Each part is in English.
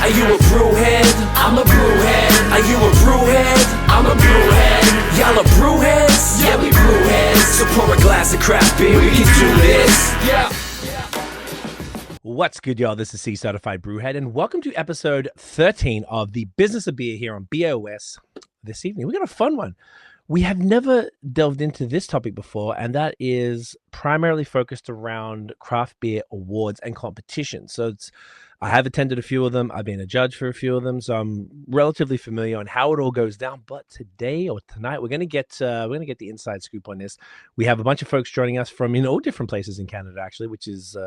Are you a brewhead? I'm a brewhead. Are you a brewhead? I'm a brewhead. Y'all are brewheads? Yeah, we brewheads. So pour a glass of craft beer, we can do this. Yeah. What's good, y'all? This is C-Certified Brewhead, and welcome to episode 13 of the Business of Beer here on BAOS. This evening, we got a fun one. We have never delved into this topic before, and that is primarily focused around craft beer awards and competitions. So I have attended a few of them. I've been a judge for a few of them, so I'm relatively familiar on how it all goes down. But today or tonight, we're gonna get the inside scoop on this. We have a bunch of folks joining us from all different places in Canada, actually, which is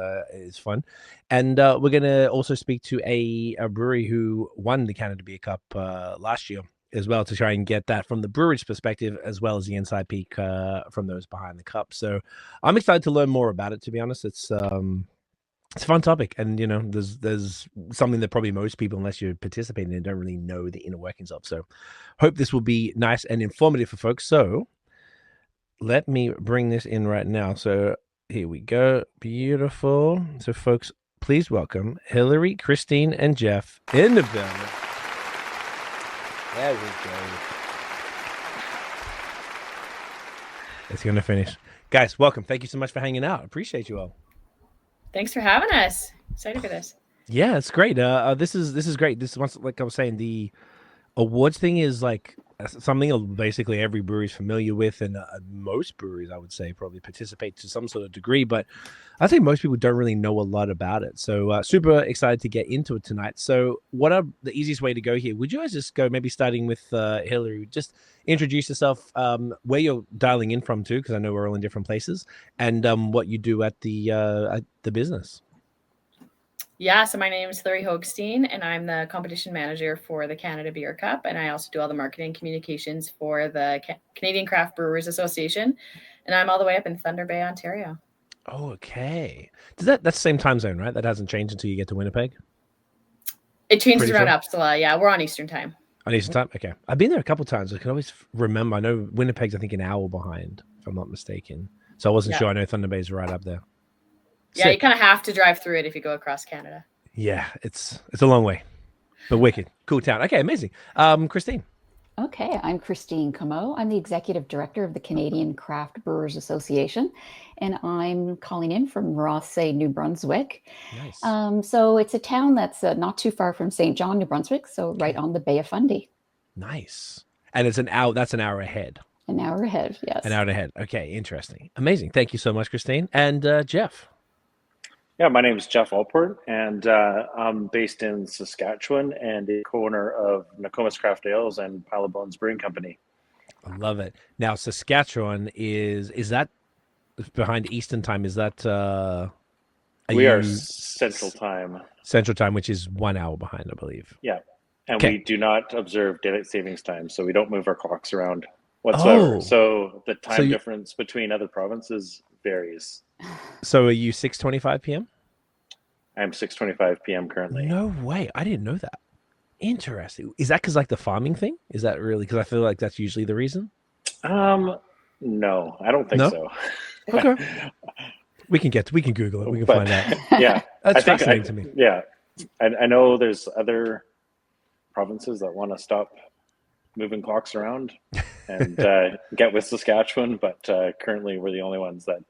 fun. And we're gonna also speak to a brewery who won the Canada Beer Cup last year as well, to try and get that from the brewery's perspective, as well as the inside peek from those behind the cup. So I'm excited to learn more about it. To be honest, it's a fun topic, and there's something that probably most people, unless you're participating in, don't really know the inner workings of. So hope this will be nice and informative for folks. So let me bring this in right now. So here we go. Beautiful. So folks, please welcome Hilary, Christine, and Jeff in the building. There we go. It's going to finish. Guys, welcome. Thank you so much for hanging out. Appreciate you all. Thanks for having us. Excited for this. Yeah, it's great. This is great. This is, like I was saying, the awards thing is like something basically every brewery is familiar with, and most breweries, I would say, probably participate to some sort of degree. But I think most people don't really know a lot about it. So super excited to get into it tonight. So what are the easiest way to go here? Would you guys just go, maybe starting with Hilary, just introduce yourself, where you're dialing in from too, because I know we're all in different places, and what you do at the business. Yeah, so my name is Hilary Hoagstein, and I'm the competition manager for the Canada Beer Cup, and I also do all the marketing communications for the Canadian Craft Brewers Association, and I'm all the way up in Thunder Bay, Ontario. Oh, okay. That's the same time zone, right? That hasn't changed until you get to Winnipeg? It changes around Uppsala. Yeah, we're on Eastern time. On Eastern time? Okay. I've been there a couple of times. I can always remember. I know Winnipeg's, I think, an hour behind, if I'm not mistaken. So I wasn't sure. I know Thunder Bay's right up there. Yeah, you kind of have to drive through it if you go across Canada. Yeah, it's a long way, but wicked. Cool town. Okay, amazing. Christine. Okay, I'm Christine Comeau. I'm the Executive Director of the Canadian Craft Brewers Association, and I'm calling in from Rothesay, New Brunswick. Nice. So it's a town that's not too far from St. John, New Brunswick, so right on the Bay of Fundy. Nice. And it's an hour. That's an hour ahead. An hour ahead, yes. An hour ahead. Okay, interesting. Amazing. Thank you so much, Christine. And Jeff. Yeah, my name is Jeff Alport, and I'm based in Saskatchewan and the co-owner of Nokomis Craft Ales and O Bones Brewing Company. I love it. Now, Saskatchewan is that behind Eastern time? Is that we are Central Time? Central Time, which is 1 hour behind, I believe. Yeah, and we do not observe daylight savings time, so we don't move our clocks around whatsoever. Oh. So the time difference between other provinces varies. So are you 6:25 p.m.? I'm 6:25 p.m. currently. No way. I didn't know that. Interesting. Is that because like the farming thing? Is that really? Because I feel like that's usually the reason. No, I don't think so. Okay. We can Google it. We can find out. Yeah. That's fascinating to me. Yeah. I know there's other provinces that want to stop moving clocks around and get with Saskatchewan, but currently we're the only ones that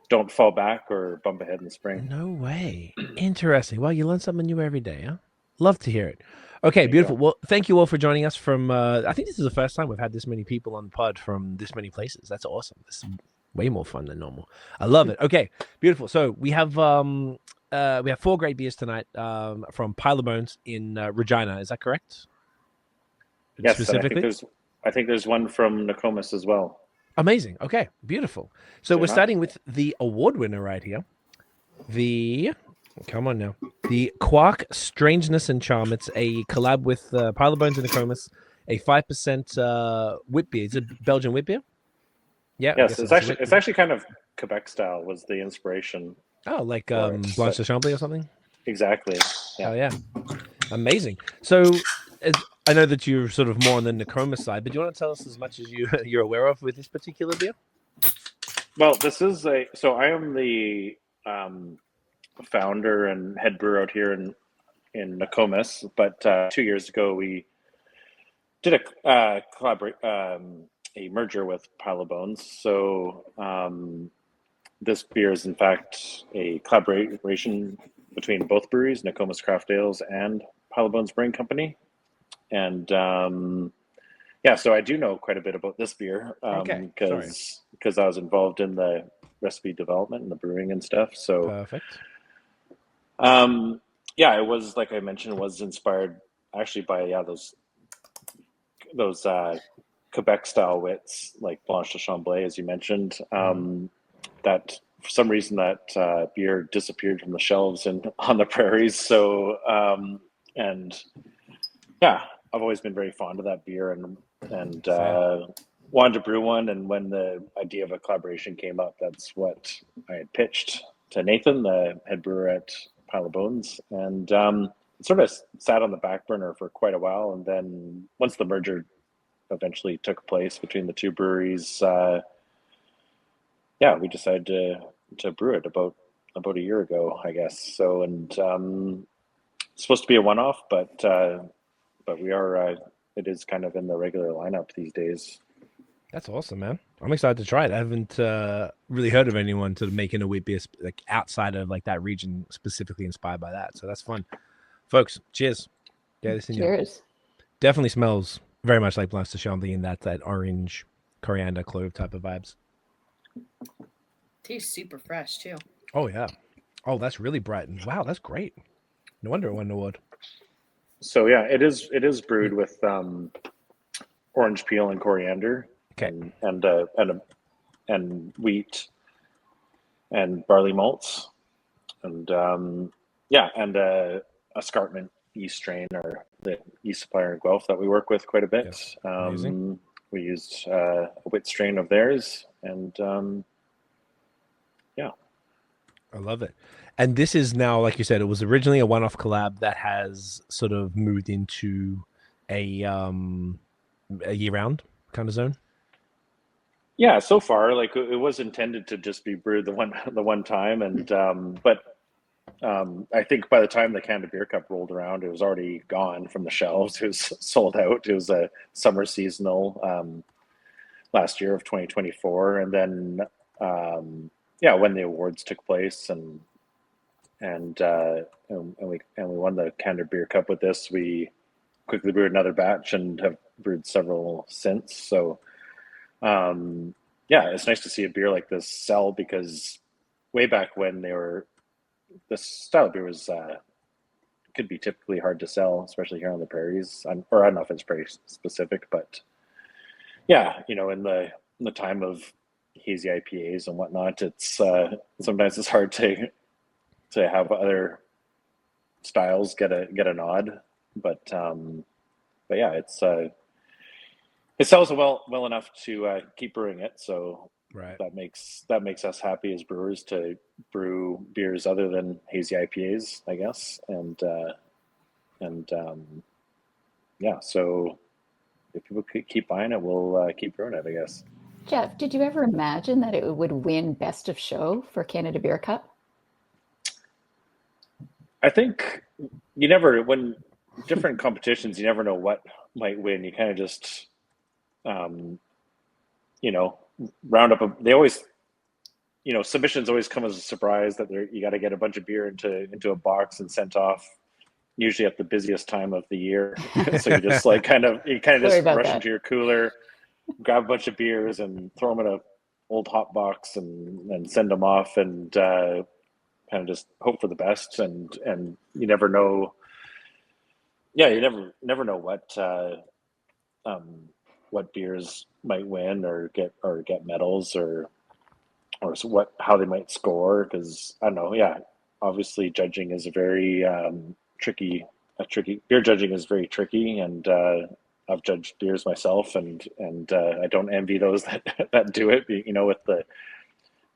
don't fall back or bump ahead in the spring. No way. Interesting. Well, you learn something new every day, huh? Love to hear it. Okay, beautiful. Well, thank you all for joining us from, I think this is the first time we've had this many people on the pod from this many places. That's awesome. This is way more fun than normal. I love it. Okay, beautiful. So we have 4 great beers tonight from O Bones in Regina. Is that correct? Yes, specifically. I think there's one from Nokomis as well. Amazing. Okay, beautiful. So we're starting with the award winner right here. Come on now. The Quark Strangeness and Charm. It's a collab with O Bones and Nokomis, a 5% wit beer. Is it Belgian wit beer? Yeah. Yes, it's actually kind of Quebec style was the inspiration. Oh, like Blanche de Chambly or something? Exactly. Yeah. Oh, yeah. Amazing. So I know that you're sort of more on the Nokomis side, but do you want to tell us as much as you're aware of with this particular beer? Well, this is so I am the founder and head brewer out here in Nokomis, but 2 years ago we did a a merger with Pile of Bones. So this beer is in fact a collaboration between both breweries, Nokomis Craft Ales and Pile of Bones Brewing Company. And yeah, so I do know quite a bit about this beer because I was involved in the recipe development and the brewing and stuff. So Perfect. yeah, it was, like I mentioned, it was inspired actually by those Quebec style wits like Blanche de Chamblay, as you mentioned. That for some reason that beer disappeared from the shelves and on the prairies. So and yeah, I've always been very fond of that beer and wanted to brew one. And when the idea of a collaboration came up, that's what I had pitched to Nathan, the head brewer at Pile of Bones, and it sort of sat on the back burner for quite a while. And then once the merger eventually took place between the two breweries, yeah, we decided to brew it about a year ago, I guess. So, and it's supposed to be a one-off, but we are it is kind of in the regular lineup these days. That's awesome, man. I'm excited to try it. I haven't really heard of anyone to making a wheat beer like outside of like that region specifically inspired by that. So that's fun. Folks, cheers. Yeah, this in Cheers. definitely smells very much like Blanche de Chambly and that orange coriander clove type of vibes. Tastes super fresh too. Oh yeah. Oh, that's really bright. Wow, that's great. No wonder it won an award. So yeah, it is brewed with orange peel and coriander, Okay. and wheat and barley malts, and yeah, and escarpment yeast strain, or the yeast supplier in Guelph that we work with quite a bit. Yes. Amazing. We used a wit strain of theirs, and yeah. I love it. And this is now, like you said, it was originally a one-off collab that has sort of moved into a year-round kind of zone. Yeah, so far, like it was intended to just be brewed the one time, and but I think by the time the Canada Beer Cup rolled around, it was already gone from the shelves. It was sold out. It was a summer seasonal last year of 2024, and then yeah, when the awards took place and we won the Canada Beer Cup with this, we quickly brewed another batch and have brewed several since. So yeah, it's nice to see a beer like this sell, because way back when this style of beer was could be typically hard to sell, especially here on the prairies. Or I don't know if it's prairie specific, but yeah, in the time of hazy IPAs and whatnot, it's sometimes it's hard to have other styles get a nod, but yeah, it sells well enough to keep brewing it. So Right. that makes us happy as brewers to brew beers other than hazy IPAs, I guess. And yeah, so if people keep buying it, we'll keep brewing it, I guess. Jeff, did you ever imagine that it would win Best of Show for Canada Beer Cup? I think when different competitions, you never know what might win. You kind of just, round up. They always, submissions always come as a surprise that you got to get a bunch of beer into a box and sent off, usually at the busiest time of the year. So you just just rush into your cooler, grab a bunch of beers and throw them in a old hot box and send them off, and kind of just hope for the best. And you never know. Yeah, you never know what beers might win or get medals or how they might score, because I don't know. Yeah, obviously judging is a very tricky. Beer judging is very tricky, and I've judged beers myself, and I don't envy those that do it. With the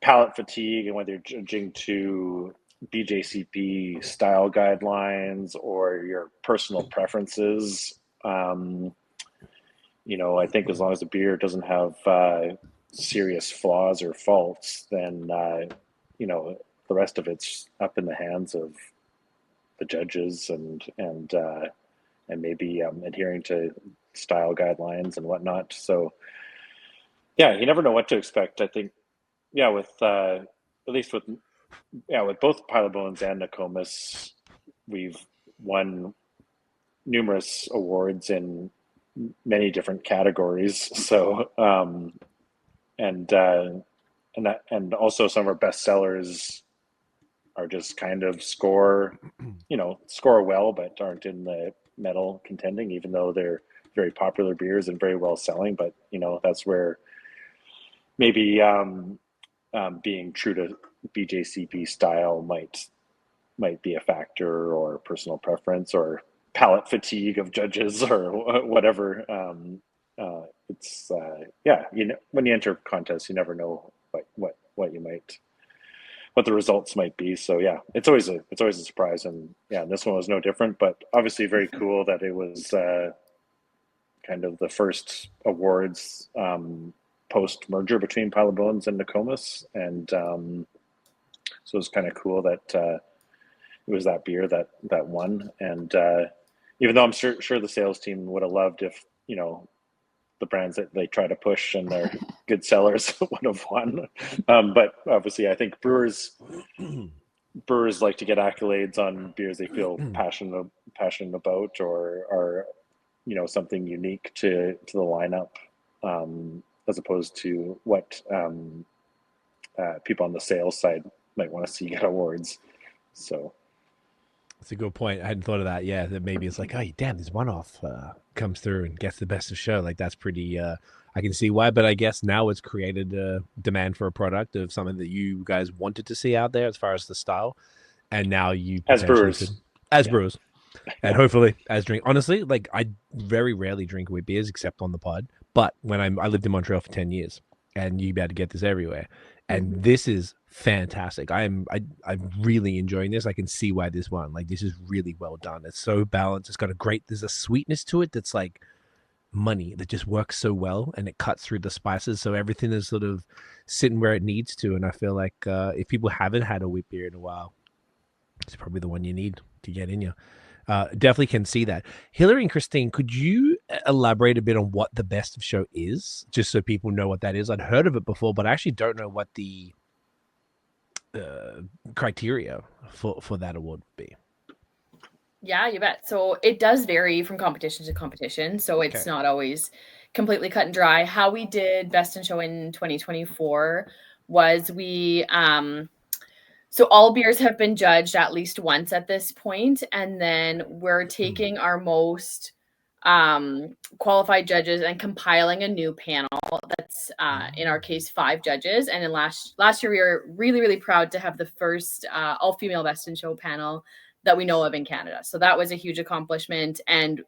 palate fatigue, and whether you're judging to BJCP style guidelines or your personal preferences. I think as long as the beer doesn't have serious flaws or faults, then the rest of it's up in the hands of the judges and maybe adhering to style guidelines and whatnot. So yeah, you never know what to expect. I think with at least with both Pile of Bones and Nokomis, we've won numerous awards in many different categories. So and also some of our best sellers are just kind of score well, but aren't in the medal contending, even though they're very popular beers and very well selling. But that's where maybe being true to BJCP style might be a factor, or personal preference, or palate fatigue of judges, or whatever. It's when you enter contests, you never know what the results might be. So yeah, it's always a surprise, and this one was no different. But obviously, very cool that it was kind of the first awards post merger between Pile of Bones and Nokomis, and so it's kind of cool that it was that beer that won. And even though I'm sure the sales team would have loved if the brands that they try to push and they're good sellers would have won. But obviously, I think brewers like to get accolades on beers they feel passionate about, or are something unique to the lineup, as opposed to what people on the sales side might want to see get awards. So that's a good point. I hadn't thought of that. Yeah, that maybe it's like, oh, damn, this one-off comes through and gets the best of show. Like, that's pretty, I can see why. But I guess now it's created a demand for a product of something that you guys wanted to see out there as far as the style. And now you as brewers, brewers, and hopefully as drink. Honestly, like, I very rarely drink wheat beers except on the pod. But when I lived in Montreal for 10 years, and you be able to get this everywhere. And this is fantastic. I'm really enjoying this. I can see why this won. Like, this is really well done. It's so balanced. It's got there's a sweetness to it that's like money, that just works so well, and it cuts through the spices. So everything is sort of sitting where it needs to. And I feel like if people haven't had a wheat beer in a while, it's probably the one you need to get in you. Definitely can see that. Hilary and Christine, could you elaborate a bit on what the best of show is, just so people know what that is? I'd heard of it before, but I actually don't know what the criteria for that award would be. Yeah, you bet. So it does vary from competition to competition. So it's not always completely cut and dry. How we did Best in Show in 2024 was we so all beers have been judged at least once at this point, and then we're taking our most qualified judges and compiling a new panel that's in our case 5 judges. And in last year we were really, really proud to have the first all-female Best in Show panel that we know of in Canada. So that was a huge accomplishment, and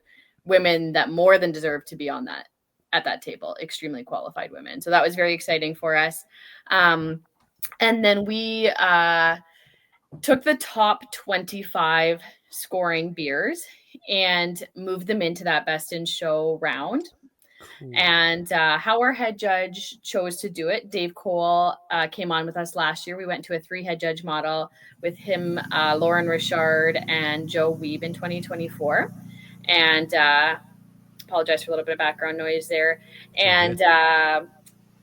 women that more than deserve to be on that at that table, extremely qualified women. So that was very exciting for us. And then we took the top 25 scoring beers and moved them into that Best in Show round. Cool. And how our head judge chose to do it, Dave Cole came on with us last year. We went to a 3 head judge model with him, Lauren Richard, and Joe Weeb in 2024. And apologize for a little bit of background noise there. And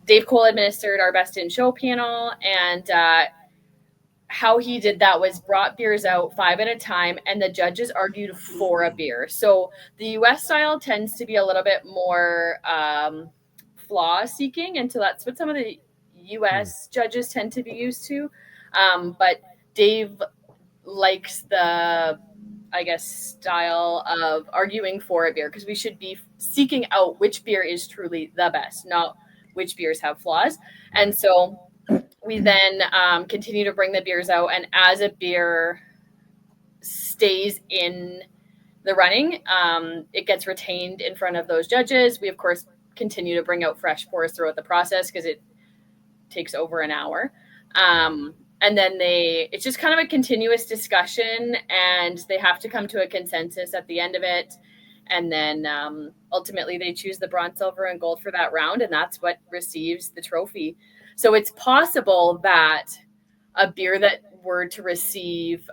Dave Cole administered our Best in Show panel, and how he did that was brought beers out 5 at a time, and the judges argued for a beer. So the US style tends to be a little bit more flaw seeking, and so that's what some of the US judges tend to be used to. But Dave likes the, I guess, style of arguing for a beer, because we should be seeking out which beer is truly the best, not which beers have flaws. And so we then continue to bring the beers out, and as a beer stays in the running, it gets retained in front of those judges. We, of course, continue to bring out fresh pours throughout the process, because it takes over an hour. And then it's just kind of a continuous discussion, and they have to come to a consensus at the end of it. And then ultimately they choose the bronze, silver, and gold for that round, and that's what receives the trophy. So it's possible that a beer that were to receive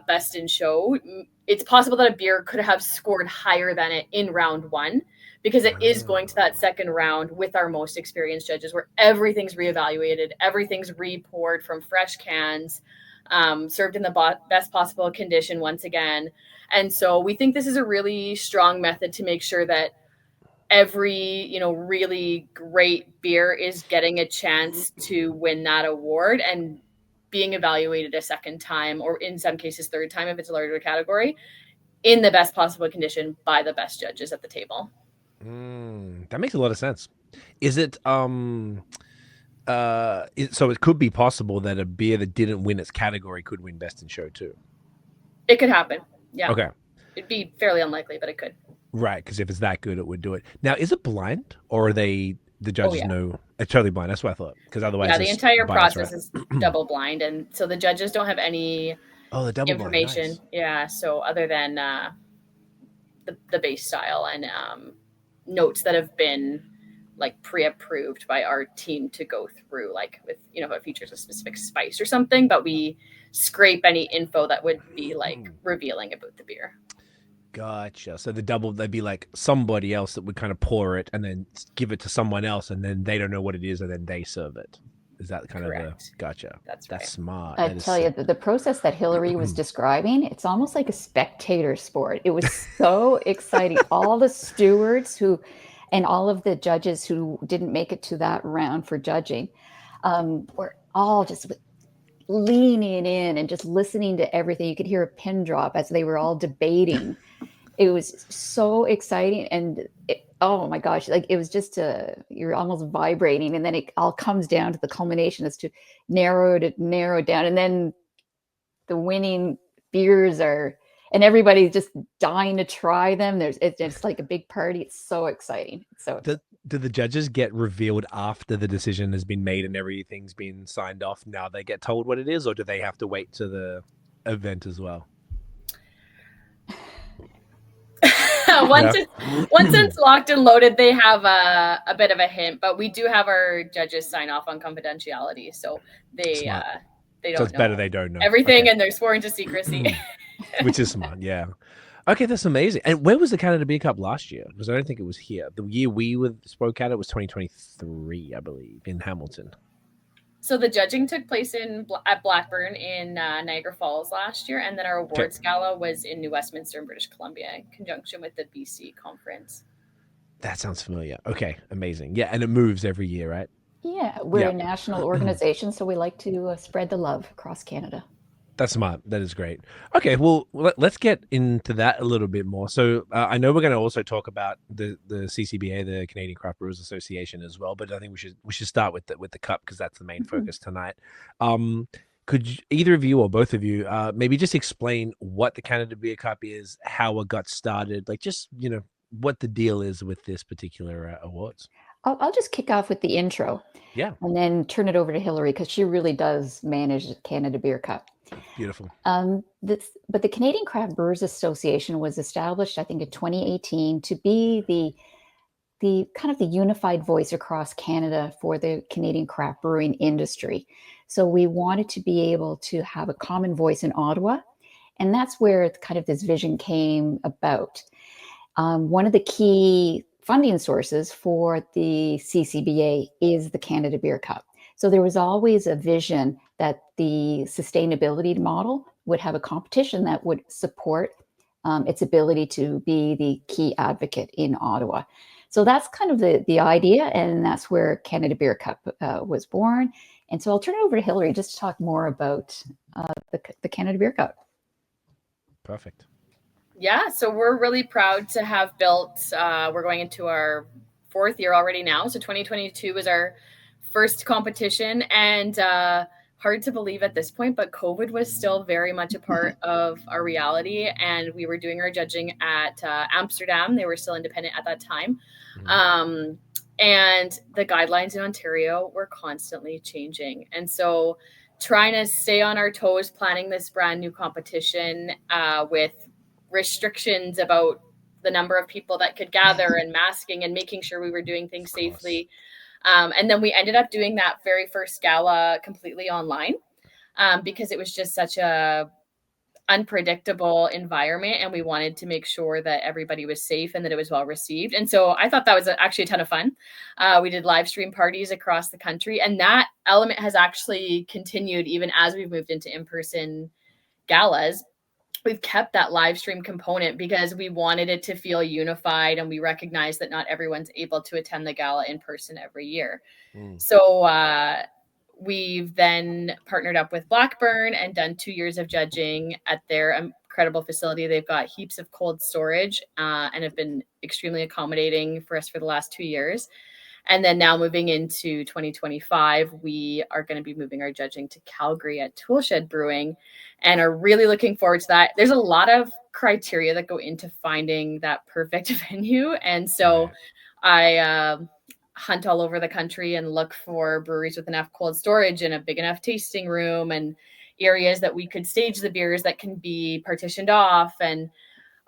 Best in Show, it's possible that a beer could have scored higher than it in round one, because it is going to that second round with our most experienced judges, where everything's reevaluated, everything's re-poured from fresh cans, served in the best possible condition once again. And so we think this is a really strong method to make sure that every, really great beer is getting a chance to win that award and being evaluated a second time, or in some cases third time if it's a larger category, in the best possible condition by the best judges at the table. That makes a lot of sense. Is it so it could be possible that a beer that didn't win its category could win Best in Show too? It could happen. Yeah. Okay. It'd be fairly unlikely, but it could. Right, because if it's that good, it would do it. Now, is it blind, or are the judges know? It's totally blind. That's what I thought. Because otherwise, the entire bias, process right? is double blind, and so the judges don't have any the double information. Blind, nice. Yeah, so other than the base style and notes that have been like pre-approved by our team to go through, like with if it features a specific spice or something, but we scrape any info that would be like revealing about the beer. Gotcha. So they'd be like somebody else that would kind of pour it and then give it to someone else, and then they don't know what it is, and then they serve it. Is that kind Correct. of the gotcha? That's right. Smart. I tell you, the process that Hilary was describing, it's almost like a spectator sport. It was so exciting. All the stewards and all of the judges who didn't make it to that round for judging were all just leaning in and just listening to everything. You could hear a pin drop as they were all debating. It was so exciting, and oh my gosh, like it was just you're almost vibrating, and then it all comes down to the culmination as to narrow it down, and then the winning beers and everybody's just dying to try them. It's like a big party. It's so exciting. So do the judges get revealed after the decision has been made and everything's been signed off? Now they get told what it is, or do they have to wait to the event as well? Once it's locked and loaded, they have a bit of a hint, but we do have our judges sign off on confidentiality, so they don't. So it's better they don't know everything, okay. And they're sworn to secrecy, which is smart. Yeah. Okay, that's amazing. And where was the Canada Beer Cup last year? Because I don't think it was here. The year we spoke at it was 2023, I believe, in Hamilton. So the judging took place at Blackburn in Niagara Falls last year, and then our awards gala was in New Westminster in British Columbia in conjunction with the BC conference. That sounds familiar. Okay, amazing. Yeah, and it moves every year, right? Yeah, we're a national organization, so we like to spread the love across Canada. That's smart. That is great. Okay, well, let's get into that a little bit more. So I know we're going to also talk about the CCBA, the Canadian Craft Brewers Association, as well. But I think we should start with the cup, because that's the main focus tonight. Could either of you or both of you maybe just explain what the Canada Beer Cup is, how it got started, like just what the deal is with this particular awards? I'll just kick off with the intro. Yeah. And then turn it over to Hilary, because she really does manage the Canada Beer Cup. Beautiful. But the Canadian Craft Brewers Association was established, I think, in 2018 to be the kind of the unified voice across Canada for the Canadian craft brewing industry. So we wanted to be able to have a common voice in Ottawa, and that's where kind of this vision came about. One of the key funding sources for the CCBA is the Canada Beer Cup. So there was always a vision that the sustainability model would have a competition that would support its ability to be the key advocate in Ottawa. So that's kind of the idea, and that's where Canada Beer Cup was born. And so I'll turn it over to Hilary just to talk more about the Canada Beer Cup. Perfect. Yeah, so we're really proud to have built, we're going into our 4th year already now. So 2022 was our first competition, and hard to believe at this point, but COVID was still very much a part of our reality. And we were doing our judging at Amsterdam. They were still independent at that time. And the guidelines in Ontario were constantly changing. And so trying to stay on our toes, planning this brand new competition with restrictions about the number of people that could gather and masking and making sure we were doing things safely. And then we ended up doing that very first gala completely online. because it was just such a unpredictable environment, and we wanted to make sure that everybody was safe and that it was well received. And so I thought that was actually a ton of fun. We did live stream parties across the country, and that element has actually continued even as we've moved into in-person galas. We've kept that live stream component because we wanted it to feel unified, and we recognize that not everyone's able to attend the gala in person every year. So we've then partnered up with Blackburn and done 2 years of judging at their incredible facility. They've got heaps of cold storage and have been extremely accommodating for us for the last 2 years. And then now moving into 2025, we are going to be moving our judging to Calgary at Toolshed Brewing, and are really looking forward to that. There's a lot of criteria that go into finding that perfect venue. And so I hunt all over the country and look for breweries with enough cold storage and a big enough tasting room and areas that we could stage the beers that can be partitioned off, and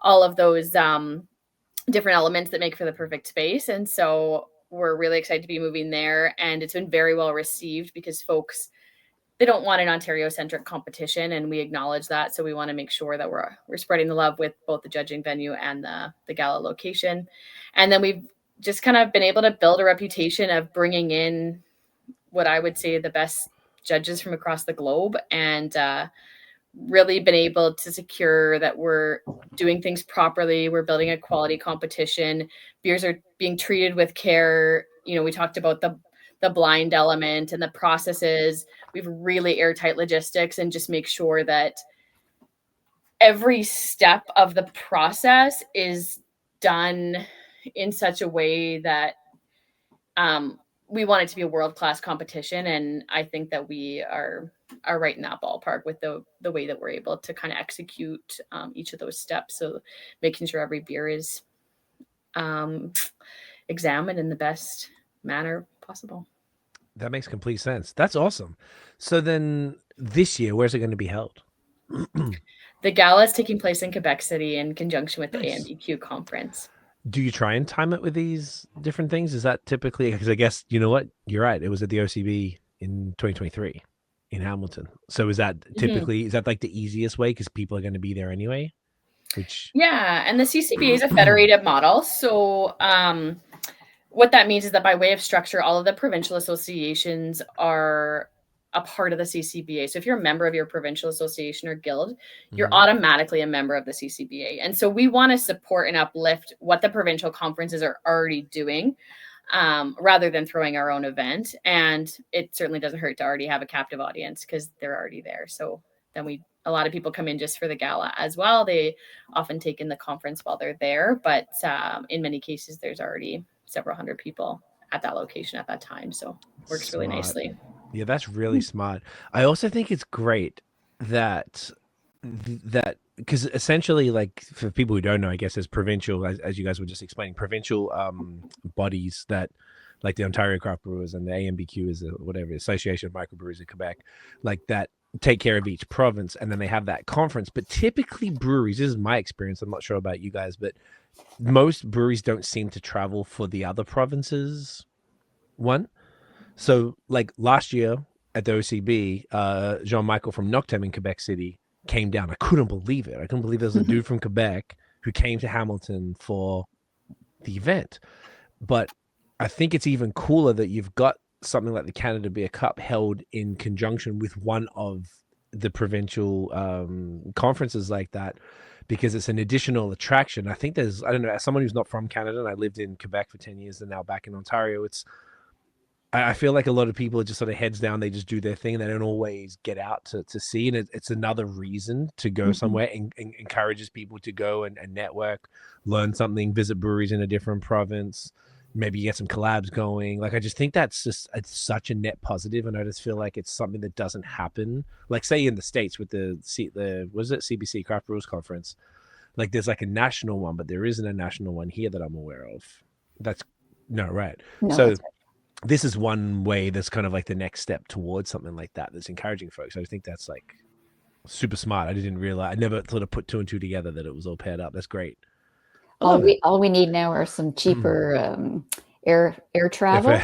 all of those different elements that make for the perfect space. And so we're really excited to be moving there, and it's been very well received because folks, they don't want an Ontario-centric competition, and we acknowledge that. So we want to make sure that we're spreading the love with both the judging venue and the gala location. And then we've just kind of been able to build a reputation of bringing in what I would say the best judges from across the globe, and really been able to secure that we're doing things properly. We're building a quality competition. Beers are being treated with care. You know, we talked about the blind element and the processes. We've really airtight logistics, and just make sure that every step of the process is done in such a way that we want it to be a world-class competition. And I think that we are right in that ballpark with the way that we're able to kind of execute each of those steps. So making sure every beer is examined in the best manner possible. That makes complete sense. That's awesome. So then this year, where's it going to be held? The gala is taking place in Quebec City in conjunction with the Nice. AMBQ conference. Do you try and time it with these different things? Is that typically, because I guess, you know what, you're right, it was at the OCB in 2023 in Hamilton. So is that typically, is that like the easiest way because people are going to be there anyway? Yeah, and the CCBA is a federated model. So what that means is that by way of structure, all of the provincial associations are a part of the CCBA. So if you're a member of your provincial association or guild, you're automatically a member of the CCBA. And so we want to support and uplift what the provincial conferences are already doing, rather than throwing our own event. And it certainly doesn't hurt to already have a captive audience because they're already there. So then a lot of people come in just for the gala as well. They often take in the conference while they're there, but in many cases, there's already several hundred people at that location at that time. So it works really nicely. Yeah, that's really smart. I also think it's great that because essentially, like, for people who don't know, I guess as provincial, as you guys were just explaining, provincial bodies that, like the Ontario Craft Brewers and the AMBQ is whatever Association of Microbreweries in Quebec, like that take care of each province, and then they have that conference. But typically breweries, this is my experience, I'm not sure about you guys, but most breweries don't seem to travel for the other provinces one. So like last year at the OCB, Jean-Michael from Noctem in Quebec City came down. I couldn't believe it. I couldn't believe there was a dude from Quebec who came to Hamilton for the event. But I think it's even cooler that you've got something like the Canada Beer Cup held in conjunction with one of the provincial conferences like that, because it's an additional attraction. I think there's, I don't know, as someone who's not from Canada, and I lived in Quebec for 10 years and now back in Ontario, I feel like a lot of people are just sort of heads down. They just do their thing. They don't always get out to see. And it's another reason to go somewhere, and encourages people to go and network, learn something, visit breweries in a different province, maybe get some collabs going. Like, I just think it's such a net positive. And I just feel like it's something that doesn't happen. Like, say in the States with what is it, CBC Craft Brewers Conference, like there's like a national one, but there isn't a national one here that I'm aware of. Right. So this is one way that's kind of like the next step towards something like that, that's encouraging folks. I think that's like super smart. I didn't realize, I never sort of put two and two together that it was all paired up. That's great. All we need now are some cheaper air travel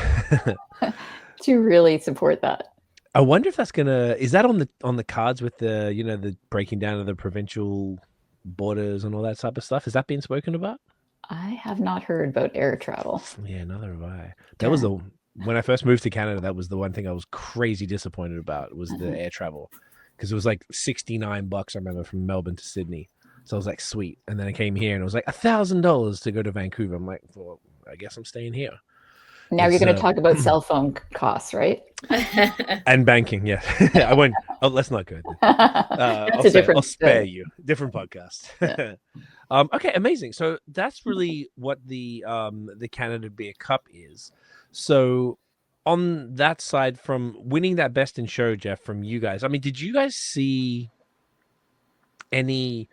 to really support that. I wonder if that's is that on the cards with the the breaking down of the provincial borders and all that type of stuff? Is that being spoken about? I have not heard about air travel. Yeah, neither have I. That was Yeah. the When I first moved to Canada, that was the one thing I was crazy disappointed about was the air travel, because it was like $69. I remember from Melbourne to Sydney, so I was like, sweet. And then I came here and it was like $1,000 to go to Vancouver. I'm like, well, I guess I'm staying here. Now you're It's going to talk about cell phone costs, right? and banking. Yeah, I won't. Oh, let's not go there. That's I'll spare you. Different podcast. Yeah. Okay, amazing. So that's really what the Canada Beer Cup is. So on that side, from winning that best in show, Jeff, from you guys, I mean, did you guys see any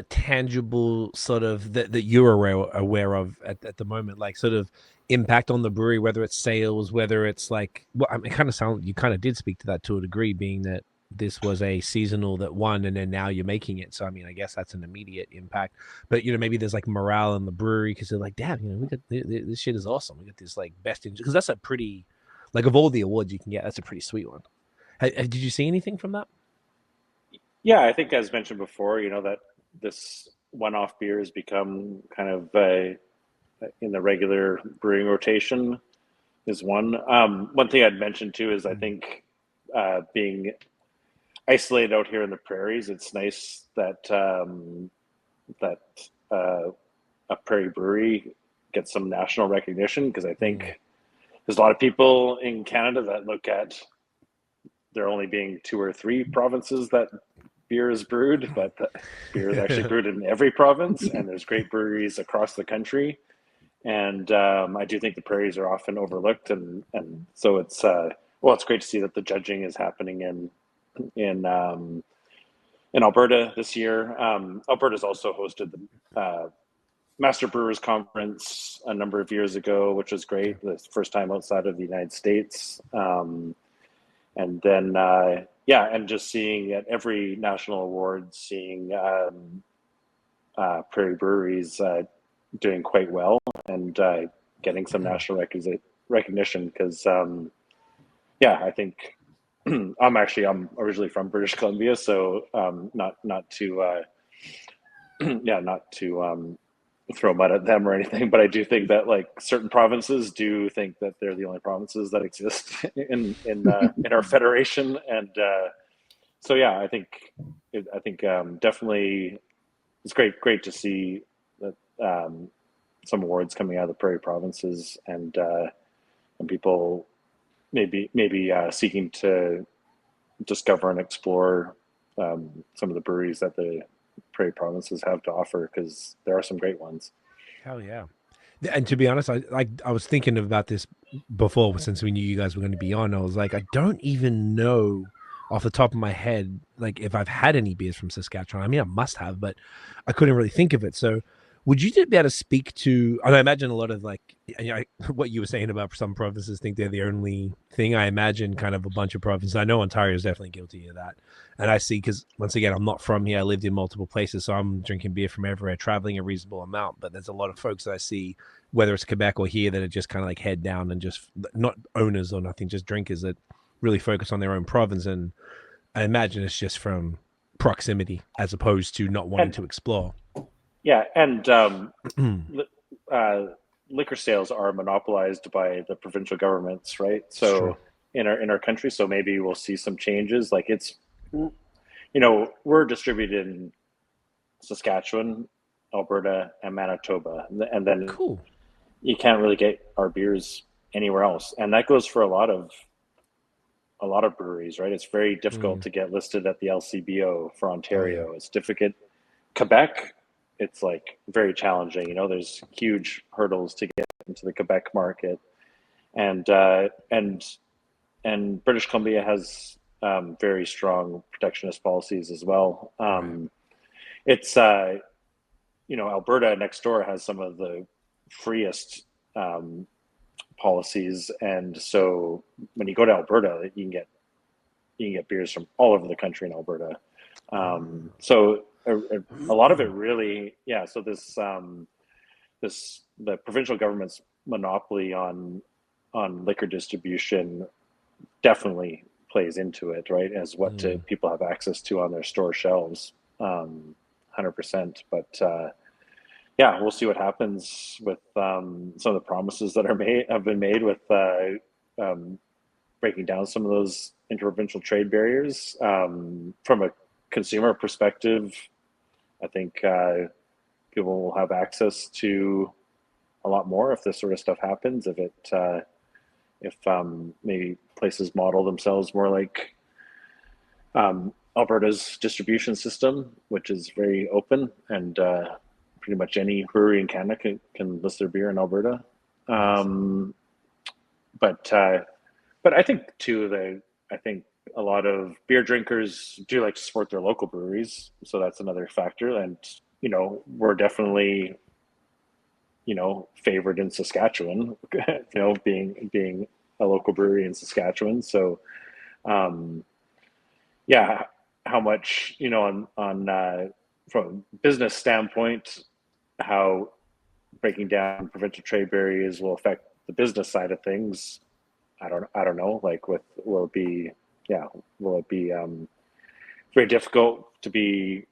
tangible sort of that you're aware of at the moment, like sort of impact on the brewery, whether it's sales, whether it's like, well, I mean, it kind of sound you kind of did speak to that to a degree, being that this was a seasonal that won and then now you're making it. So I mean, I guess that's an immediate impact, but maybe there's like morale in the brewery because they're like, damn, we got this shit is awesome, we got this like best in, because that's a pretty, like, of all the awards you can get, that's a pretty sweet one. Did you see anything from that? Yeah, I think as mentioned before, that this one-off beer has become kind of in the regular brewing rotation is one. One thing I'd mention too is I think being isolated out here in the prairies, it's nice that a prairie brewery gets some national recognition, because I think there's a lot of people in Canada that look at there only being 2 or 3 provinces that beer is brewed, but beer is actually brewed in every province, and there's great breweries across the country. And I do think the prairies are often overlooked, and so it's it's great to see that the judging is happening in Alberta this year. Alberta's also hosted the Master Brewers Conference a number of years ago, which was great. The first time outside of the United States. And then, and just seeing at every national award, seeing prairie breweries doing quite well and getting some national recognition. Because, I think I'm originally from British Columbia, so not to throw mud at them or anything, but I do think that like certain provinces do think that they're the only provinces that exist in our federation, and I think definitely it's great to see that some awards coming out of the prairie provinces, and people maybe seeking to discover and explore some of the breweries that the prairie provinces have to offer, because there are some great ones. Hell yeah. And to be honest, I was thinking about this before, since we knew you guys were going to be on. I was like, I don't even know off the top of my head, like, if I've had any beers from Saskatchewan. I mean, I must have, but I couldn't really think of it. So would you be able to speak to, and I imagine a lot of like, what you were saying about some provinces think they're the only thing. I imagine kind of a bunch of provinces. I know Ontario is definitely guilty of that. And I see, because once again, I'm not from here. I lived in multiple places, so I'm drinking beer from everywhere, traveling a reasonable amount. But there's a lot of folks that I see, whether it's Quebec or here, that are just kind of like head down and just not owners or nothing, just drinkers that really focus on their own province. And I imagine it's just from proximity as opposed to not wanting to explore. Yeah, and liquor sales are monopolized by the provincial governments, right? So in our country, so maybe we'll see some changes. Like it's, we're distributed in Saskatchewan, Alberta, and Manitoba, and then cool. You can't really get our beers anywhere else, and that goes for a lot of breweries, right? It's very difficult to get listed at the LCBO for Ontario. It's difficult. Quebec, it's like very challenging. There's huge hurdles to get into the Quebec market, and British Columbia has very strong protectionist policies as well. It's Alberta next door has some of the freest policies, and so when you go to Alberta, you can get beers from all over the country in Alberta. So a lot of it really, so the provincial government's monopoly on liquor distribution definitely plays into it, right? As what people have access to on their store shelves, 100%. But yeah, we'll see what happens with some of the promises that have been made with breaking down some of those interprovincial trade barriers. From a consumer perspective, I think people will have access to a lot more if this sort of stuff happens. If maybe places model themselves more like Alberta's distribution system, which is very open, and pretty much any brewery in Canada can list their beer in Alberta. But I think too, I think a lot of beer drinkers do like to support their local breweries, so that's another factor. And we're definitely favored in Saskatchewan, being a local brewery in Saskatchewan. So yeah, how much on from a business standpoint, how breaking down provincial trade barriers will affect the business side of things, I don't know. Like, will it be very difficult to be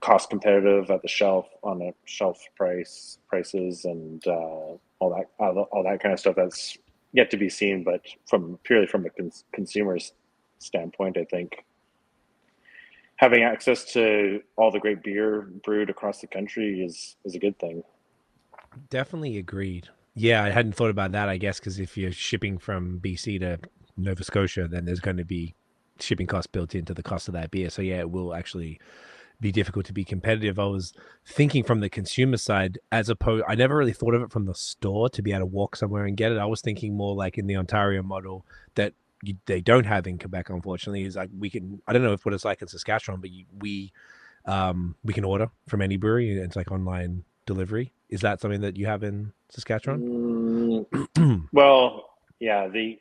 cost competitive at the shelf on the shelf prices and all that kind of stuff? That's yet to be seen. But purely from a consumer's standpoint, I think having access to all the great beer brewed across the country is a good thing. Definitely agreed. Yeah, I hadn't thought about that, I guess, because if you're shipping from BC to Nova Scotia, then there's going to be shipping costs built into the cost of that beer. So yeah, it will actually be difficult to be competitive. I was thinking from the consumer side, as opposed, I never really thought of it from the store to be able to walk somewhere and get it. I was thinking more like in the Ontario model that they don't have in Quebec, unfortunately, is like I don't know what it's like in Saskatchewan, but we can order from any brewery. It's like online delivery. Is that something that you have in Saskatchewan? Well, yeah, the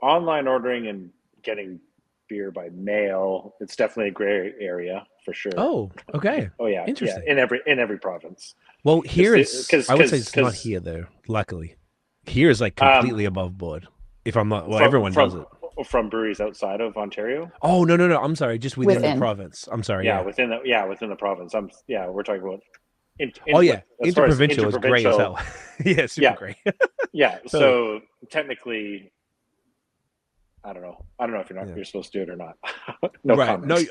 online ordering and getting beer by mail, it's definitely a gray area for sure. Oh, okay. Oh yeah, interesting. Yeah, in every province. Well, here I would say it's not here though. Luckily, here is like completely above board. If I'm not, everyone does it from breweries outside of Ontario. Oh no! I'm sorry, just within the province. I'm sorry. Yeah, within the province. We're talking about. Interprovincial is great as hell. Yeah, super great. Yeah, so technically, I don't know if you're supposed to do it or not. No right. comments.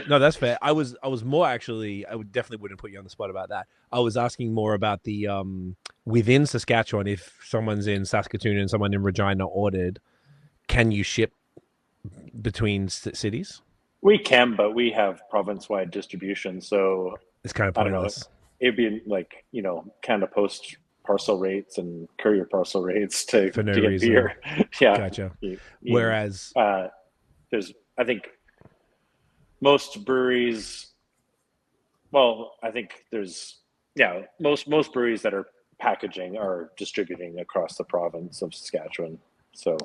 No, that's fair. I was more actually. Definitely wouldn't put you on the spot about that. I was asking more about the within Saskatchewan. If someone's in Saskatoon and someone in Regina ordered, can you ship between cities? We can, but we have province-wide distribution, so it's kind of pointless. I don't know. It'd be like kind of post parcel rates and courier parcel rates to get beer. Yeah, gotcha. Whereas there's, I think, most breweries. Well, I think there's most breweries that are packaging are distributing across the province of Saskatchewan. So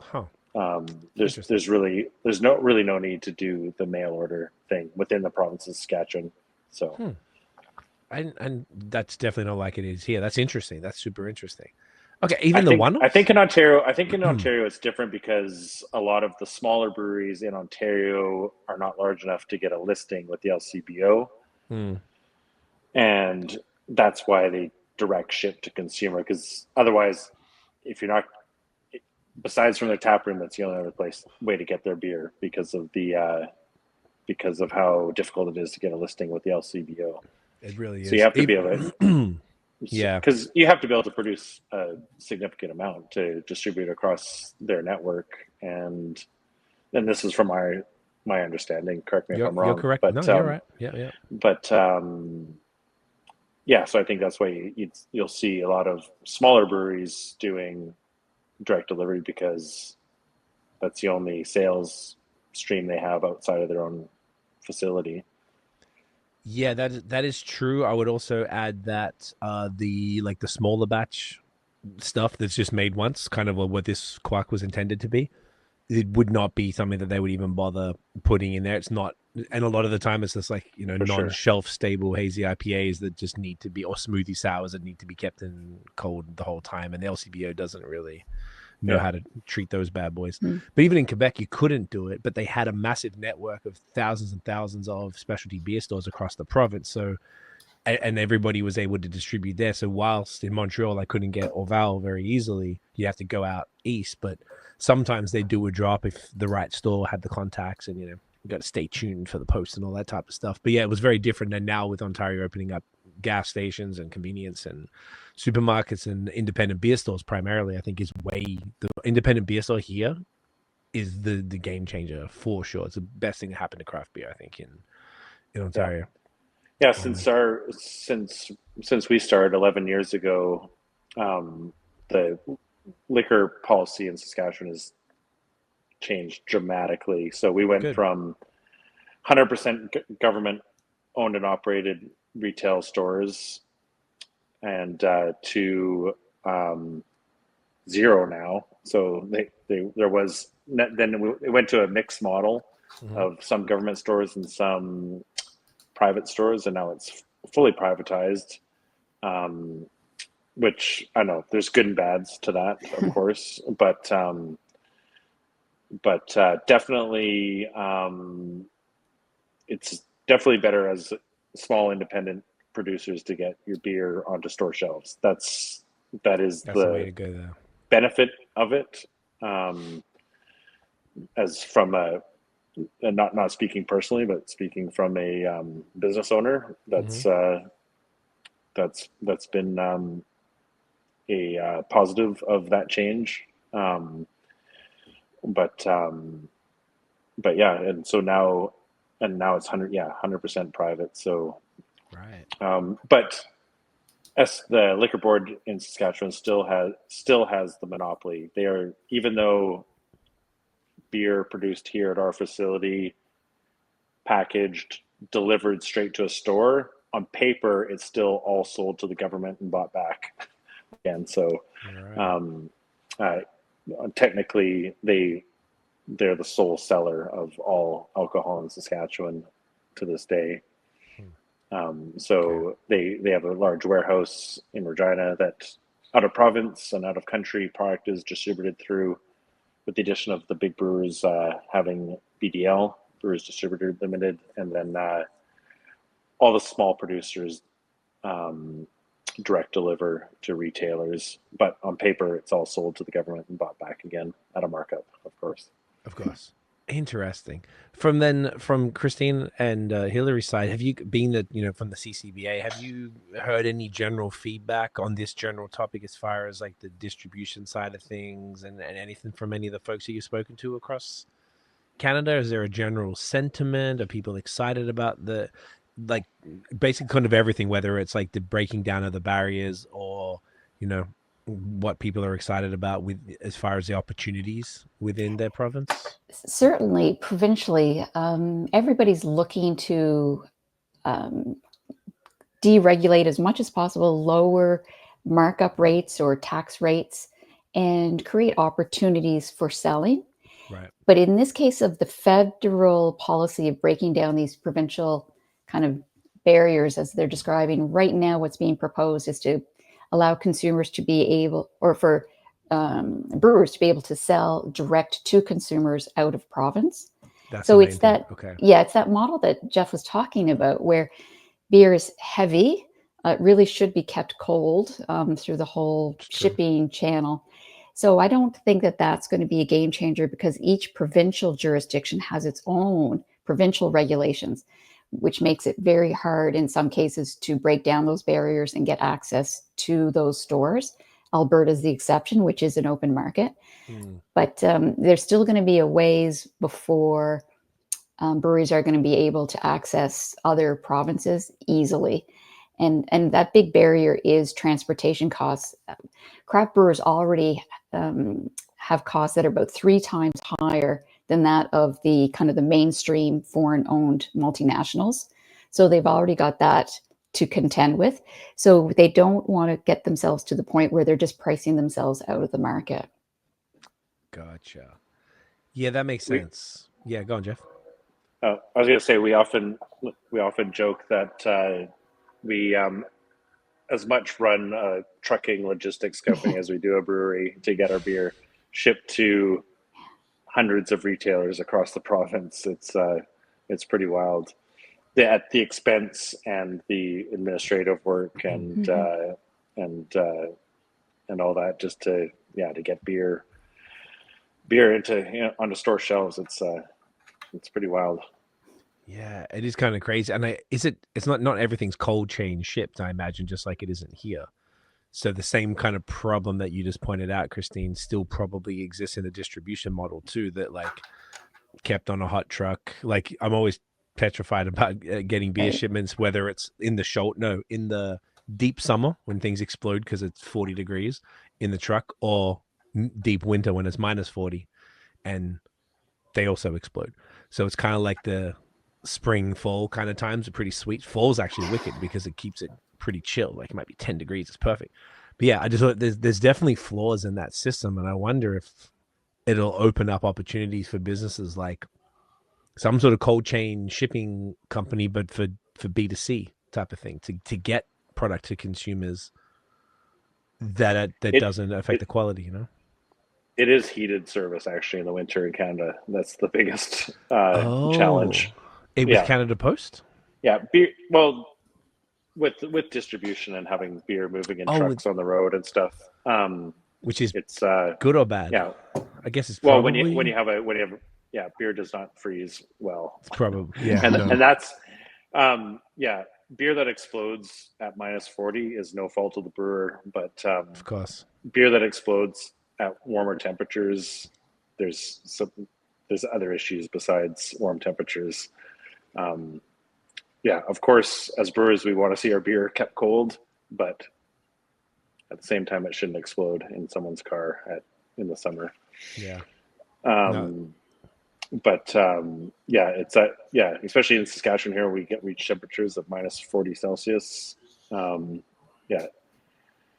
there's no need to do the mail order thing within the province of Saskatchewan. So. And that's definitely not like it is here. That's interesting. That's super interesting. Okay, I think in Ontario it's different because a lot of the smaller breweries in Ontario are not large enough to get a listing with the LCBO, and that's why they direct ship to consumer. Because otherwise, if you're not, besides from their tap room, that's the only other way to get their beer because of how difficult it is to get a listing with the LCBO. It really is. So you have to be able to, yeah, because you have to be able to produce a significant amount to distribute across their network. And this is from my understanding. Correct me if I'm wrong. You're correct. But, no, you're right. Yeah. But so I think that's why you'll see a lot of smaller breweries doing direct delivery because that's the only sales stream they have outside of their own facility. Yeah, that is true. I would also add that the smaller batch stuff that's just made once, kind of what this quark was intended to be, it would not be something that they would even bother putting in there. It's not, and a lot of the time it's just like non-shelf stable hazy IPAs that just need to be, or smoothie sours that need to be kept in cold the whole time, and the LCBO doesn't really know how to treat those bad boys. Mm. But even in Quebec, you couldn't do it, but they had a massive network of thousands and thousands of specialty beer stores across the province. So, and everybody was able to distribute there. So whilst in Montreal, I couldn't get Orval very easily, you have to go out east, but sometimes they do a drop if the right store had the contacts, and, you know, you got to stay tuned for the post and all that type of stuff. But yeah, it was very different than now with Ontario opening up gas stations and convenience and supermarkets and independent beer stores primarily. I think is way the independent beer store here is the game changer for sure. It's the best thing that happened to craft beer, I think, in Ontario. Yeah, since we started 11 years ago, the liquor policy in Saskatchewan has changed dramatically. So we went from 100% government owned and operated retail stores and to zero now. So there was then it went to a mixed model of some government stores and some private stores, and now it's fully privatized. Which I know there's good and bads to that, of course, but definitely it's definitely better as small independent producers to get your beer onto store shelves. That is the way to go there. Benefit of it. As from and not speaking personally, but speaking from a business owner, that's been a positive of that change. But yeah, and so now it's 100% private. So right. But as the liquor board in Saskatchewan still has the monopoly. They are, even though beer produced here at our facility, packaged, delivered straight to a store, on paper it's still all sold to the government and bought back again. So technically they're the sole seller of all alcohol in Saskatchewan to this day. So they have a large warehouse in Regina that out of province and out of country product is distributed through, with the addition of the big brewers having BDL, Brewers Distributor Limited, and then all the small producers direct deliver to retailers. But on paper, it's all sold to the government and bought back again at a markup, of course. Of course. Interesting. From Christine and Hilary's side, have you been from the CCBA? Have you heard any general feedback on this general topic as far as like the distribution side of things, and anything from any of the folks that you've spoken to across Canada? Is there a general sentiment? Are people excited about the basic kind of everything, whether it's like the breaking down of the barriers or what people are excited about with as far as the opportunities within their province? Certainly, provincially, everybody's looking to deregulate as much as possible, lower markup rates or tax rates, and create opportunities for selling. Right. But in this case of the federal policy of breaking down these provincial kind of barriers, as they're describing, right now what's being proposed is to allow consumers to be able, or for brewers to be able to sell direct to consumers out of province. So it's that, it's that model that Jeff was talking about, where beer is heavy. It really should be kept cold through the whole shipping channel. So I don't think that that's going to be a game changer, because each provincial jurisdiction has its own provincial regulations, which makes it very hard in some cases to break down those barriers and get access to those stores. Alberta is the exception, which is an open market. But there's still going to be a ways before breweries are going to be able to access other provinces easily. And that big barrier is transportation costs. Craft brewers already have costs that are about 3 times higher than that of the kind of the mainstream foreign-owned multinationals. So they've already got that to contend with. So they don't want to get themselves to the point where they're just pricing themselves out of the market. Gotcha. Yeah, that makes sense. Yeah, go on, Jeff. I was going to say we often joke that we as much run a trucking logistics company as we do a brewery to get our beer shipped to hundreds of retailers across the province. It's pretty wild. At the expense and the administrative work and all that, just to get beer into onto store shelves. It's pretty wild. Yeah, it is kind of crazy. And it's not everything's cold chain shipped, I imagine, just like it isn't here. So the same kind of problem that you just pointed out, Christine, still probably exists in the distribution model too, that like kept on a hot truck. Like I'm always petrified about getting beer shipments, whether it's in the deep summer when things explode because it's 40 degrees in the truck, or deep winter when it's minus 40 and they also explode. So it's kind of like the spring, fall kind of times are pretty sweet. Fall's actually wicked because it keeps it pretty chill. Like it might be 10 degrees. It's perfect. But yeah, I just thought there's definitely flaws in that system. And I wonder if it'll open up opportunities for businesses like some sort of cold chain shipping company, but for B2C type of thing to get product to consumers that doesn't affect the quality, you know? It is heated service actually in the winter in Canada. That's the biggest challenge. With Canada Post? Yeah. Beer, well, with distribution and having beer moving in trucks on the road and stuff. Which is it's good or bad? Yeah. I guess it's probably... well when you have beer does not freeze well. It's probably and that's beer that explodes at minus 40 is no fault of the brewer, but of course, beer that explodes at warmer temperatures, there's other issues besides warm temperatures. Of course, as brewers, we want to see our beer kept cold, but at the same time, it shouldn't explode in someone's car in the summer. Yeah. It's especially in Saskatchewan here, we reach temperatures of minus 40 Celsius.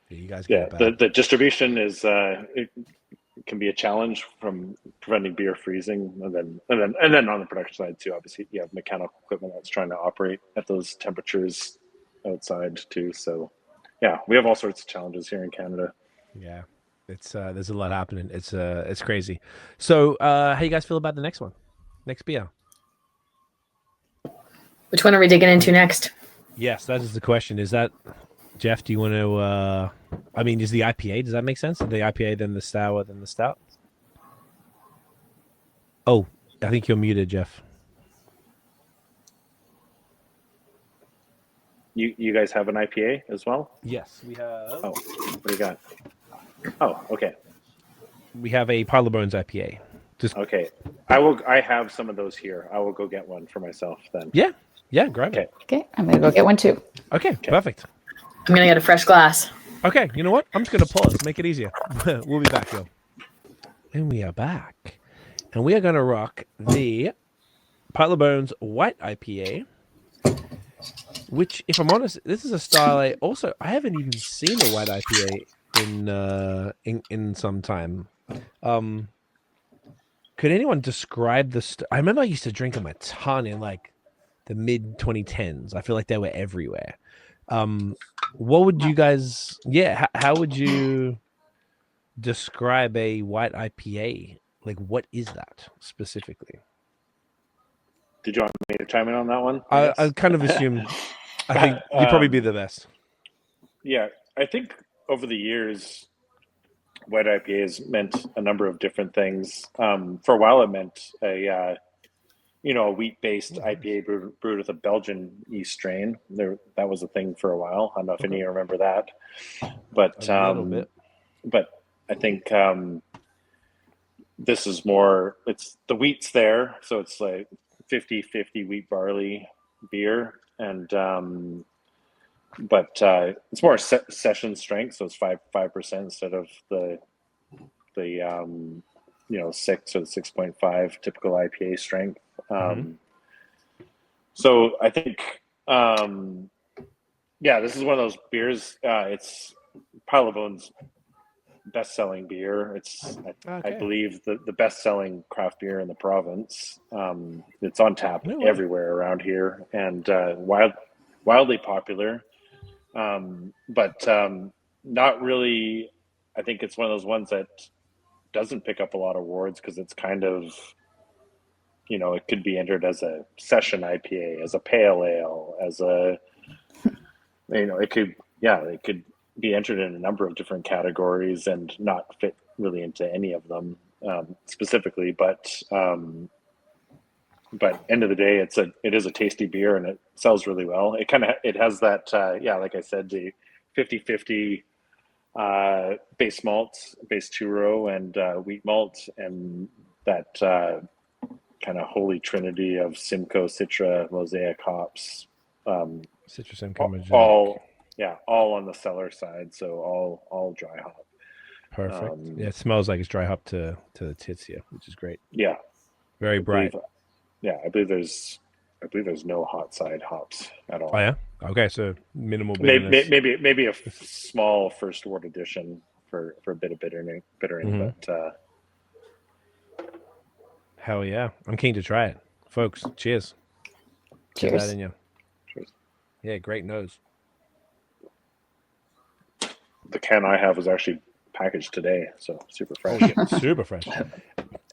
You guys get the distribution is it can be a challenge from preventing beer freezing, and then on the production side too. Obviously, you have mechanical equipment that's trying to operate at those temperatures outside too. So, we have all sorts of challenges here in Canada. Yeah, it's there's a lot happening. It's crazy. So, how you guys feel about the next beer? Which one are we digging into next? Yes, that is the question. Is that Jeff? Do you want to? Is the IPA? Does that make sense? The IPA, then the sour, then the stout. Oh, I think you're muted, Jeff. You guys have an IPA as well? Yes, we have. Oh, what do you got? Oh, okay. We have a Pile of Bones IPA. Okay. I have some of those here. I will go get one for myself then. Yeah, grab it. Okay, I'm gonna go get one too. Okay, perfect. I'm gonna get a fresh glass. Okay, you know what? I'm just gonna pause. Make it easier. We'll be back, yo. And we are back, and we are gonna rock the Pile of Bones White IPA. Which, if I'm honest, this is a style I haven't even seen a white IPA in some time. Could anyone describe I remember I used to drink them a ton in like the mid 2010s. I feel like they were everywhere. What would you guys? Yeah, how would you describe a white IPA? Like, what is that specifically? Did you want me to chime in on that one? I kind of assume. I think you'd probably be the best. Yeah, I think over the years, white IPAs meant a number of different things. For a while, it meant a wheat-based IPA brewed with a Belgian yeast strain. That was a thing for a while. I don't know if any of you remember that, but a little bit. But I think this is more. It's the wheat's there, so it's like 50-50 wheat barley beer, and it's more session strength, so it's 5% instead of the 6 or the 6.5 typical IPA strength. So I think this is one of those beers. It's Pile of Bones' best-selling beer. It's I believe the best-selling craft beer in the province. It's on tap everywhere around here, and wildly popular. But not really. I think it's one of those ones that doesn't pick up a lot of awards because it's kind of, it could be entered as a session IPA, as a pale ale, as a, it could be entered in a number of different categories and not fit really into any of them specifically. But end of the day, it is a tasty beer and it sells really well. It has that, like I said, the 50-50 base malt, base two-row and wheat malt, and that kind of holy trinity of Simcoe, Citra, Mosaic hops. Citrus Simcoe, all on the cellar side, so all dry hop. Perfect. Yeah, it smells like it's dry hop to the tits here, which is great. Yeah, very bright. I believe there's no hot side hops at all. Oh yeah. Okay, so minimal bitterness. Maybe a small first wort addition for a bit of bittering, but hell yeah, I'm keen to try it, folks. Cheers. Cheers. Get that in you. Cheers. Yeah, great nose. The can I have was actually packaged today, so super fresh. Oh, yeah, super fresh.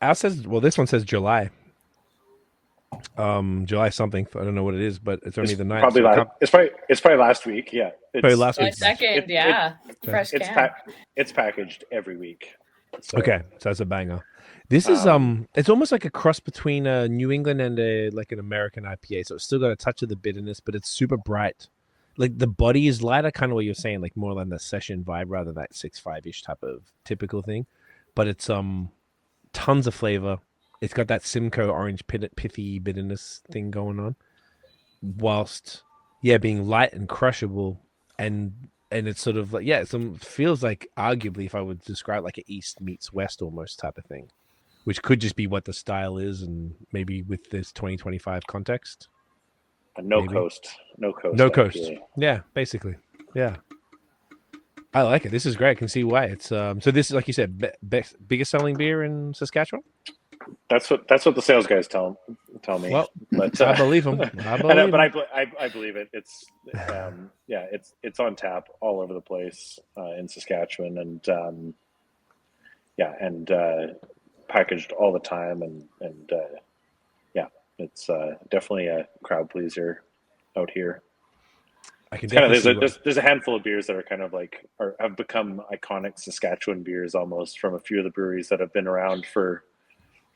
This one says July. July something. I don't know what it is, but it's only the 9th. It's probably last week. Yeah, probably last week. Second, fresh can. It's packaged every week. So. Okay, so that's a banger. This is it's almost like a cross between a New England and an American IPA. So it's still got a touch of the bitterness, but it's super bright. Like the body is lighter, kind of what you're saying, like more than the session vibe rather than that 6.5-ish type of typical thing. But it's tons of flavor. It's got that Simcoe orange pithy bitterness thing going on, whilst being light and crushable, and it's sort of like it feels like arguably, if I would describe like an East meets West almost type of thing, which could just be what the style is, and maybe with this 2025 context. No coast. Yeah, basically. Yeah, I like it. This is great. I can see why it's so. This is, like you said, biggest selling beer in Saskatchewan. That's what the sales guys tell me. Well, but, I believe them. I believe it. It's it's on tap all over the place in Saskatchewan, and packaged all the time, and it's definitely a crowd pleaser out here. I can there's a handful of beers that are kind of like have become iconic Saskatchewan beers almost, from a few of the breweries that have been around for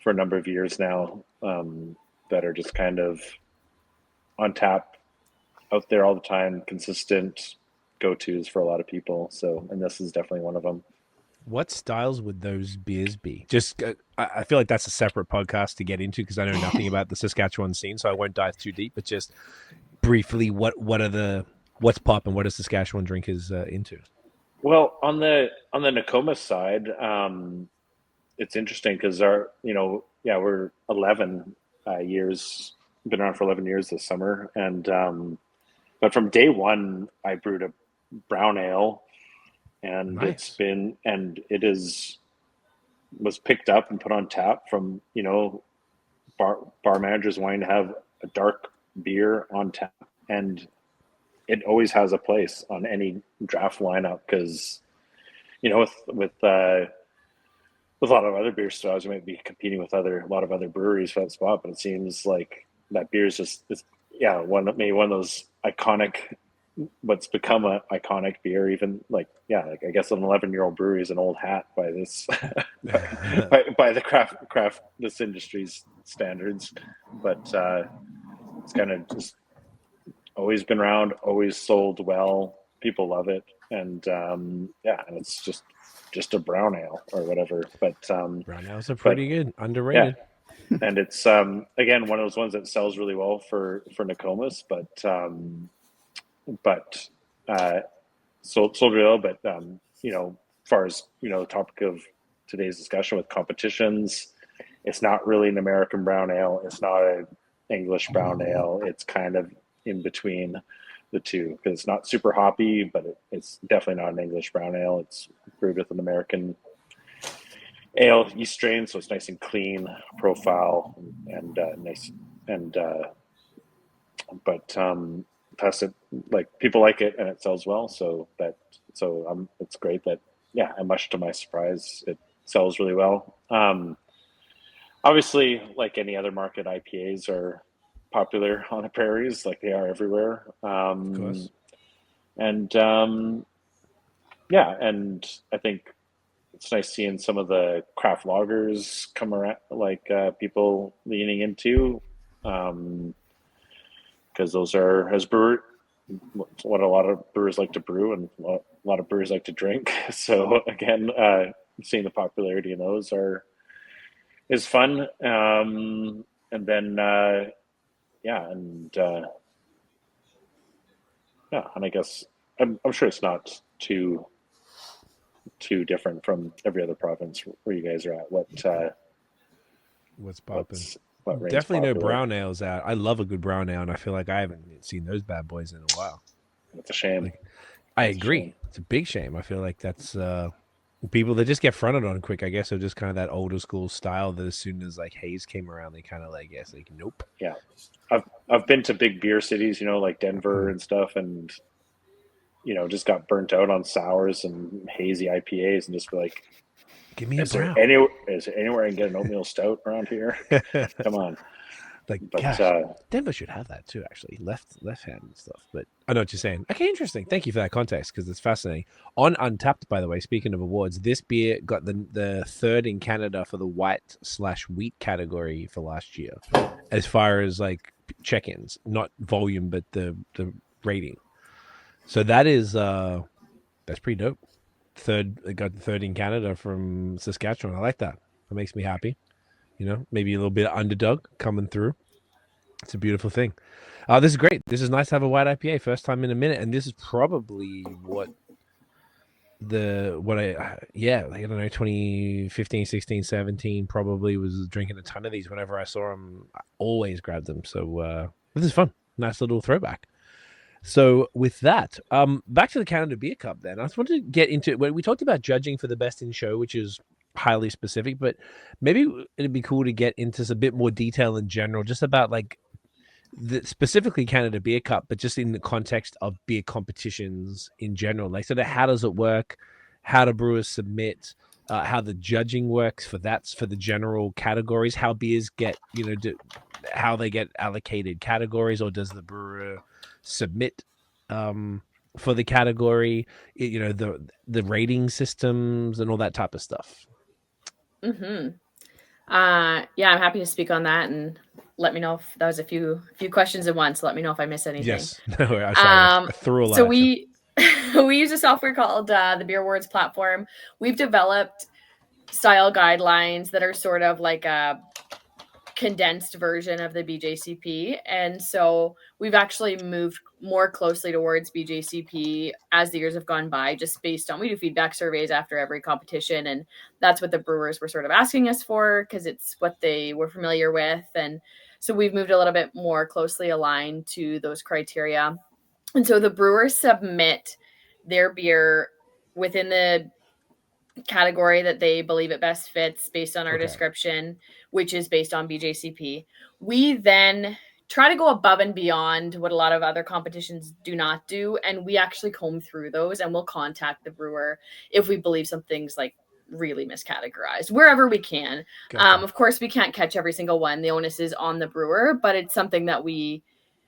a number of years now, that are just kind of on tap out there all the time, consistent go-tos for a lot of people. So, and this is definitely one of them. What styles would those beers be? Just, I feel like that's a separate podcast to get into because I know nothing about the Saskatchewan scene, so I won't dive too deep. But just briefly, what's pop and what is Saskatchewan drinkers into? Well, on the Nokomis side, it's interesting because we're 11 years, been around for 11 years this summer, and but from day one I brewed a brown ale, and nice. was picked up and put on tap from bar managers wanting to have a dark beer on tap, and it always has a place on any draft lineup because with a lot of other beer styles, you might be competing with a lot of other breweries for that spot, but it seems like that beer is one of those iconic, what's become an iconic beer. Even I guess an 11-year-old brewery is an old hat by this, by the craft this industry's standards, but it's kind of just always been around, always sold well. People love it, and and it's just a brown ale or whatever, but brown ales are pretty good, underrated. And it's again one of those ones that sells really well for Nokomis, but sold really well. But as far as the topic of today's discussion with competitions, it's not really an American brown ale. It's not an English brown ale. It's kind of in between the two because it's not super hoppy, but it's definitely not an English brown ale. It's brewed with an American ale yeast strain, so it's nice and clean profile and nice and plus it, like, people like it and it sells well, so it's great that and much to my surprise it sells really well. Obviously, like any other market, IPAs are popular on the prairies, like they are everywhere. Of course. And yeah, and I think it's nice seeing some of the craft lagers come around, like people leaning into, because those are as brewer what a lot of brewers like to brew and a lot of brewers like to drink. So again, seeing the popularity in those is fun. And then yeah, and yeah, and I guess I'm sure it's not too different from every other province where you guys are at. What's popping? What reigns Definitely no popular? brown ales out. I love a good brown ale, and I feel like I haven't seen those bad boys in a while. It's a shame. Like, I It's a agree. shame. It's a big shame. I feel like that's people that just get fronted on quick. I guess, or just kind of that older school style that as soon as like Hayes came around, they kind of like, yes, like nope. Yeah, I've been to big beer cities, like Denver and stuff, and just got burnt out on sours and hazy IPAs, and just be like, Give me a brown. Is there anywhere I can get an oatmeal stout around here? Come on. Like, But gosh, Denver should have that too, actually. Left hand and stuff. But I know what you're saying. Okay, interesting. Thank you for that context, because it's fascinating. On Untapped, by the way, speaking of awards, this beer got the third in Canada for the white/wheat category for last year, as far as like check-ins, not volume, but the rating. So that is that's pretty dope. It got the third in Canada from Saskatchewan. I like that. That makes me happy. Maybe a little bit of underdog coming through. It's a beautiful thing. This is great. This is nice to have a white IPA. First time in a minute. And this is probably like, I don't know, 2015, 16, 17, probably was drinking a ton of these whenever I saw them. I always grabbed them. So this is fun. Nice little throwback. So with that, back to the Canada Beer Cup then. I just wanted to get into it. When we talked about judging for the best in show, which is highly specific, but maybe it'd be cool to get into a bit more detail in general, just about like specifically Canada Beer Cup, but just in the context of beer competitions in general. Like, so how does it work? How do brewers submit? How the judging works for the general categories? How beers get, how they get allocated categories, or does the brewer submit for the category? The rating systems and all that type of stuff. Mm-hmm. Yeah, I'm happy to speak on that, and let me know if that was a few questions at once. Let me know if I missed anything. Yes. No, I'm sorry. I threw a lot. So we use a software called the Beer Awards platform. We've developed style guidelines that are sort of like a condensed version of the BJCP, and so we've actually moved more closely towards BJCP as the years have gone by, just based on, we do feedback surveys after every competition, and that's what the brewers were sort of asking us for, because it's what they were familiar with. And so we've moved a little bit more closely aligned to those criteria. And so the brewers submit their beer within the category that they believe it best fits based on our description, which is based on BJCP. We then try to go above and beyond what a lot of other competitions do not do, and we actually comb through those, and we'll contact the brewer if we believe something's like really miscategorized wherever we can. Gotcha. Of course, we can't catch every single one. The onus is on the brewer, but it's something that we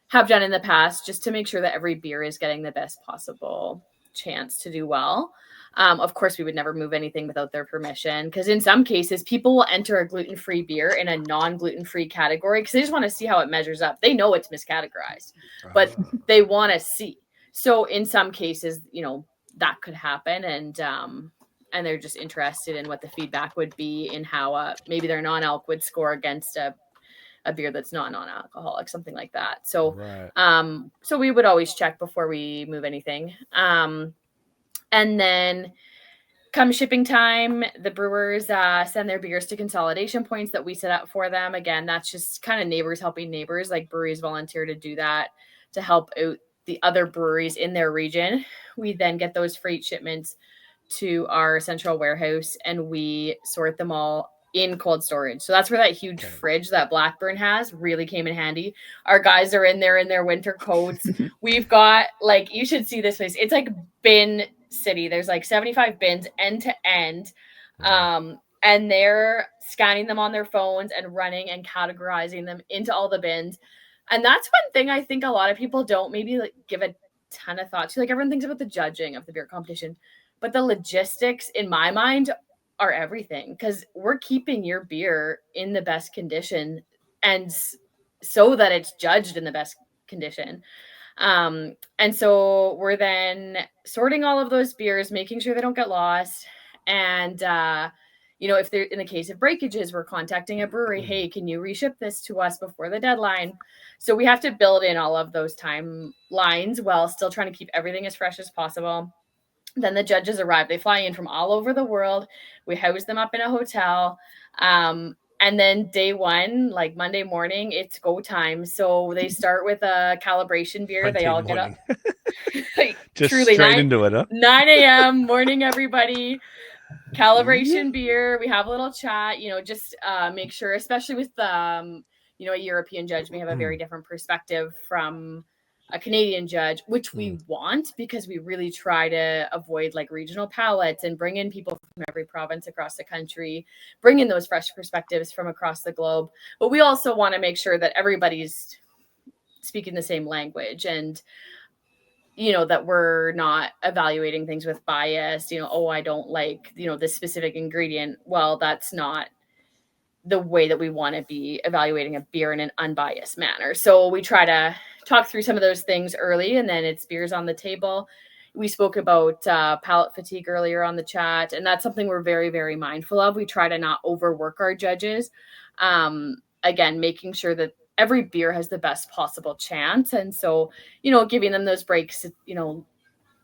have done in the past just to make sure that every beer is getting the best possible chance to do well. Of course, we would never move anything without their permission, because in some cases, people will enter a gluten-free beer in a non-gluten-free category because they just want to see how it measures up. They know it's miscategorized, but they want to see. So in some cases, that could happen, and they're just interested in what the feedback would be in how maybe their non-alc would score against a beer that's not non-alcoholic, something like that. So, so we would always check before we move anything. And then come shipping time, the brewers send their beers to consolidation points that we set up for them. Again, that's just kind of neighbors helping neighbors. Like, breweries volunteer to do that to help out the other breweries in their region. We then get those freight shipments to our central warehouse, and we sort them all in cold storage. So that's where that huge fridge that Blackburn has really came in handy. Our guys are in there in their winter coats. We've got, like, you should see this place. It's like bin city. There's like 75 bins end to end. and they're scanning them on their phones and running and categorizing them into all the bins. And that's one thing I think a lot of people don't maybe like give a ton of thought to. Like everyone thinks about the judging of the beer competition, but the logistics in my mind are everything, because we're keeping your beer in the best condition and so that it's judged in the best condition. And so we're then sorting all of those beers, making sure they don't get lost. And, if they're in the case of breakages, we're contacting a brewery. Hey, can you reship this to us before the deadline? So we have to build in all of those timelines while still trying to keep everything as fresh as possible. Then the judges arrive. They fly in from all over the world. We house them up in a hotel. And then day one, like Monday morning, it's go time. So they start with a calibration beer. Monday they all morning. get up. Like, Just truly, straight into it, huh? 9 a.m. morning, everybody. Calibration beer. We have a little chat, just make sure, especially with a European judge may have a very different perspective from a Canadian judge, which we want, because we really try to avoid like regional palates and bring in people from every province across the country, bring in those fresh perspectives from across the globe. But we also want to make sure that everybody's speaking the same language, and that we're not evaluating things with bias, I don't like, this specific ingredient. Well, that's not the way that we want to be evaluating a beer in an unbiased manner. So we try to talk through some of those things early, and then it's beers on the table. We spoke about palate fatigue earlier on the chat, and that's something we're very, very mindful of. We try to not overwork our judges. Again, making sure that every beer has the best possible chance. And so, giving them those breaks,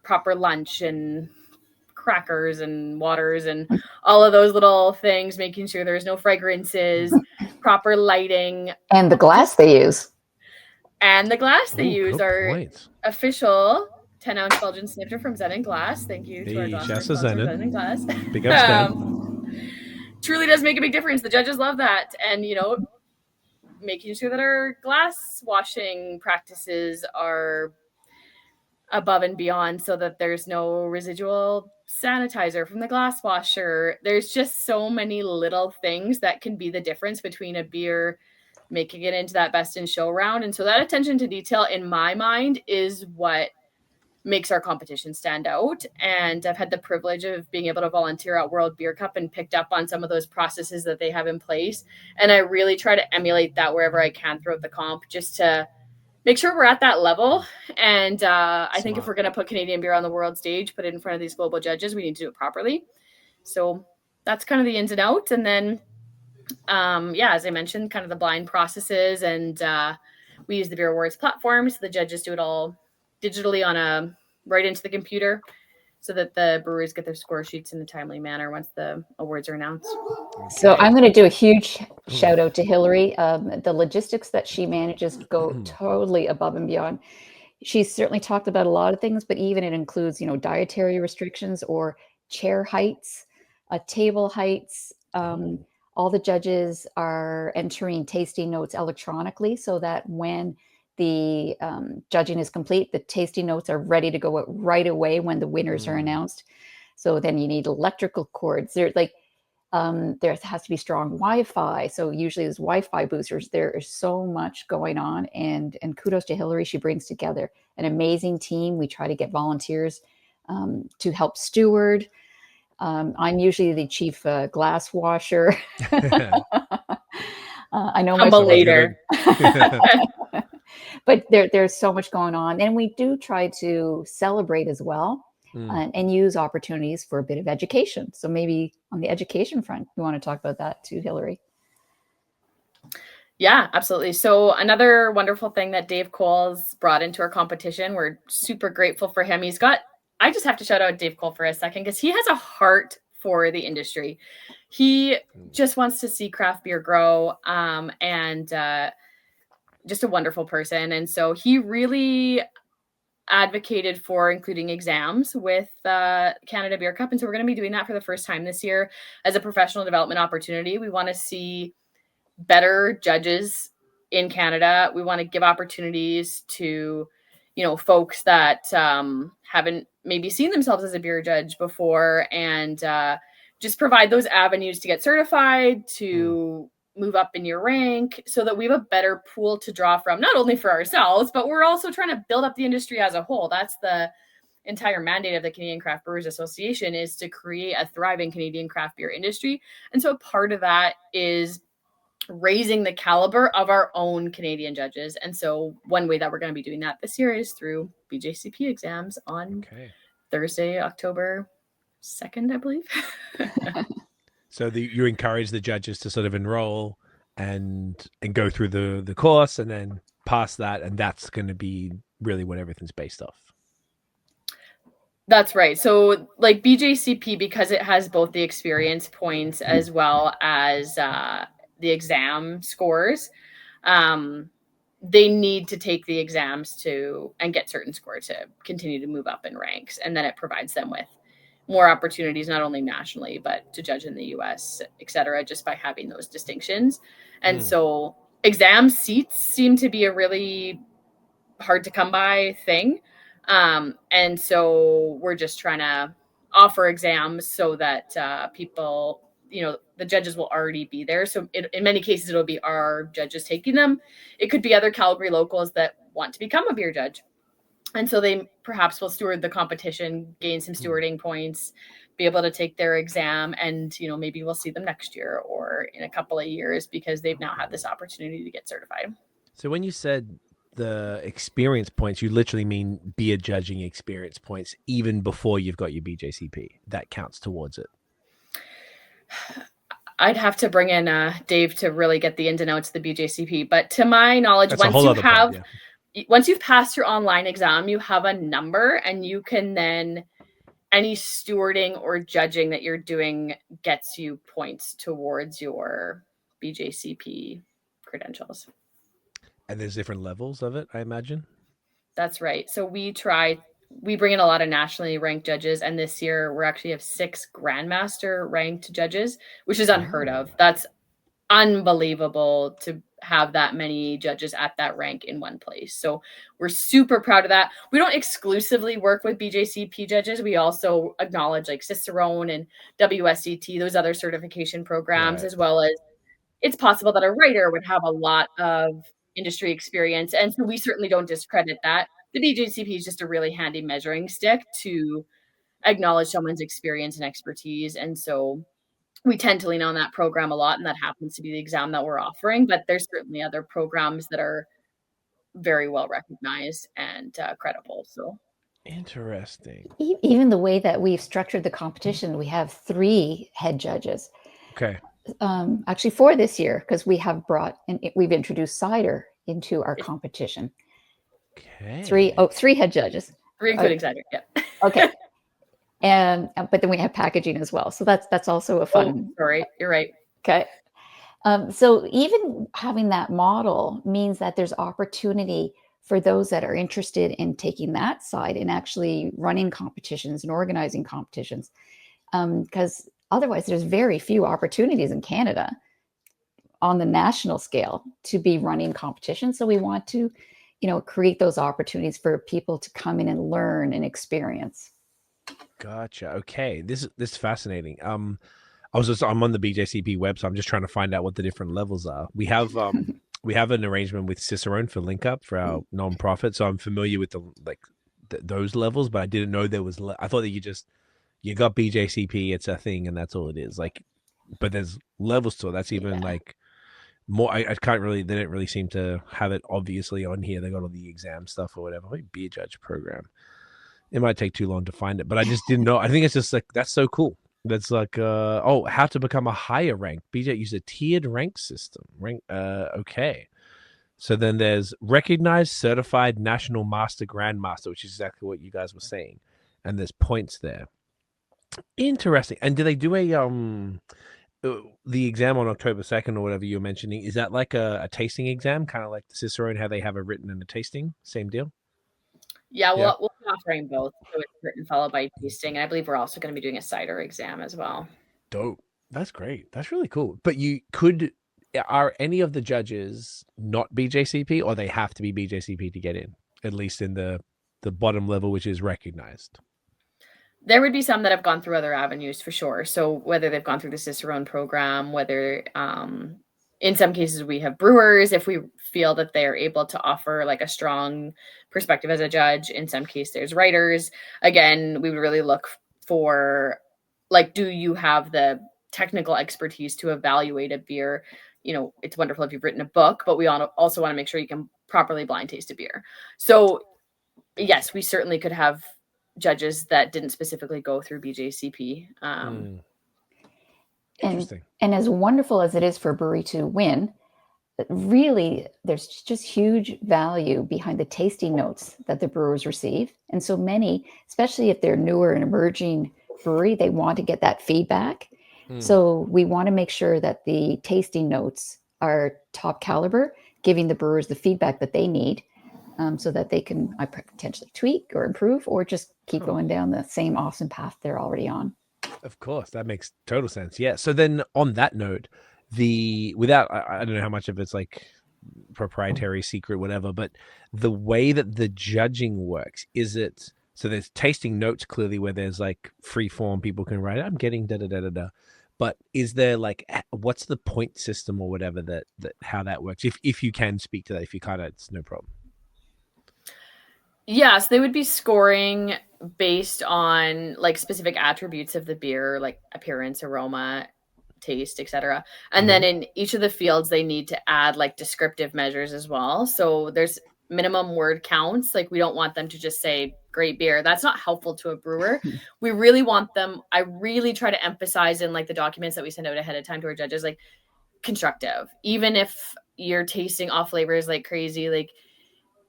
proper lunch and crackers and waters and all of those little things, making sure there's no fragrances, proper lighting. And the glass they use. And the glass they use are point. official 10-ounce Belgian snifter from Zen and Glass. Thank you to our glass sponsor, Zen and Glass. Big ups, Zen. Truly does make a big difference. The judges love that. And, making sure that our glass washing practices are above and beyond, so that there's no residual sanitizer from the glass washer. There's just so many little things that can be the difference between a beer making it into that best in show round. And so that attention to detail, in my mind, is what makes our competition stand out. And I've had the privilege of being able to volunteer at World Beer Cup and picked up on some of those processes that they have in place. And I really try to emulate that wherever I can throughout the comp, just to make sure we're at that level. And I think if we're going to put Canadian beer on the world stage, put it in front of these global judges, we need to do it properly. So that's kind of the ins and outs. And then, as I mentioned, kind of the blind processes. And we use the Beer Awards platform, so the judges do it all digitally right into the computer, so that the breweries get their score sheets in a timely manner once the awards are announced. So I'm going to do a huge shout out to Hilary. The logistics that she manages go totally above and beyond. She's certainly talked about a lot of things, but even it includes, dietary restrictions or chair heights, table heights. All the judges are entering tasting notes electronically, so that when the judging is complete, the tasting notes are ready to go out right away when the winners are announced. So then you need electrical cords. There has to be strong Wi-Fi. So usually there's Wi-Fi boosters. There is so much going on, and kudos to Hilary. She brings together an amazing team. We try to get volunteers to help steward. I'm usually the chief glass washer. I know I'm a later. But there's so much going on, and we do try to celebrate as well, and use opportunities for a bit of education. So maybe on the education front, we want to talk about that too, Hilary. Yeah, absolutely. So another wonderful thing that Dave Cole's brought into our competition, we're super grateful for him. I just have to shout out Dave Cole for a second, because he has a heart for the industry. He just wants to see craft beer grow, and just a wonderful person. And so he really advocated for including exams with Canada Beer Cup. And so we're going to be doing that for the first time this year as a professional development opportunity. We want to see better judges in Canada. We want to give opportunities to, folks that haven't maybe seen themselves as a beer judge before, and just provide those avenues to get certified, to move up in your rank, so that we have a better pool to draw from, not only for ourselves, but we're also trying to build up the industry as a whole. That's the entire mandate of the Canadian Craft Brewers Association, is to create a thriving Canadian craft beer industry. And so part of that is raising the caliber of our own Canadian judges. And so one way that we're going to be doing that this year is through BJCP exams on Thursday, October 2nd, I believe. So you encourage the judges to sort of enroll and go through the course and then pass that, and that's going to be really what everything's based off. That's right. So like BJCP, because it has both the experience points as well as the exam scores, they need to take the exams and get certain score to continue to move up in ranks. And then it provides them with more opportunities, not only nationally, but to judge in the US, et cetera, just by having those distinctions. And so exam seats seem to be a really hard to come by thing. And so we're just trying to offer exams so that people, the judges will already be there. So in many cases, it'll be our judges taking them. It could be other Calgary locals that want to become a beer judge. And so they perhaps will steward the competition, gain some stewarding points, be able to take their exam, and, maybe we'll see them next year or in a couple of years because they've now had this opportunity to get certified. So when you said the experience points, you literally mean beer judging experience points even before you've got your BJCP. That counts towards it. I'd have to bring in Dave to really get the ins and outs of the BJCP. But to my knowledge, once you've passed your online exam, you have a number, and you can then, any stewarding or judging that you're doing gets you points towards your BJCP credentials. And there's different levels of it, I imagine. That's right. So we bring in a lot of nationally ranked judges, and this year we actually have 6 Grandmaster ranked judges, which is unheard of. That's unbelievable to have that many judges at that rank in one place. So we're super proud of that. We don't exclusively work with BJCP judges. We also acknowledge like Cicerone and WSET, those other certification programs, as well as it's possible that a writer would have a lot of industry experience. And so we certainly don't discredit that. The BJCP is just a really handy measuring stick to acknowledge someone's experience and expertise. And so we tend to lean on that program a lot, and that happens to be the exam that we're offering. But there's certainly other programs that are very well recognized and credible. So interesting. Even the way that we've structured the competition, we have 3 head judges. Okay. Actually 4 this year, because we have we've introduced cider into our competition. Okay. 3 head judges. 3 including cider. Yeah. Okay. But then we have packaging as well. So that's also a fun. Sorry, you're right. Okay. So even having that model means that there's opportunity for those that are interested in taking that side and actually running competitions and organizing competitions. Because otherwise there's very few opportunities in Canada on the national scale to be running competitions. So we want to, create those opportunities for people to come in and learn and experience. Gotcha. Okay. This is fascinating. I'm on the BJCP web, so I'm just trying to find out what the different levels are. We have an arrangement with Cicerone for Link Up for our nonprofit, so I'm familiar with those levels, but I didn't know there was. I thought that you got BJCP, it's a thing, and that's all it is. But there's levels to it. That's even more. I can't really. They don't really seem to have it obviously on here. They got all the exam stuff or whatever. Like beer judge program. It might take too long to find it, but I just didn't know. I think it's just that's so cool. That's how to become a higher rank. BJ use a tiered rank system. Okay. So then there's recognized, certified, national master, grandmaster, which is exactly what you guys were saying. And there's points there. Interesting. And do they do the exam on October 2nd or whatever you're mentioning? Is that like a tasting exam, kind of like the Cicerone, how they have a written and a tasting? Same deal? Yeah, we'll be offering both. So it's written followed by tasting. And I believe we're also going to be doing a cider exam as well. Dope. That's great. That's really cool. But are any of the judges not BJCP, or they have to be BJCP to get in, at least in the bottom level, which is recognized? There would be some that have gone through other avenues for sure. So whether they've gone through the Cicerone program, whether in some cases we have brewers, if we feel that they're able to offer like a strong perspective as a judge. In some cases there's writers. Again, we would really look for like, do you have the technical expertise to evaluate a beer? You know, it's wonderful if you've written a book, but we also want to make sure you can properly blind taste a beer. So yes, we certainly could have judges that didn't specifically go through BJCP. Interesting. And as wonderful as it is for a brewery to win, really there's just huge value behind the tasting notes that the brewers receive. And so many, especially if they're newer and emerging brewery, they want to get that feedback. So we want to make sure that the tasting notes are top caliber, giving the brewers the feedback that they need. So that they can potentially tweak or improve or just keep going down the same awesome path they're already on. Of course, that makes total sense. Yeah. So then on that note, I don't know how much of it's like proprietary secret, whatever, but the way that the judging works, so there's tasting notes clearly where there's like free form, people can write, I'm getting da da da da da. But is there like, what's the point system or whatever that how that works? If you can speak to that, if you can't, it's no problem. Yes, they would be scoring based on like specific attributes of the beer, like appearance, aroma, taste, etc. And then in each of the fields, they need to add like descriptive measures as well. So there's minimum word counts. Like we don't want them to just say great beer. That's not helpful to a brewer. We really want them. I really try to emphasize in like the documents that we send out ahead of time to our judges, like constructive. Even if you're tasting off flavors like crazy, like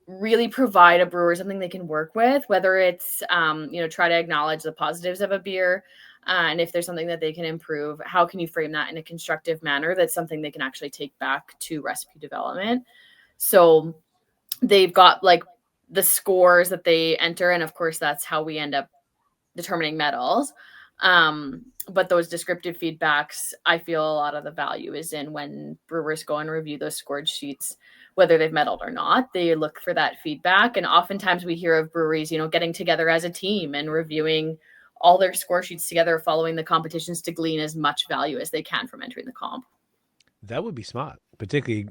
really provide a brewer something they can work with, whether it's, try to acknowledge the positives of a beer. And if there's something that they can improve, how can you frame that in a constructive manner? That's something they can actually take back to recipe development. So they've got like the scores that they enter. And of course, that's how we end up determining medals. But those descriptive feedbacks, I feel a lot of the value is in when brewers go and review those scored sheets, whether they've medaled or not. They look for that feedback. And oftentimes we hear of breweries, getting together as a team and reviewing all their score sheets together, following the competitions to glean as much value as they can from entering the comp. That would be smart, particularly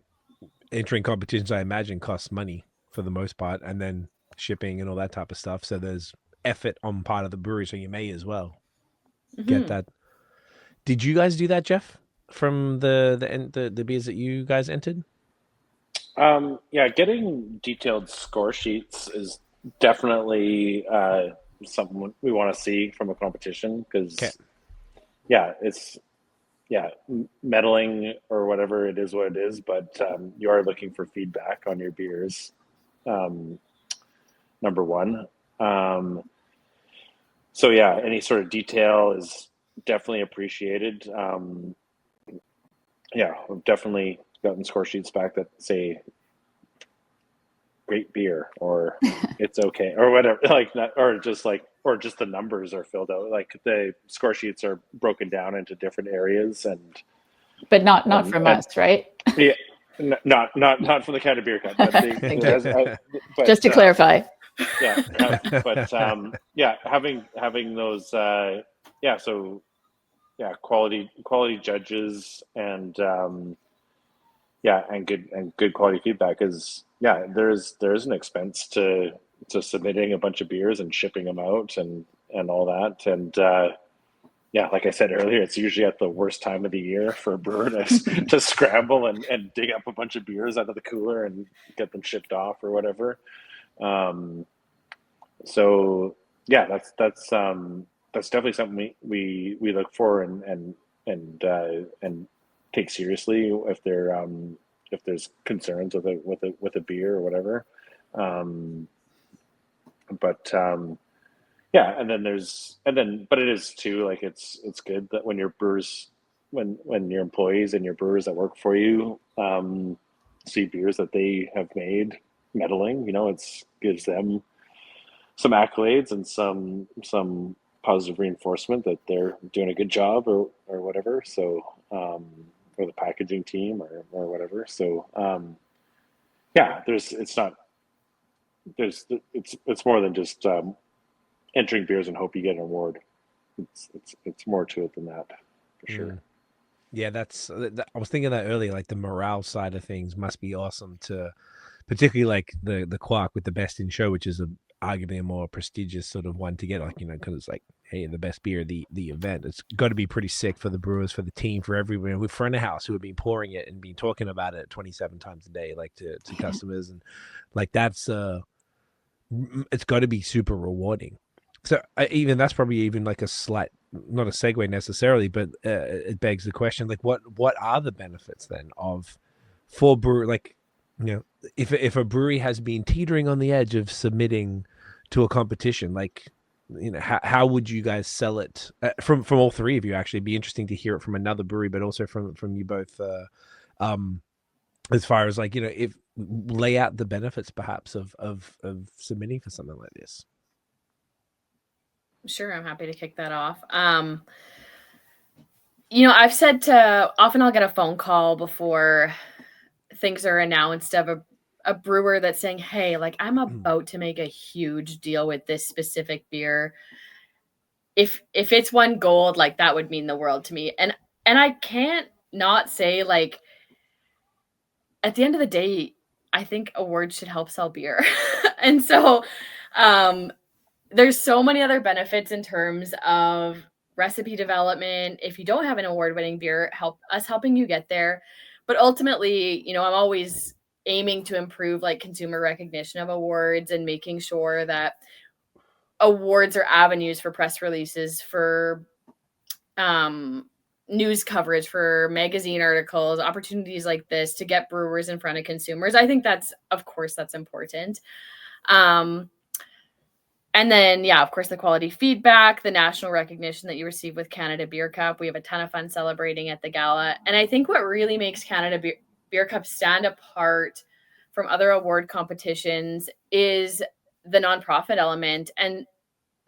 entering competitions, I imagine, costs money for the most part, and then shipping and all that type of stuff. So there's effort on part of the brewery, so you may as well get that. Did you guys do that, Jeff, from the beers that you guys entered? Getting detailed score sheets is definitely something we want to see from a competition because, meddling or whatever it is, what it is, but you are looking for feedback on your beers. Number one. Any sort of detail is definitely appreciated. We've definitely gotten score sheets back that say great beer or it's okay or whatever, like that, or just the numbers are filled out, like the score sheets are broken down into different areas but not from us, right? Yeah, not from the Canada Beer Cup, but just to clarify. Having those quality judges and good quality feedback is there's an expense to submitting a bunch of beers and shipping them out and all that, and like I said earlier, it's usually at the worst time of the year for a brewer to scramble and dig up a bunch of beers out of the cooler and get them shipped off or whatever. That's definitely something we look for and take seriously if there's concerns with a beer or whatever. But it is too, like it's good that when your brewers, when your employees and your brewers that work for you see beers that they have made medaling, it gives them some accolades and some positive reinforcement that they're doing a good job or whatever. So or the packaging team or whatever. So it's more than just entering beers and hope you get an award. It's more to it than that, for sure. Yeah, I was thinking that earlier, like the morale side of things must be awesome to, particularly like the Quark with the best in show, which is arguably a more prestigious sort of one to get, like, because it's like, hey, the best beer, the event. It's got to be pretty sick for the brewers, for the team, for everyone, with front of house who have been pouring it and been talking about it 27 times a day, like to customers, and like that's it's got to be super rewarding. So even that's probably even like a slight, not a segue necessarily, but it begs the question, like what are the benefits then of for brewer, like, if a brewery has been teetering on the edge of submitting to a competition, like, how would you guys sell it from all three of you? Actually, it'd be interesting to hear it from another brewery, but also from you both, as far as like, if lay out the benefits perhaps of submitting for something like this. Sure, I'm happy to kick that off. I've said often I'll get a phone call before things are announced of a brewer that's saying, hey, like, I'm about to make a huge deal with this specific beer. If it's won gold, like, that would mean the world to me. And I can't not say, like, at the end of the day, I think awards should help sell beer. And so there's so many other benefits in terms of recipe development. If you don't have an award-winning beer, helping you get there. But ultimately, I'm always aiming to improve like consumer recognition of awards and making sure that awards are avenues for press releases, for news coverage, for magazine articles, opportunities like this to get brewers in front of consumers. I think that's important. And then, of course, the quality feedback, the national recognition that you receive with Canada Beer Cup. We have a ton of fun celebrating at the gala. And I think what really makes Canada Beer Cup stand apart from other award competitions is the nonprofit element. And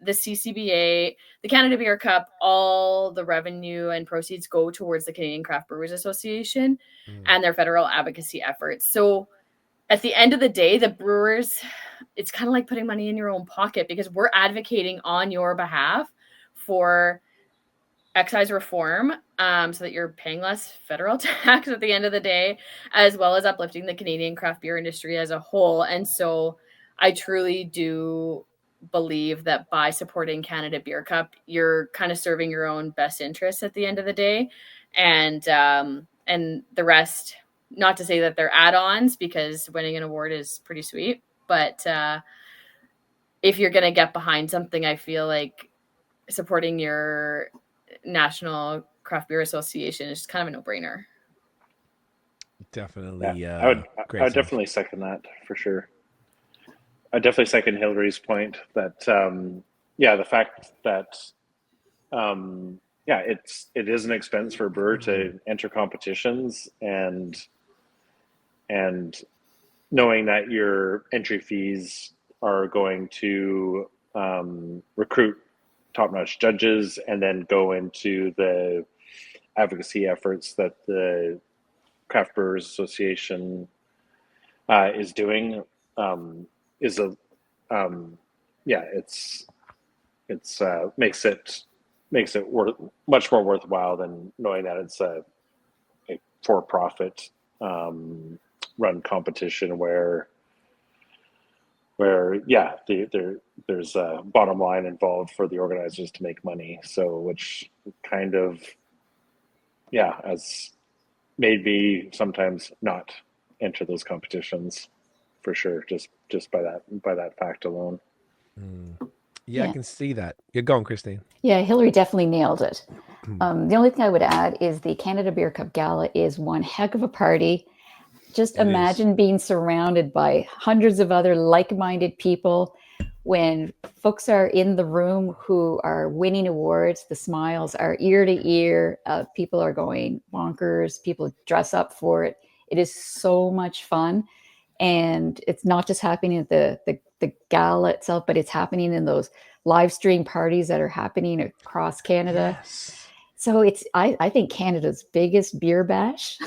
the CCBA, the Canada Beer Cup, all the revenue and proceeds go towards the Canadian Craft Brewers Association and their federal advocacy efforts. So at the end of the day, the brewers, it's kind of like putting money in your own pocket, because we're advocating on your behalf for excise reform, so that you're paying less federal tax at the end of the day, as well as uplifting the Canadian craft beer industry as a whole. And so I truly do believe that by supporting Canada Beer Cup, you're kind of serving your own best interests at the end of the day. And the rest, not to say that they're add-ons, because winning an award is pretty sweet, but if you're going to get behind something, I feel like supporting your National Craft Beer Association is kind of a no-brainer. Definitely. I would definitely second that, for sure. I definitely second Hilary's point that, the fact that, it is an expense for a brewer to enter competitions, and knowing that your entry fees are going to recruit top-notch judges and then go into the advocacy efforts that the Craft Brewers Association is doing, is a makes it much more worthwhile than knowing that it's a for-profit run competition where there's a bottom line involved for the organizers to make money. So which kind of has made me sometimes not enter those competitions, for sure, just by that fact alone. Yeah, I can see that. You're going, Christine. Yeah, Hilary definitely nailed it. The only thing I would add is the Canada Beer Cup Gala is one heck of a party. Just imagine being surrounded by hundreds of other like-minded people. When folks are in the room who are winning awards, the smiles are ear to ear. People are going bonkers. People dress up for it. It is so much fun. And it's not just happening at the gala itself, but it's happening in those live stream parties that are happening across Canada. Yes. So it's, I think, Canada's biggest beer bash,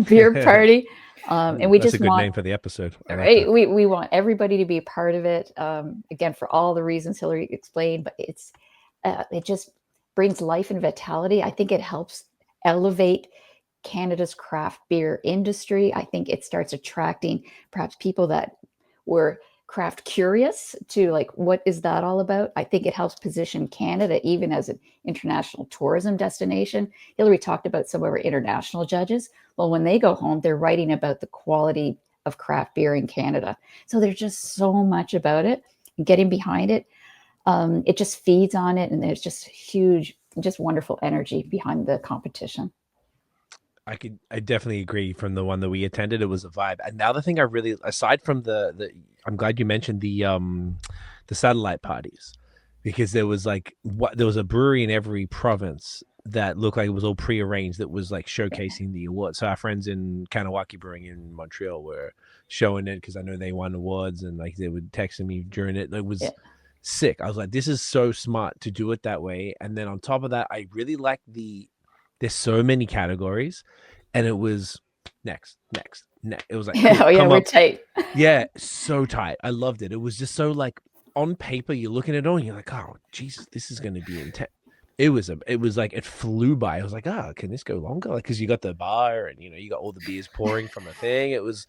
beer party. And we That's just a good want name for the episode. I like right. that. We want everybody to be a part of it. Again, for all the reasons Hilary explained, but it just brings life and vitality. I think it helps elevate Canada's craft beer industry. I think it starts attracting perhaps people that were craft curious to like, what is that all about? I think it helps position Canada even as an international tourism destination. Hilary talked about some of our international judges. Well, when they go home, they're writing about the quality of craft beer in Canada. So there's just so much about it. And getting behind it, it just feeds on it, and there's just huge, just wonderful energy behind the competition. I definitely agree. From the one that we attended, it was a vibe. And the other thing I really, aside from I'm glad you mentioned the satellite parties, because there was there was a brewery in every province that looked like it was all prearranged, that was like showcasing the awards. So our friends in Kanawaki Brewing in Montreal were showing it because I know they won awards, and like they would texting me during it. It was sick. I was like, this is so smart to do it that way. And then on top of that, I really like there's so many categories, and it was next. It was like, cool, Oh yeah, we're up. tight. Yeah, so tight. I loved it. It was just so like on paper, you're looking at it all and you're like, oh Jesus, this is going to be intense. It was like, it flew by. I was like, can this go longer? Like, cause you got the bar and you got all the beers pouring from a thing. I was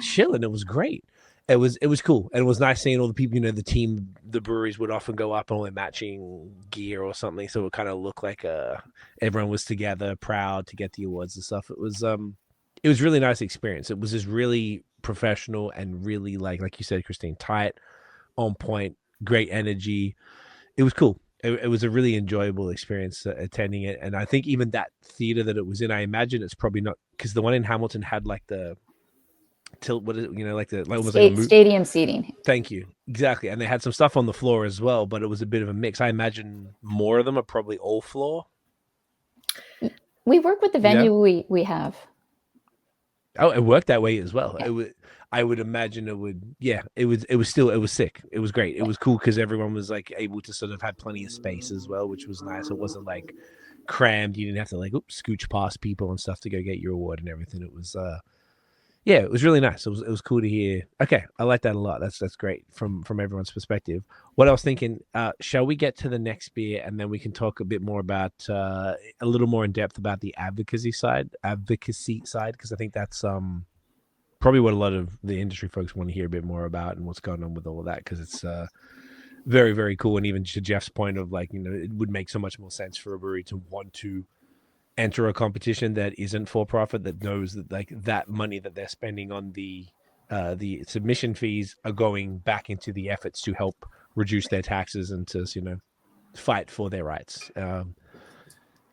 chilling. It was great. It was cool. And it was nice seeing all the people, the breweries would often go up and all their matching gear or something. So it kind of looked like everyone was together, proud to get the awards and stuff. It was really nice experience. It was just really professional and really like you said, Christine, tight, on point, great energy. It was cool. It was a really enjoyable experience attending it. And I think even that theater that it was in, I imagine it's probably not, because the one in Hamilton had like the tilt, what is it, like almost like a stadium seating. Thank you. Exactly. And they had some stuff on the floor as well, but it was a bit of a mix. I imagine more of them are probably all floor. We work with the venue we have. Oh, it worked that way as well. Yeah. I would imagine it would. Yeah, it was sick. It was great. It was cool because everyone was like able to sort of have plenty of space as well, which was nice. It wasn't like crammed. You didn't have to like scooch past people and stuff to go get your award and everything. It was it was really nice. It was cool to hear. Okay, I like that a lot. That's great from everyone's perspective. What I was thinking, shall we get to the next beer and then we can talk a bit more about a little more in depth about the advocacy side, because I think that's probably what a lot of the industry folks want to hear a bit more about and what's going on with all of that, because it's very, very cool. And even to Jeff's point of like, it would make so much more sense for a brewery to want to enter a competition that isn't for profit, that knows that like that money that they're spending on the submission fees are going back into the efforts to help reduce their taxes and to fight for their rights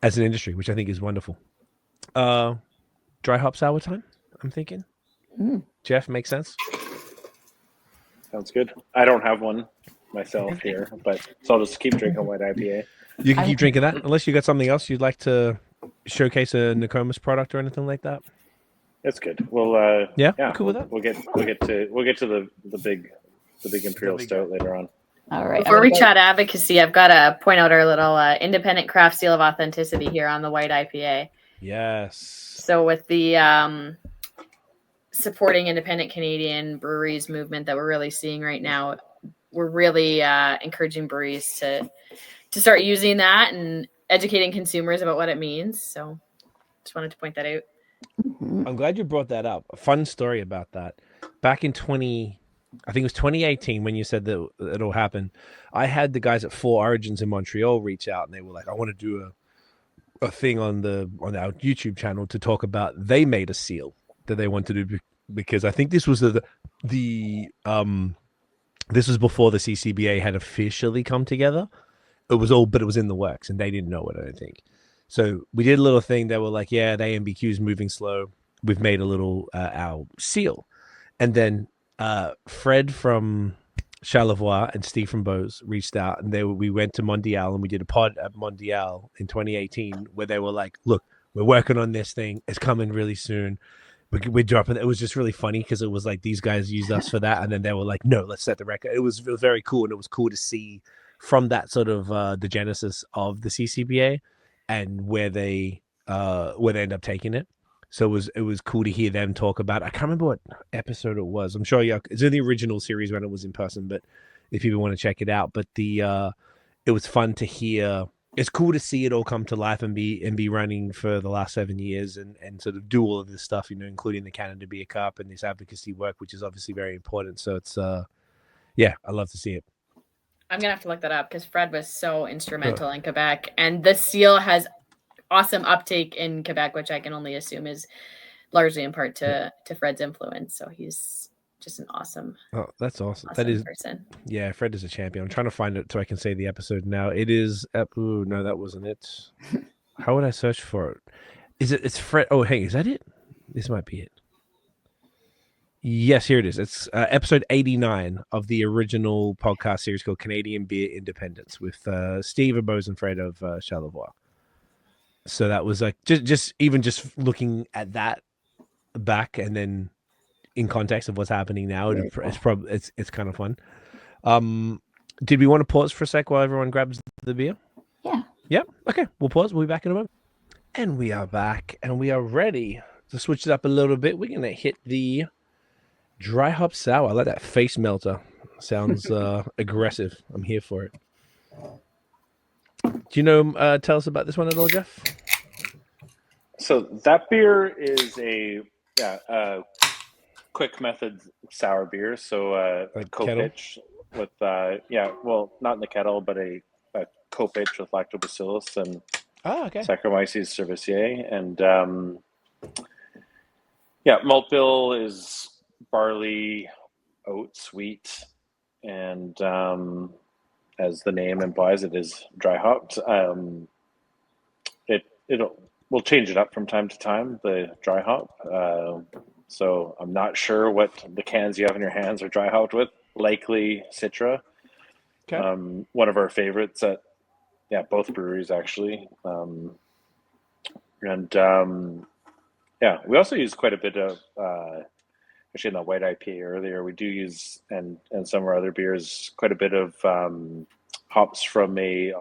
as an industry, which I think is wonderful. Dry hop sour time, I'm thinking. Jeff, makes sense? Sounds good. I don't have one myself here, so I'll just keep drinking white IPA. You can keep drinking that unless you got something else you'd like to showcase, a Nokomis product or anything like that. That's good. Well, cool with that. We'll get to the big Imperial Stout later on. All right. Before we chat advocacy, I've got to point out our little independent craft seal of authenticity here on the white IPA. Yes. So with the supporting independent Canadian breweries movement that we're really seeing right now, we're really encouraging breweries to start using that and educating consumers about what it means. So just wanted to point that out. I'm glad you brought that up. A fun story about that. Back in I think it was 2018 when you said that it'll happen. I had the guys at Four Origins in Montreal reach out and they were like, I want to do a thing on our YouTube channel to talk about, they made a seal that they wanted to do, because I think this was this was before the CCBA had officially come together. But it was in the works and they didn't know it, I don't think. So we did a little thing. They were like, yeah, the AMBQ is moving slow. We've made a little, our seal. And then Fred from Charlevoix and Steve from BAOS reached out, and we went to Mondial and we did a pod at Mondial in 2018 where they were like, look, we're working on this thing. It's coming really soon. We're dropping. It was just really funny because it was like these guys used us for that. And then they were like, no, let's set the record. It was very cool. And it was cool to see from that sort of the genesis of the CCBA and where they end up taking it. So it was cool to hear them talk about. I can't remember what episode it was. I'm sure it's in the original series when it was in person, but if people want to check it out. But it was fun to hear. It's cool to see it all come to life and be running for the last 7 years and sort of do all of this stuff, including the Canada Beer Cup and this advocacy work, which is obviously very important. So it's yeah, I love to see it. I'm gonna have to look that up because Fred was so instrumental in Quebec, and the seal has awesome uptake in Quebec, which I can only assume is largely in part to Fred's influence. So he's just an awesome. Oh, that's awesome. That is person. Yeah, Fred is a champion. I'm trying to find it so I can say the episode now. It is. Ooh, no, that wasn't it. How would I search for it? It's Fred. Oh, hey, is that it? This might be it. Yes, here it is. It's episode 89 of the original podcast series called Canadian Beer Independence with Steve, O Bones, and Fred of Charlevoix. So that was like just looking at that back and then in context of what's happening now, it's kind of fun. Did we want to pause for a sec while everyone grabs the beer? Yeah. Yep. Okay, we'll pause. We'll be back in a moment. And we are back, and we are ready to switch it up a little bit. We're gonna hit the dry hop sour. I like that face melter. Sounds aggressive. I'm here for it. Do you know? Tell us about this one at all, Jeff. So that beer is a quick method sour beer. So Like co-pitch with well, not in the kettle, but a co-pitch with lactobacillus and Saccharomyces cerevisiae, and malt bill is barley, oats, wheat, and as the name implies, it is dry hopped. We'll change it up from time to time, the dry hop. So I'm not sure what the cans you have in your hands are dry hopped with. Likely Citra. Okay. One of our favorites at both breweries actually. We also use quite a bit of actually in the white IPA earlier. We do use and some of our other beers quite a bit of hops from a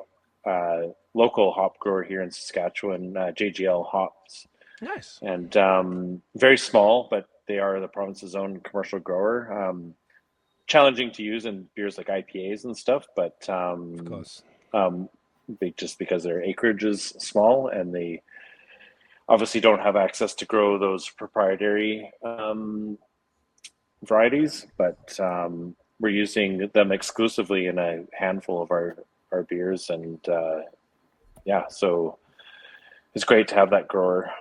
local hop grower here in Saskatchewan, JGL Hops. Nice. And very small, but they are the province's own commercial grower. Challenging to use in beers like IPAs and stuff, but of course, just because their acreage is small and they obviously don't have access to grow those proprietary varieties, but we're using them exclusively in a handful of our beers, and so it's great to have that grower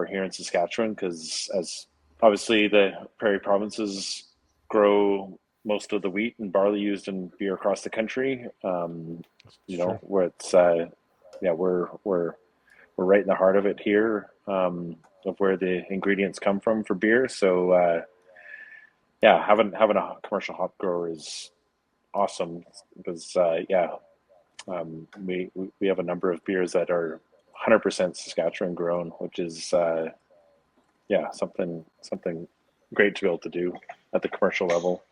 here in Saskatchewan, because as obviously the prairie provinces grow most of the wheat and barley used in beer across the country, where it's we're right in the heart of it here, of where the ingredients come from for beer. So having a commercial hop grower is awesome, because we have a number of beers that are 100% Saskatchewan grown, which is something great to be able to do at the commercial level.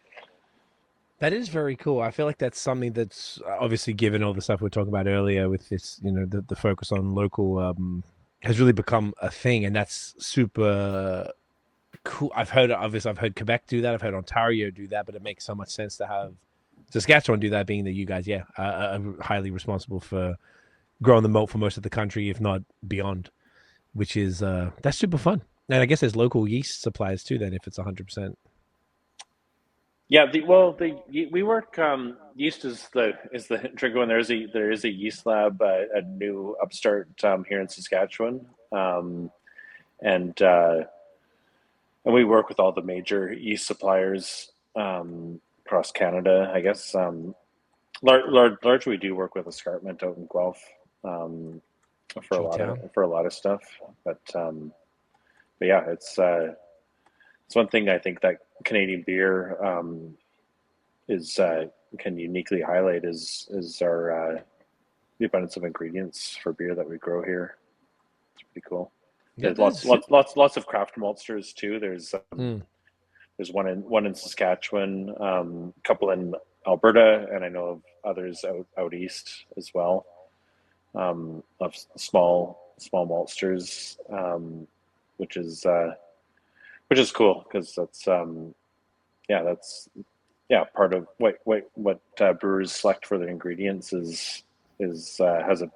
That is very cool. I feel like that's something that's obviously, given all the stuff we were talking about earlier with this, the focus on local has really become a thing, and that's super cool. I've heard Quebec do that. I've heard Ontario do that, but it makes so much sense to have Saskatchewan do that, being that you guys, are highly responsible for growing the malt for most of the country, if not beyond, which is that's super fun. And I guess there's local yeast suppliers too, then, if it's 100%. Yeah, we work. Yeast is the trigger one. There is a yeast lab, a new upstart here in Saskatchewan, and we work with all the major yeast suppliers across Canada. I guess largely we do work with Escarpment out in Guelph for a lot of stuff, but it's one thing I think that Canadian beer can uniquely highlight is our the abundance of ingredients for beer that we grow here. It's pretty cool. There's lots of craft maltsters too. There's one in Saskatchewan, a couple in Alberta, and I know of others out east as well. Of small maltsters. which is cool because that's part of what brewers select for their ingredients is a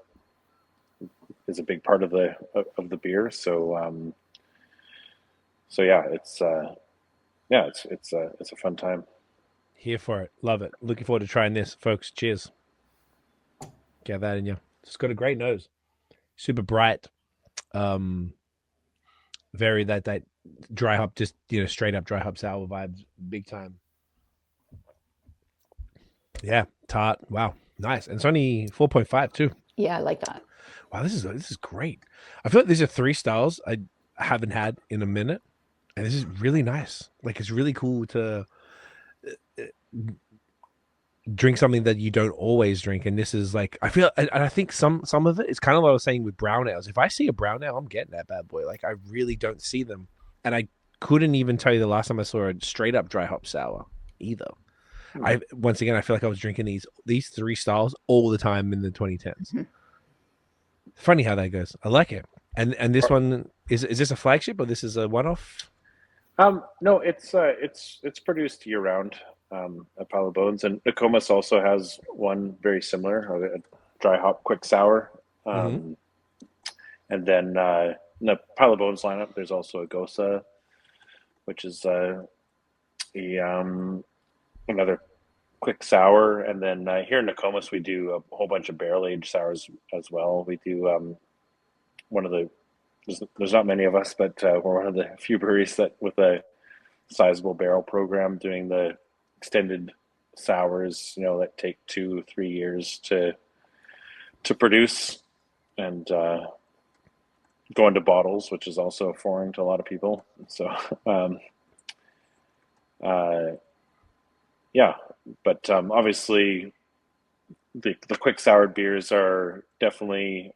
big part of the beer. So it's a fun time. Here for it. Love it. Looking forward to trying this, folks. Cheers. Get that in you. It's got a great nose. Super bright. Very that dry hop, just straight up dry hop sour vibes, big time. Yeah, tart. Wow, nice. And it's only 4.5 too. Yeah, I like that. Wow, this is great. I feel like these are 3 styles I haven't had in a minute, and this is really nice. Like, it's really cool to drink something that you don't always drink, and this is like, I feel, and I think some of it is kind of what I was saying with brown ales. If I see a brown ale, I'm getting that bad boy. Like, I really don't see them, and I couldn't even tell you the last time I saw a straight up dry hop sour either. Once again, I feel like I was drinking these 3 styles all the time in the 2010s. Mm-hmm. Funny how that goes. I like it. And this one is this a flagship or this is a one-off? No, it's produced year round at Pile of Bones, and Nokomis also has one very similar, a dry hop quick sour. And then in the Pile of Bones lineup, there's also a Gosa, which is another quick sour. And then here in Nokomis, we do a whole bunch of barrel aged sours as well. We do there's not many of us, but we're one of the few breweries that with a sizable barrel program doing the extended sours, that take 2-3 years to produce and go into bottles, which is also foreign to a lot of people. So but obviously the quick soured beers are definitely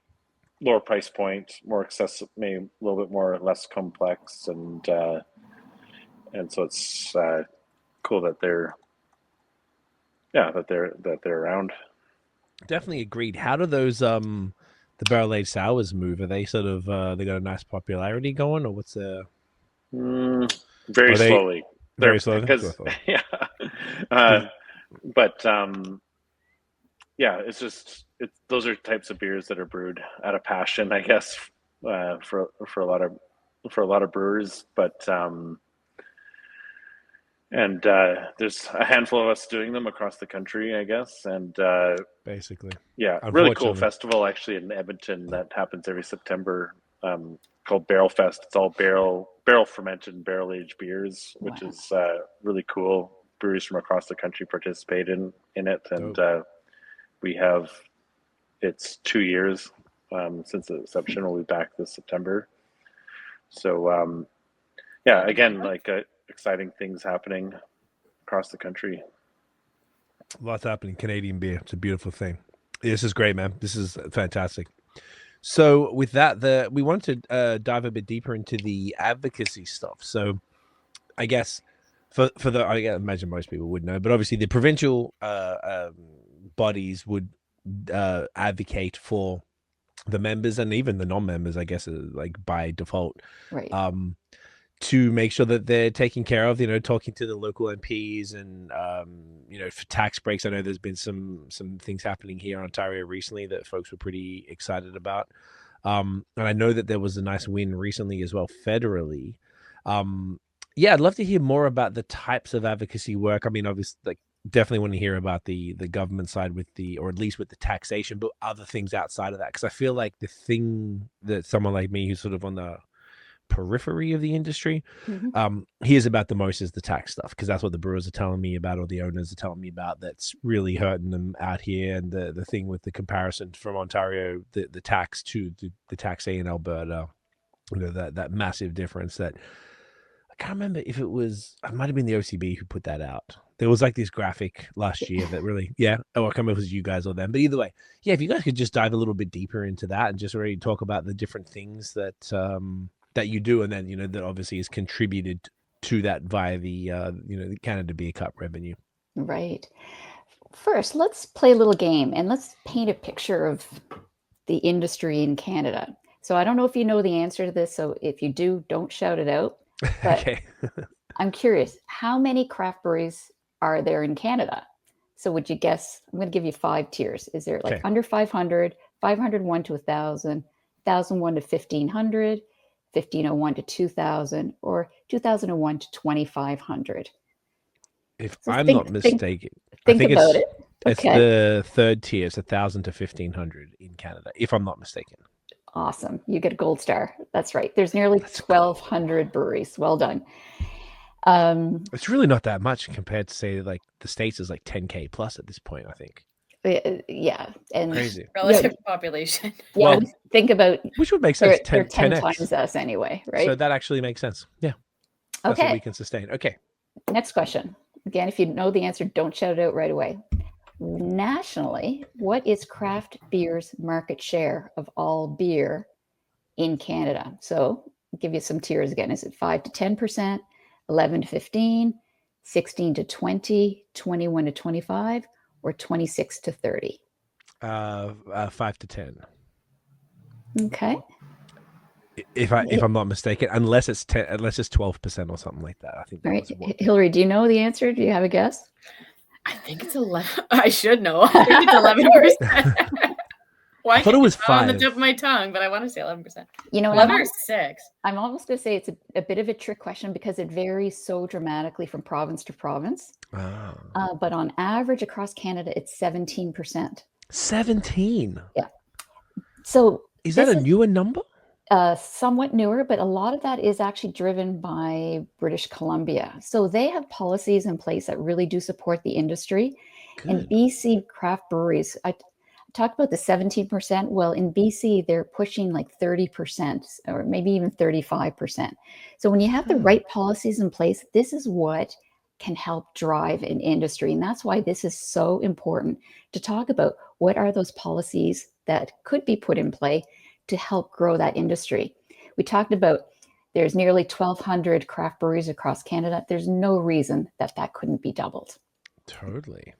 lower price point, more accessible, maybe a little bit more less complex, and so it's cool that they're around. Definitely agreed. How do those the barrel aged sours move? Are they sort of they got a nice popularity going, or what's the very slowly? Very slowly, because those are types of beers that are brewed out of passion, I guess, for a lot of brewers. But there's a handful of us doing them across the country, I guess, and basically, really cool festival actually in Edmonton that happens every September, called Barrel Fest. It's all barrel fermented and barrel aged beers, which is really cool. Breweries from across the country participate in it, and we have. It's 2 years since the inception. We'll be back this September. So, again, like exciting things happening across the country. Lots happening. Canadian beer. It's a beautiful thing. This is great, man. This is fantastic. So with that, we wanted to dive a bit deeper into the advocacy stuff. So I guess I imagine most people would know, but obviously the provincial bodies would advocate for the members and even the non-members, I guess, like by default, right? To make sure that they're taken care of, talking to the local MPs and for tax breaks. I know there's been some things happening here in Ontario recently that folks were pretty excited about, and I know that there was a nice win recently as well federally. I'd love to hear more about the types of advocacy work. I mean, obviously, definitely want to hear about the government side or at least with the taxation, but other things outside of that, because I feel like the thing that someone like me who's sort of on the periphery of the industry hears about the most is the tax stuff, because that's what the brewers are telling me about, or the owners are telling me about, that's really hurting them out here. And the thing with the comparison from Ontario, the tax to the tax in Alberta, that massive difference that I can't remember if it might have been the OCB who put that out. There was like this graphic last year that really, I can't remember if it was you guys or them, but either way, if you guys could just dive a little bit deeper into that and just really talk about the different things that that you do, and then that obviously is contributed to that via the the Canada Beer Cup revenue. Right. First, let's play a little game and let's paint a picture of the industry in Canada. So I don't know if you know the answer to this. So if you do, don't shout it out. But Okay. I'm curious, how many craft breweries are there in Canada? So would you guess? I'm going to give you 5 tiers. Is there like Okay. under 500, 501 to 1,000, 1,001 to 1,500, 1,501 to 2,000, or 2,001 to 2,500? If So I'm think, not mistaken, I think think about it. it's Okay. the third tier. It's 1,000 to 1,500 in Canada, if I'm not mistaken. Awesome. You get a gold star. That's right. There's nearly That's cool. 1,200 breweries. Well done. It's really not that much compared to, say, like the States is like 10K plus at this point, I think. Yeah. And Crazy. Relative population. yeah, Well, think about which would make they're, sense. they're 10 10x. times us anyway, right? So that actually makes sense. Yeah. That's what we Okay. can sustain. Okay. Next question. Again, if you know the answer, don't shout it out right away. Nationally, what is craft beer's market share of all beer in Canada? So I'll give you some tiers again. Is it 5 to 10%, 11 to 15, 16 to 20, 21 to 25, or 26 to 30? 5 to 10. Okay. If I'm not mistaken, unless it's 12% or something like that. I think that All right. was what. Hilary, do you know the answer? Do you have a guess? I think it's 11. I should know. I think it's 11%. Why? I thought it was It's on the 5. tip of my tongue, but I want to say 11%. You know, 11 or 6. I'm almost going to say it's a bit of a trick question because it varies so dramatically from province to province. Oh. But on average across Canada, it's 17%. 17. Yeah. So Is that a newer number? Somewhat newer, but a lot of that is actually driven by British Columbia. So they have policies in place that really do support the industry. And Good. BC craft breweries, I talked about the 17%. Well, in BC, they're pushing like 30% or maybe even 35%. So when you have the right policies in place, this is what can help drive an industry. And that's why this is so important to talk about. What are those policies that could be put in play to help grow that industry? We talked about there's nearly 1,200 craft breweries across Canada. There's no reason that couldn't be doubled. Totally.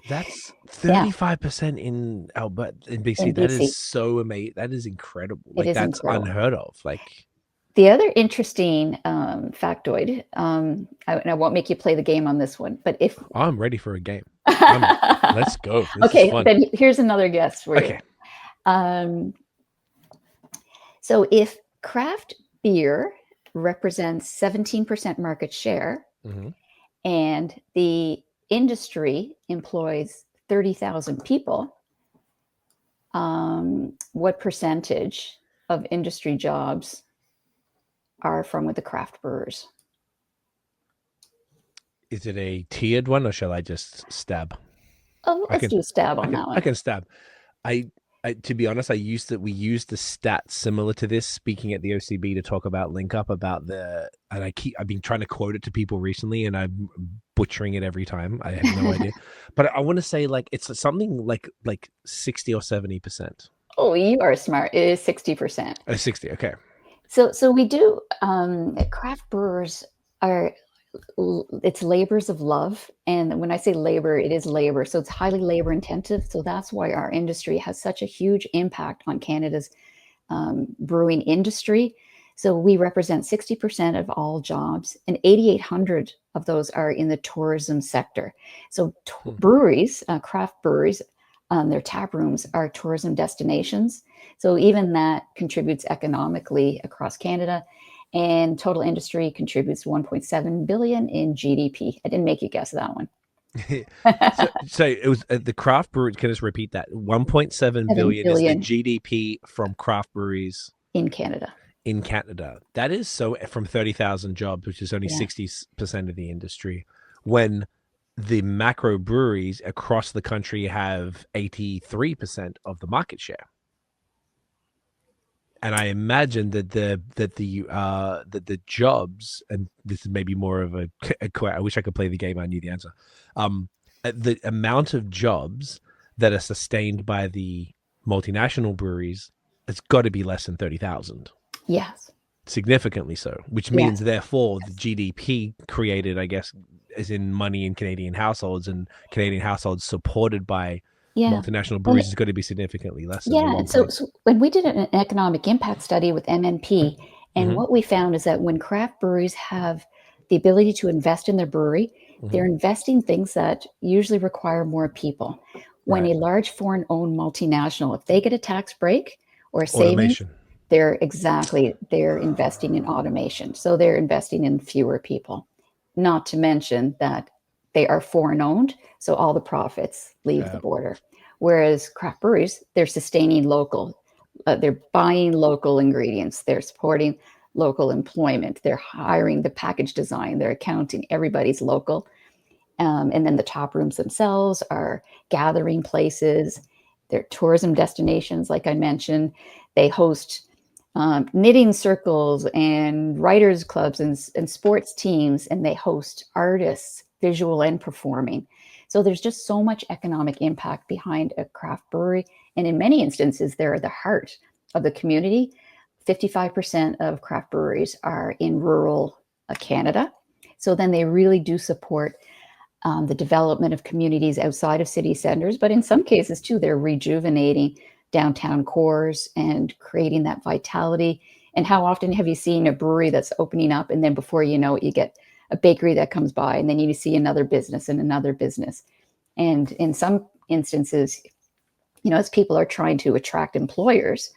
That's 35% in Alberta, in BC. That is so amazing. That is incredible. Like, that's incredible. Unheard of. Like, the other interesting factoid, I won't make you play the game on this one, but if I'm ready for a game, let's go. This is fun. Then here's another guess for you. So if craft beer represents 17% market share, and the industry employs 30,000 people, what percentage of industry jobs are from with the craft brewers? Is it a tiered one, or shall I just stab? Oh, let's do a stab on that one. I can stab. To be honest, we used the stats similar to this, speaking at the OCB, to talk about link up about I've been trying to quote it to people recently, and I'm butchering it every time. I have no idea, but I want to say like it's something like 60 or 70%. Oh, you are smart. It is 60%. 60. Okay. So we do. Craft brewers it's labors of love, and when I say labor, it is labor. So it's highly labor intensive. So that's why our industry has such a huge impact on Canada's brewing industry. So we represent 60% of all jobs, and 8,800 of those are in the tourism sector. So breweries, craft breweries, their tap rooms are tourism destinations. So even that contributes economically across Canada. And total industry contributes 1.7 billion in GDP. I didn't make you guess that one. so it was the craft brewery. Can I just repeat that? 1.7 billion is the GDP from craft breweries in Canada. In Canada, that is so from 30,000 jobs, which is only 60% of the industry. When the macro breweries across the country have 83% of the market share. And I imagine that the jobs, and this is maybe more of a I wish I could play the game. I knew the answer. The amount of jobs that are sustained by the multinational breweries, it's got to be less than 30,000. Yes, significantly so. Which means, therefore, the GDP created, I guess, is in money in Canadian households, and Canadian households supported by Yeah. Multinational breweries is going to be significantly less than they Yeah, will and so, pay. so when we did an economic impact study with MMP, and Hmm. what we found is that when craft breweries have the ability to invest in their brewery, Hmm. they're investing things that usually require more people. When Right. a large foreign-owned multinational, if they get a tax break or a savings, Automation. they're investing in automation. So they're investing in fewer people. Not to mention that they are foreign-owned, so all the profits leave the Yeah. border. Whereas craft breweries, they're sustaining local, they're buying local ingredients, they're supporting local employment, they're hiring the package design, they're accounting, everybody's local. And then the tap rooms themselves are gathering places, they're tourism destinations, like I mentioned. They host knitting circles and writers clubs and sports teams, and they host artists, visual and performing. So there's just so much economic impact behind a craft brewery. And in many instances, they're the heart of the community. 55% of craft breweries are in rural Canada. So then they really do support the development of communities outside of city centers. But in some cases, too, they're rejuvenating downtown cores and creating that vitality. And how often have you seen a brewery that's opening up, and then before you know it, you get a bakery that comes by, and then you see another business and another business. And in some instances, as people are trying to attract employers,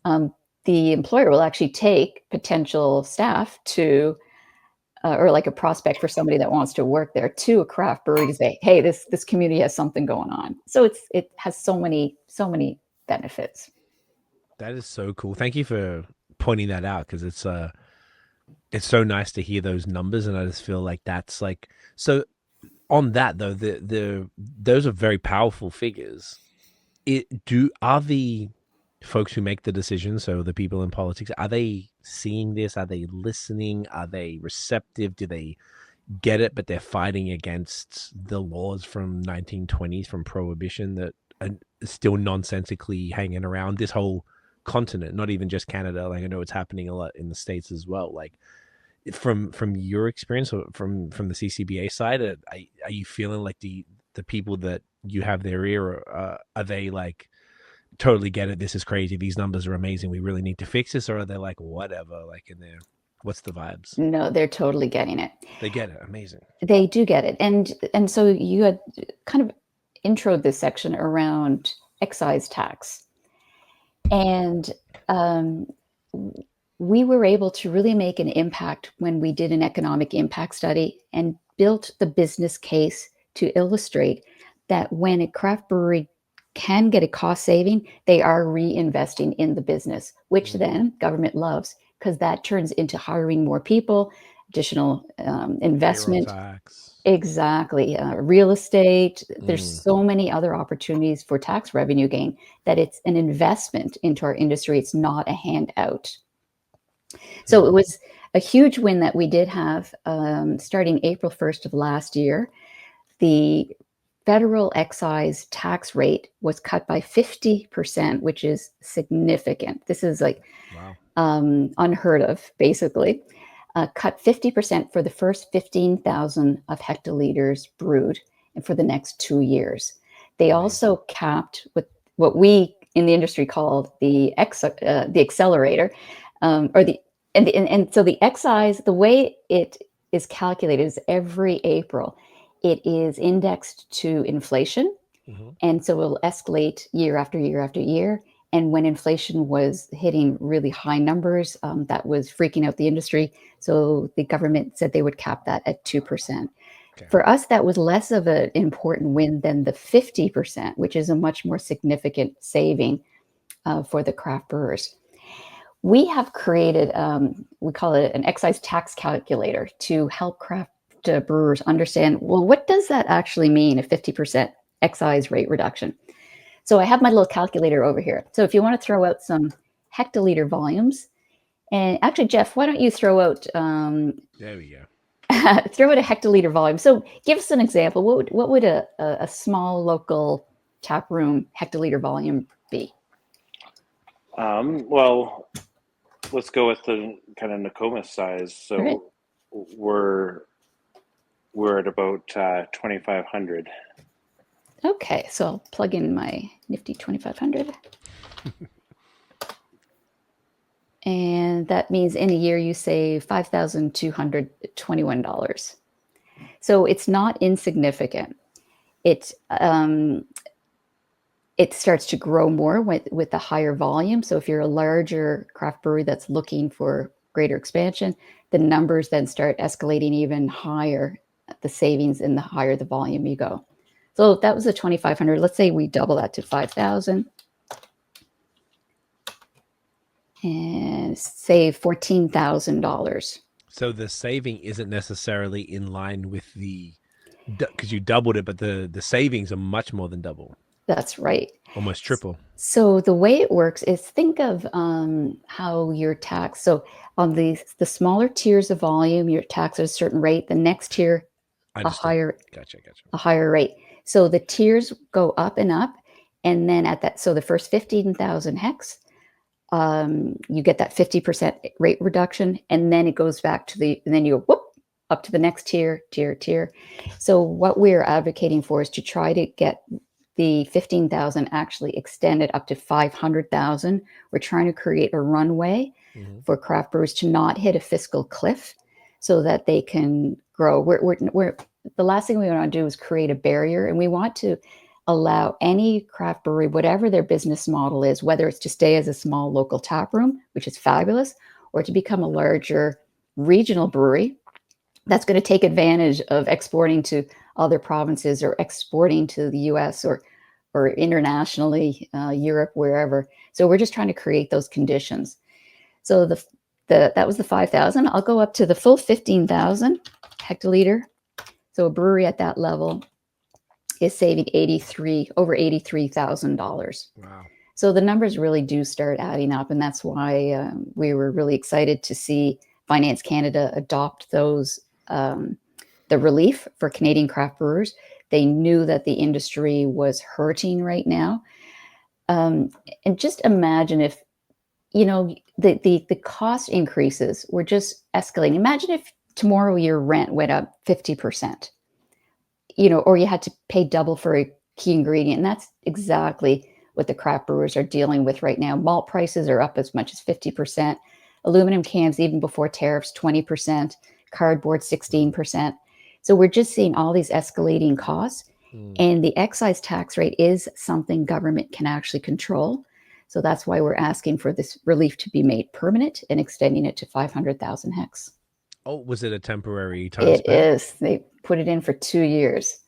um, the employer will actually take potential staff to or like a prospect for somebody that wants to work there to a craft brewery to say, hey, this community has something going on. So it has so many benefits. That is so cool. Thank you for pointing that out, because it's so nice to hear those numbers, and I just feel like that's like so. On that though, the those are very powerful figures. Are the folks who make the decisions, so the people in politics, are they seeing this? Are they listening? Are they receptive? Do they get it, but they're fighting against the laws from 1920s, from prohibition, that are still nonsensically hanging around this whole continent, not even just Canada? Like, I know it's happening a lot in the States as well. Like, from your experience, or from the CCBA side, are you feeling like the people that you have their ear, are they like totally get it, this is crazy, these numbers are amazing, we really need to fix this? Or are they like, whatever, like, in there, what's the vibes? No, they're totally getting it. They get it. Amazing. They do get it. And so you had kind of introed this section around excise tax. And um, we were able to really make an impact when we did an economic impact study and built the business case to illustrate that when a craft brewery can get a cost saving, they are reinvesting in the business, which then government loves, because that turns into hiring more people, additional Payroll investment. tax. Exactly. Real estate. There's Mm. so many other opportunities for tax revenue gain that it's an investment into our industry. It's not a handout. So it was a huge win that we did have starting April 1st of last year. The federal excise tax rate was cut by 50%, which is significant. This is like Wow. unheard of, basically. Cut 50% for the first 15,000 of hectoliters brewed, and for the next 2 years. They also capped with what we in the industry called the accelerator, or the and so the excise, the way it is calculated is every April, it is indexed to inflation, Mm-hmm. and so it'll escalate year after year after year. And when inflation was hitting really high numbers, that was freaking out the industry. So the government said they would cap that at 2%. Okay. For us, that was less of an important win than the 50%, which is a much more significant saving for the craft brewers. We have created, we call it an excise tax calculator, to help craft brewers understand, well, what does that actually mean, a 50% excise rate reduction? So I have my little calculator over here. So if you want to throw out some hectoliter volumes, and actually, Jeff, why don't you throw out There we go. throw out a hectoliter volume? So give us an example. What would a small local tap room hectoliter volume be? Well, let's go with the kind of Nokomis size. So Okay. we're at about 2,500. Okay, so I'll plug in my nifty 2500. And that means in a year you save $5,221. So it's not insignificant. It starts to grow more with the higher volume. So if you're a larger craft brewery that's looking for greater expansion, the numbers then start escalating even higher, the savings, and the higher the volume you go. So that was a 2,500. Let's say we double that to 5,000 and save $14,000. So the saving isn't necessarily in line with because you doubled it, but the savings are much more than double. That's right. Almost triple. So the way it works is, think of how you're taxed. So on the smaller tiers of volume, you're taxed at a certain rate. The next tier, a higher rate. So the tiers go up and up, and then so the first 15,000 hex, you get that 50% rate reduction, and then it goes back and then you go up to the next tier. So what we're advocating for is to try to get the 15,000 actually extended up to 500,000. We're trying to create a runway for craft brewers to not hit a fiscal cliff, so that they can grow. We're the last thing we want to do is create a barrier, and we want to allow any craft brewery, whatever their business model is, whether it's to stay as a small local tap room, which is fabulous, or to become a larger regional brewery that's going to take advantage of exporting to other provinces or exporting to the US or internationally, Europe, wherever. So we're just trying to create those conditions. So that was the 5,000. I'll go up to the full 15,000 hectoliter. So a brewery at that level is saving over $83,000. Wow. So the numbers really do start adding up, and that's why we were really excited to see Finance Canada adopt those the relief for Canadian craft brewers. They knew that the industry was hurting right now, and just imagine if the cost increases were just escalating. Imagine if tomorrow your rent went up 50%. Or you had to pay double for a key ingredient. And that's exactly what the craft brewers are dealing with right now. Malt prices are up as much as 50%. Aluminum cans, even before tariffs, 20%. Cardboard, 16%. So we're just seeing all these escalating costs. And the excise tax rate is something government can actually control. So that's why we're asking for this relief to be made permanent and extending it to 500,000 hex. Oh, was it a temporary time It span? is. They put it in for 2 years.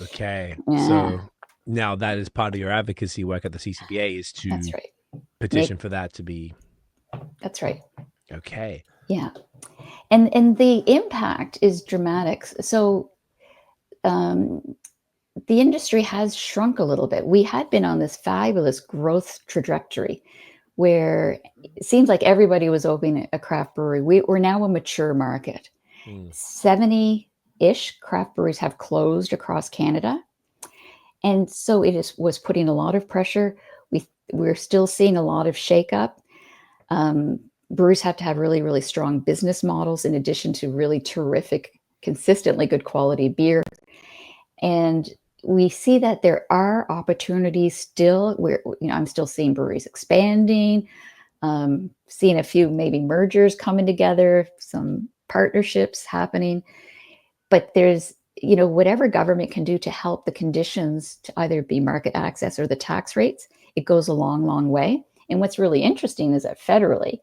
Okay. Yeah. So now that is part of your advocacy work at the CCBA, is to That's right. petition for that to be. That's right. Okay. Yeah. And the impact is dramatic. So the industry has shrunk a little bit. We had been on this fabulous growth trajectory where it seems like everybody was opening a craft brewery. We're now a mature market. 70-ish craft breweries have closed across Canada. And so was putting a lot of pressure. We're still seeing a lot of shakeup. Brewers have to have really, really strong business models in addition to really terrific, consistently good quality beer. And we see that there are opportunities still where, I'm still seeing breweries expanding, seeing a few maybe mergers coming together, some partnerships happening. But there's, whatever government can do to help the conditions to either be market access or the tax rates, it goes a long, long way. And what's really interesting is that federally,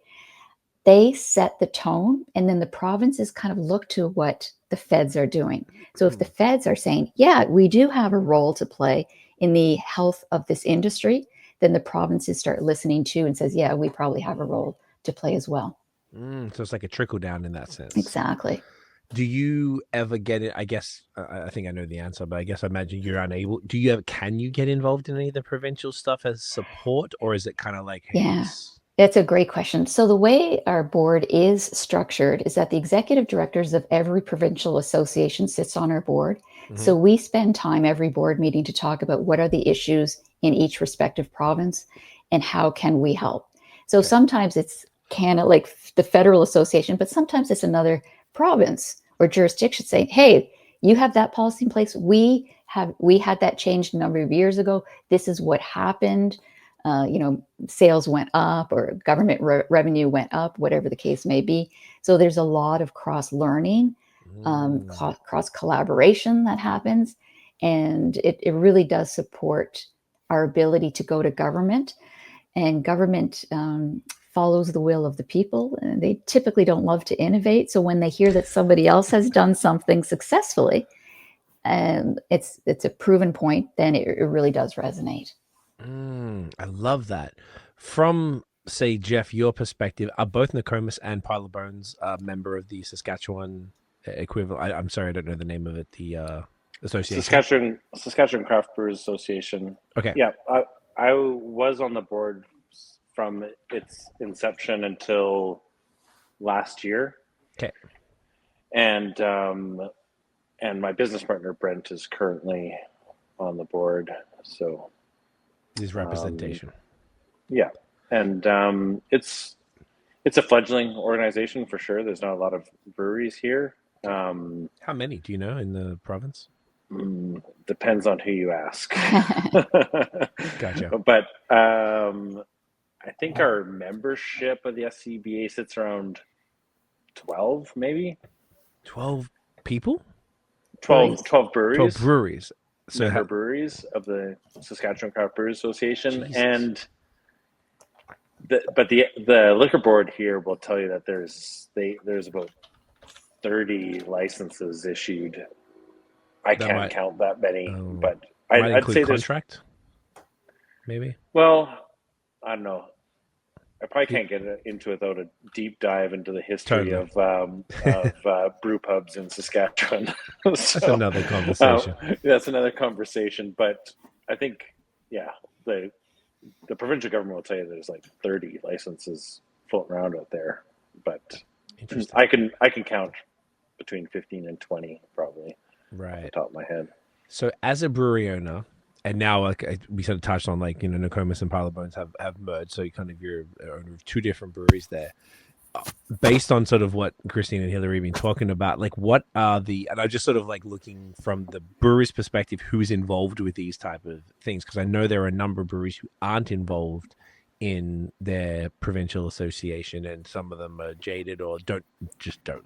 they set the tone, and then the provinces kind of look to what the feds are doing. So if the feds are saying, yeah, we do have a role to play in the health of this industry, then the provinces start listening to and says, yeah, we probably have a role to play as well. So it's like a trickle down in that sense. Exactly. Do you ever get it? I guess, I think I know the answer, but I guess I imagine you're unable. Can you get involved in any of the provincial stuff as support, or is it kind of like, hey, yeah. That's a great question. So the way our board is structured is that the executive directors of every provincial association sits on our board. So we spend time every board meeting to talk about what are the issues in each respective province and how can we help. So sometimes it's Canada, like the federal association, but sometimes it's another province or jurisdiction saying, hey, you have that policy in place. We we had that changed a number of years ago. This is what happened. Sales went up or government revenue went up, whatever the case may be. So there's a lot of cross learning, cross collaboration that happens. And it really does support our ability to go to government, and government follows the will of the people. And they typically don't love to innovate. So when they hear that somebody else has done something successfully, and it's a proven point, then it really does resonate. I love that. From, say, Jeff, your perspective, are both Nokomis and Pile of Bones a member of the Saskatchewan equivalent? I'm sorry, I don't know the name of it. The association. Saskatchewan Craft Brewers Association. Okay. Yeah, I was on the board from its inception until last year. Okay. And my business partner Brent is currently on the board. So his representation. Yeah, and it's a fledgling organization for sure. There's not a lot of breweries here. How many do you know in the province? Depends on who you ask. Gotcha. But I think our membership of the CCBA sits around 12, maybe 12 people. 12 breweries. 12 breweries. So member breweries of the Saskatchewan Craft Brewers Association. Jesus. And the liquor board here will tell you that there's about 30 licenses issued. I can't count that many, but I'd say contract. Maybe. Well, I don't know. I probably can't get into it without a deep dive into the history of brew pubs in Saskatchewan. So, that's another conversation. That's another conversation. But I think, the provincial government will tell you there's like 30 licenses floating around out there. But I can count between 15 and 20 probably. Right. Off the top of my head. So as a brewery owner, and now we sort of touched on Nokomis and Pile of Bones have merged, so you're owner of two different breweries there. Based on sort of what Christine and Hilary have been talking about, what are and I'm just sort of looking from the brewery's perspective, who's involved with these type of things, because I know there are a number of breweries who aren't involved in their provincial association, and some of them are jaded or don't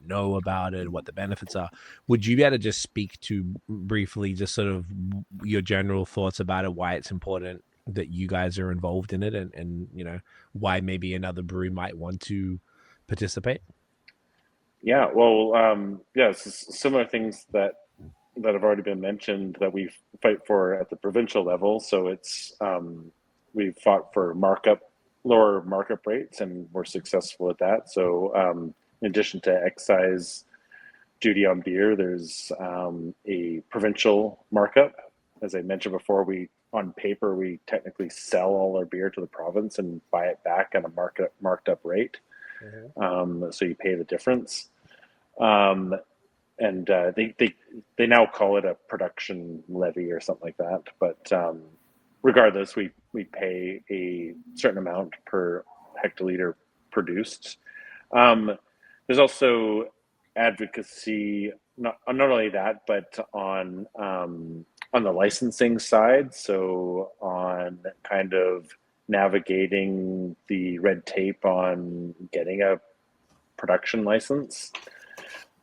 know about it, what the benefits are. Would you be able to just speak to briefly just sort of your general thoughts about it, why it's important that you guys are involved in it, and why maybe another brewery might want to participate? Yeah, well, similar things that have already been mentioned that we fight for at the provincial level. So it's we've fought for lower markup rates, and we're successful at that. So in addition to excise duty on beer, there's a provincial markup. As I mentioned before, on paper, we technically sell all our beer to the province and buy it back at a marked up rate. Mm-hmm. So you pay the difference. And they now call it a production levy or something like that. But regardless, we pay a certain amount per hectoliter produced. There's also advocacy, not only that, but on the licensing side. So on kind of navigating the red tape on getting a production license.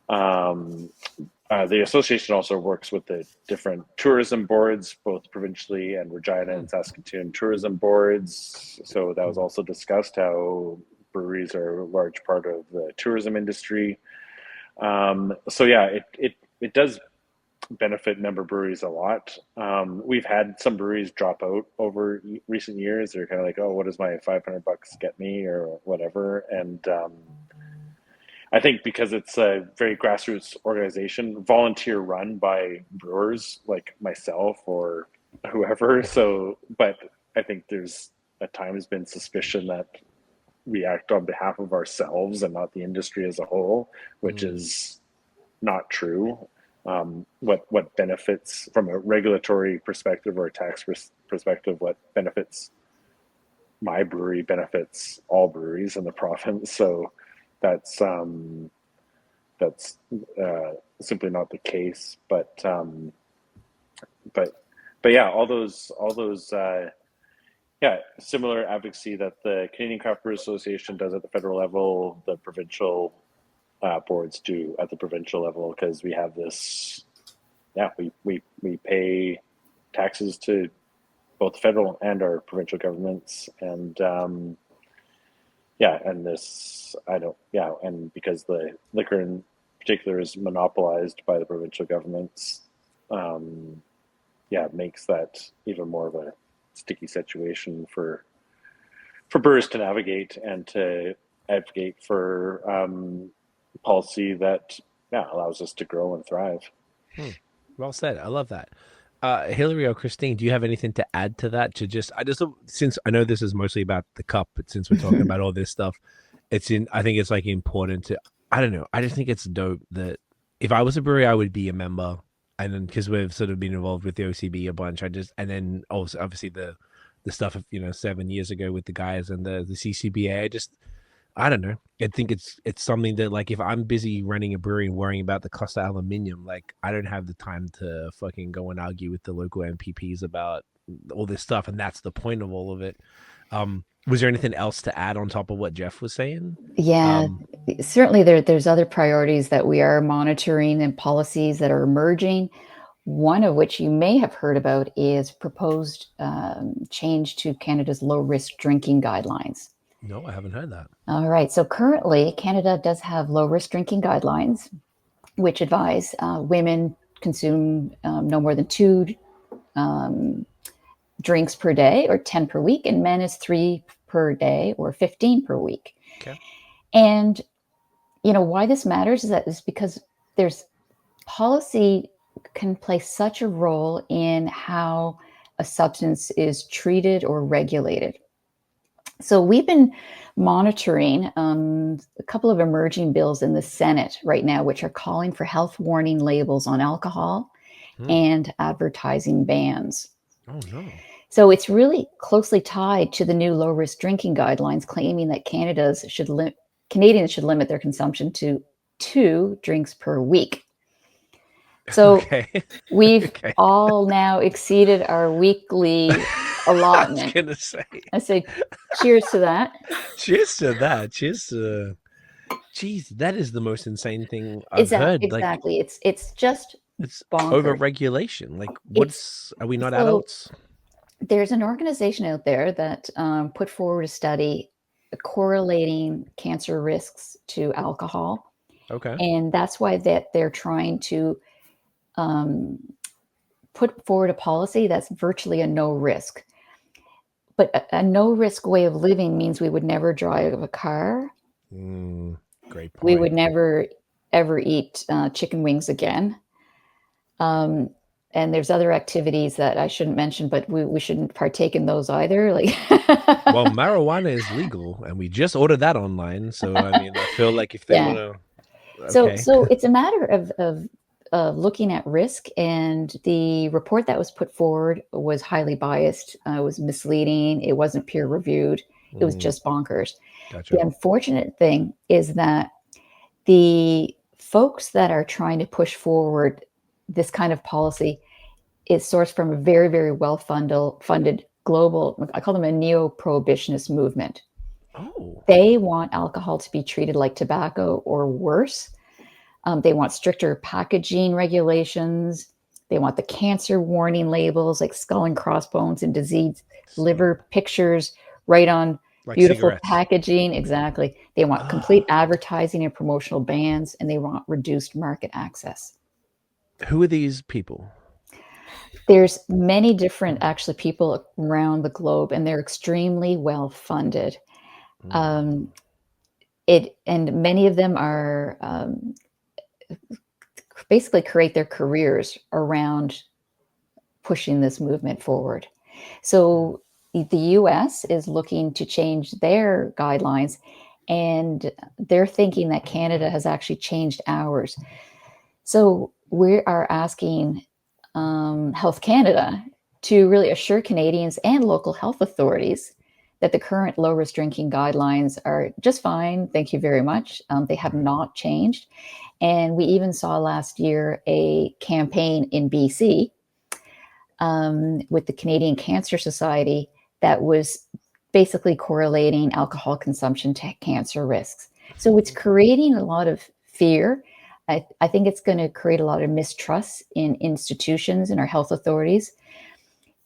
The association also works with the different tourism boards, both provincially and Regina and Saskatoon tourism boards. So that was also discussed, how breweries are a large part of the tourism industry. It does benefit member breweries a lot. We've had some breweries drop out over recent years. They're kind of like, oh, what does my $500 get me or whatever? And I think because it's a very grassroots organization, volunteer run by brewers like myself or whoever. So, but I think there's at times been suspicion that we act on behalf of ourselves and not the industry as a whole, which is not true. What benefits from a regulatory perspective or a tax perspective, what benefits my brewery benefits all breweries in the province. So that's simply not the case. But but yeah, all those similar advocacy that the Canadian Craft Brewers Association does at the federal level, the provincial boards do at the provincial level, because we have this. Yeah, we pay taxes to both federal and our provincial governments, and and because the liquor in particular is monopolized by the provincial governments, it makes that even more of a sticky situation for brewers to navigate and to advocate for policy that allows us to grow and thrive. Well said. I love that. Hilary or Christine, do you have anything to add to that? Since I know this is mostly about the cup, but since we're talking about all this stuff, I think it's like important to, I don't know. I just think it's dope that if I was a brewery, I would be a member. And then, because we've sort of been involved with the OCB a bunch, and then also obviously the stuff of, 7 years ago with the guys and the CCBA, I don't know. I think it's something that, like, if I'm busy running a brewery and worrying about the cost of aluminium, like, I don't have the time to fucking go and argue with the local MPPs about all this stuff. And that's the point of all of it. Was there anything else to add on top of what Jeff was saying? Yeah, certainly there's other priorities that we are monitoring and policies that are emerging. One of which you may have heard about is proposed change to Canada's low-risk drinking guidelines. No, I haven't heard that. All right. So currently, Canada does have low-risk drinking guidelines, which advise women consume no more than 2 drinks per day, or 10 per week, and men is 3 per day or 15 per week. Okay. And why this matters is because there's policy can play such a role in how a substance is treated or regulated. So we've been monitoring a couple of emerging bills in the Senate right now, which are calling for health warning labels on alcohol and advertising bans. Oh, no. So it's really closely tied to the new low-risk drinking guidelines, claiming that Canadians should limit their consumption to 2 drinks per week. So we've all now exceeded our weekly allotment. I was gonna say. I say, cheers to that. Cheers to that. Cheers to. Jeez, that is the most insane thing I've heard. Exactly. Like, it's bonkers. Over regulation. Like, are we not adults? There's an organization out there that put forward a study correlating cancer risks to alcohol. Okay. And that's why they're trying to put forward a policy that's virtually a no risk. But a no risk way of living means we would never drive a car. Great point. We would never, ever eat chicken wings again. And there's other activities that I shouldn't mention, but we shouldn't partake in those either. Like, well, marijuana is legal, and we just ordered that online. So I mean, I feel like if they want to, so it's a matter of looking at risk, and the report that was put forward was highly biased. It was misleading. It wasn't peer reviewed. It was just bonkers. Gotcha. The unfortunate thing is that the folks that are trying to push forward this kind of policy is sourced from a very, very well-funded global, I call them a neo-prohibitionist movement. Oh. They want alcohol to be treated like tobacco or worse. They want stricter packaging regulations. They want the cancer warning labels like skull and crossbones and diseased liver pictures right on like beautiful cigarettes. Packaging. Exactly. They want complete advertising and promotional bans, and they want reduced market access. Who are these people? There's many different actually people around the globe, and they're extremely well funded. And many of them are basically create their careers around pushing this movement forward. So the US is looking to change their guidelines, and they're thinking that Canada has actually changed ours. So we are asking Health Canada to really assure Canadians and local health authorities that the current low-risk drinking guidelines are just fine. Thank you very much. They have not changed. And we even saw last year a campaign in BC with the Canadian Cancer Society that was basically correlating alcohol consumption to cancer risks. So it's creating a lot of fear. I think it's going to create a lot of mistrust in institutions and our health authorities.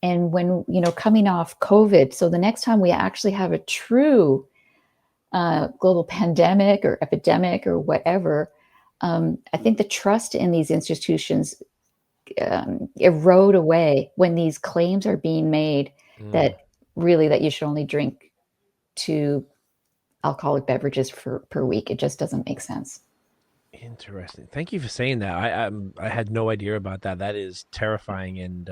And when, coming off COVID, so the next time we actually have a true global pandemic or epidemic or whatever, I think the trust in these institutions erode away when these claims are being made that you should only drink 2 alcoholic beverages per week. It just doesn't make sense. Interesting. Thank you for saying that. I had no idea about that. That is terrifying and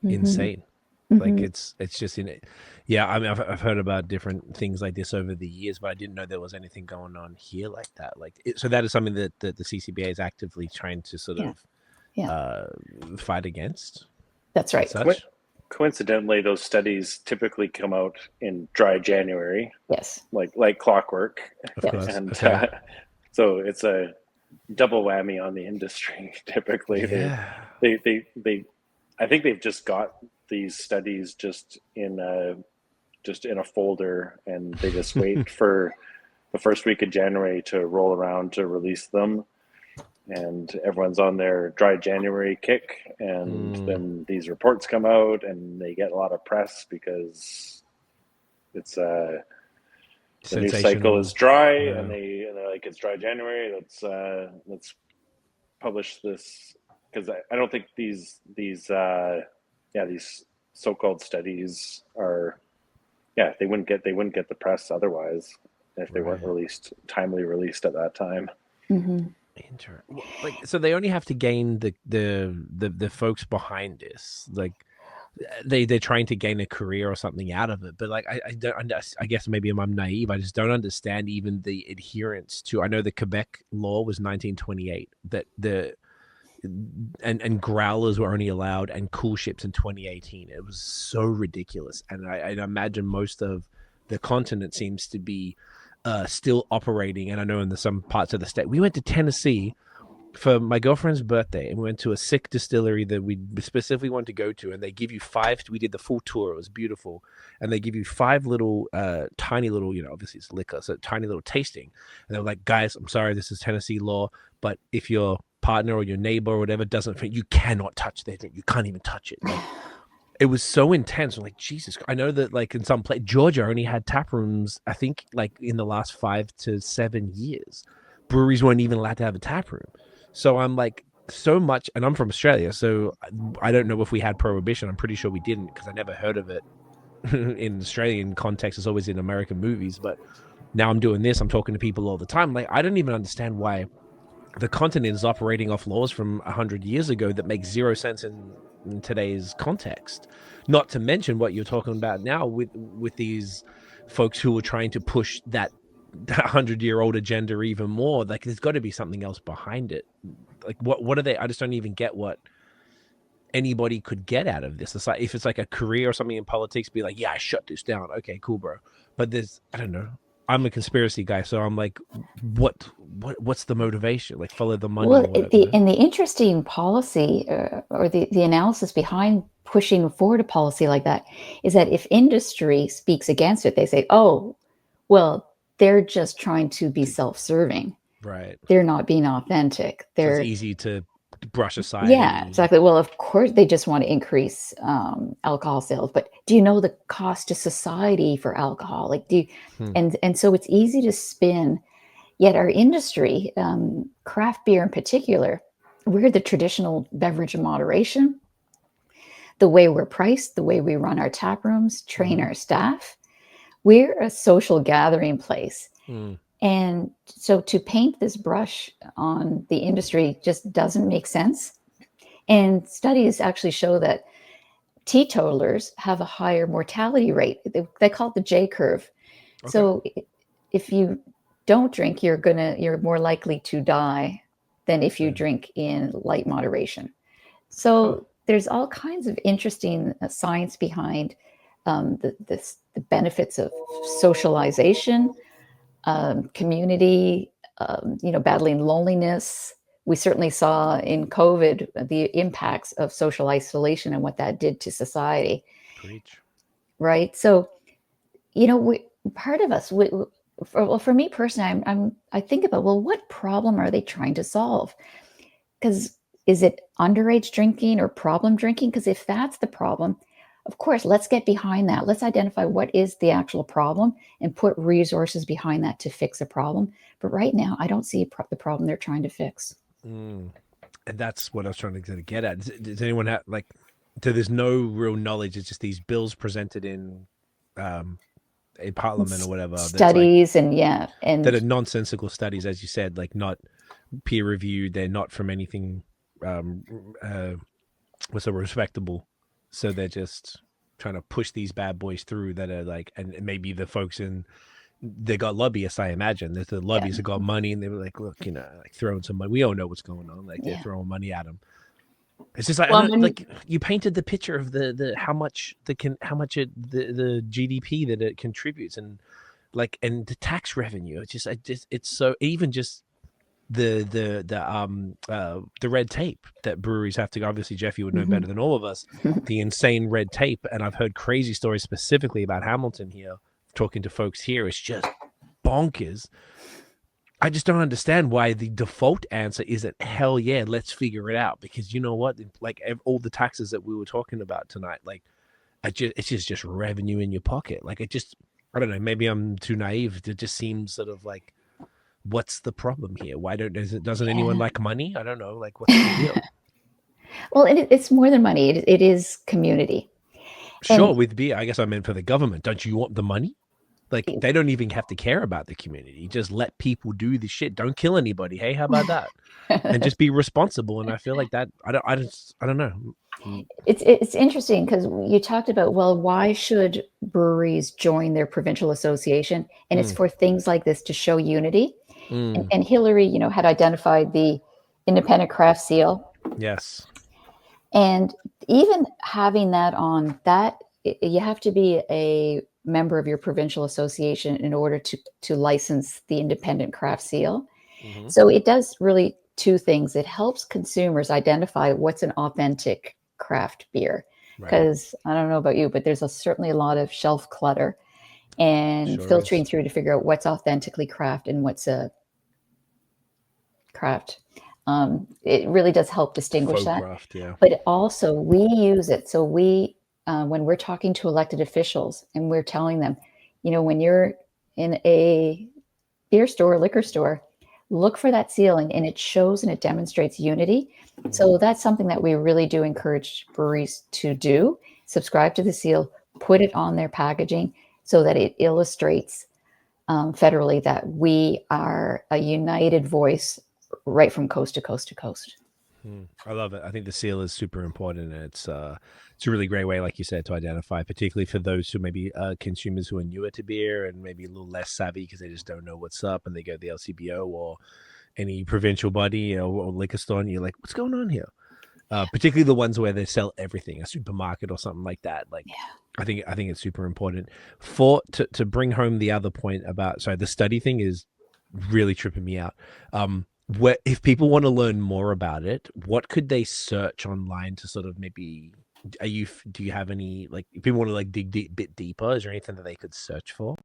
insane. Like it's just in it. Yeah, I mean, I've heard about different things like this over the years, but I didn't know there was anything going on here like that. So that is something that the CCBA is actively trying to sort of fight against. That's right. Coincidentally, those studies typically come out in dry January. Yes. Like clockwork. Of course. And so it's a double whammy on the industry. Typically, they I think they've just got these studies just in a folder, and they just wait for the first week of January to roll around to release them. And everyone's on their dry January kick, and then these reports come out, and they get a lot of press because it's the news cycle is dry, and they're like, it's dry January. Let's publish this, because I don't think these so-called studies are they wouldn't get the press otherwise if they weren't timely released at that time. So they only have to gain the folks behind this, like they're trying to gain a career or something out of it. But like I guess maybe I'm naive. I just don't understand even the adherence to. I know the Quebec law was 1928 that and growlers were only allowed and cool ships in 2018. It was so ridiculous, and I imagine most of the continent seems to be still operating. And I know in some parts of the state, we went to Tennessee for my girlfriend's birthday, and we went to a sick distillery that we specifically wanted to go to, and they give you 5. We did the full tour. It was beautiful, and they give you 5 little tiny little, obviously it's liquor, so tiny little tasting, and they were like, guys, I'm sorry, this is Tennessee law, but if your partner or your neighbor or whatever doesn't fit, you cannot touch their drink. You can't even touch it. Like, it was so intense. I'm like, Jesus. I know that like in some place, Georgia only had tap rooms, I think like in the last 5 to 7 years. Breweries weren't even allowed to have a tap room. So I'm like, so much, and I'm from Australia, so I don't know if we had prohibition. I'm pretty sure we didn't, because I never heard of it in Australian context. It's always in American movies. But now I'm doing this. I'm talking to people all the time. Like, I don't even understand why the continent is operating off laws from 100 years ago that make zero sense in today's context. Not to mention what you're talking about now with these folks who are trying to push that 100-year-old agenda even more. Like, there's got to be something else behind it. Like, what are they? I just don't even get what anybody could get out of this. It's like, if it's like a career or something in politics, be like, yeah, I shut this down. Okay, cool, bro. But I don't know. I'm a conspiracy guy, so I'm like, what's the motivation? Like, follow the money. Well, the interesting policy or the analysis behind pushing forward a policy like that is that if industry speaks against it, they say, oh, well, they're just trying to be self-serving. Right. They're not being authentic. So it's easy to brush aside. Yeah, exactly. Well, of course, they just want to increase alcohol sales. But do you know the cost to society for alcohol? Like, and so it's easy to spin. Yet our industry, craft beer in particular, we're the traditional beverage of moderation. The way we're priced, the way we run our tap rooms, train our staff, we're a social gathering place. And so to paint this brush on the industry just doesn't make sense. And studies actually show that teetotalers have a higher mortality rate. They call it the J curve. Okay. So if you don't drink, you're more likely to die than if you drink in light moderation. So there's all kinds of interesting science behind the benefits of socialization, community, battling loneliness, we certainly saw in COVID the impacts of social isolation and what that did to society. Preach. Right. So, part of us, for me personally, I think about, well, what problem are they trying to solve? Because is it underage drinking or problem drinking? Because if that's the problem, of course, let's get behind that. Let's identify what is the actual problem and put resources behind that to fix a problem. But right now, I don't see the problem they're trying to fix. And that's what I was trying to get at. Does anyone have so there's no real knowledge? It's just these bills presented in a parliament or whatever. Studies and that are nonsensical studies, as you said, like not peer reviewed. They're not from anything what's so respectable. So they're just trying to push these bad boys through that are like, and maybe the folks they got lobbyists, I imagine. There's the lobbyists that got money, and they were like, look, like throwing some money. We all know what's going on. Like they're throwing money at them. It's just like, like you painted the picture of the how much the GDP that it contributes, and the tax revenue. It's so even just the red tape that breweries have to go. Obviously, Jeff, you would know better than all of us, the insane red tape. And I've heard crazy stories specifically about Hamilton here, talking to folks here. It's just bonkers. I just don't understand why the default answer isn't hell yeah, let's figure it out. Because you know what? Like all the taxes that we were talking about tonight, it's just revenue in your pocket. Like I don't know, maybe I'm too naive. It just seems sort of like, what's the problem here? Why doesn't anyone like money? I don't know. Like, what's the deal? Well, it's more than money. It is community. Sure, with beer, I guess I meant for the government. Don't you want the money? Like, they don't even have to care about the community. Just let people do the shit. Don't kill anybody. Hey, how about that? And just be responsible. And I feel like that. I don't know. It's interesting because you talked about, well, why should breweries join their provincial association? And it's for things like this, to show unity. And Hilary, had identified the independent craft seal. Yes. And even having that on that, you have to be a member of your provincial association in order to license the independent craft seal. So it does really two things. It helps consumers identify what's an authentic craft beer. Because I don't know about you, but there's certainly a lot of shelf clutter and filtering through to figure out what's authentically craft and what's a craft. It really does help distinguish that. Craft, yeah. But also we use it. So when we're talking to elected officials and we're telling them, when you're in a beer store, liquor store, look for that seal, and it shows and it demonstrates unity. So that's something that we really do encourage breweries to do. Subscribe to the seal, put it on their packaging so that it illustrates federally that we are a united voice right from coast to coast to coast. I love it. I think the seal is super important. And it's a really great way, like you said, to identify, particularly for those who maybe consumers who are newer to beer and maybe a little less savvy because they just don't know what's up, and they go to the LCBO or any provincial body or liquor store, and you're like, what's going on here? Particularly the ones where they sell everything, a supermarket or something like that. I think it's super important to bring home the other point about, the study thing is really tripping me out. If people want to learn more about it, what could they search online to sort of maybe, do you have any, if people want to dig a bit deeper, is there anything that they could search for?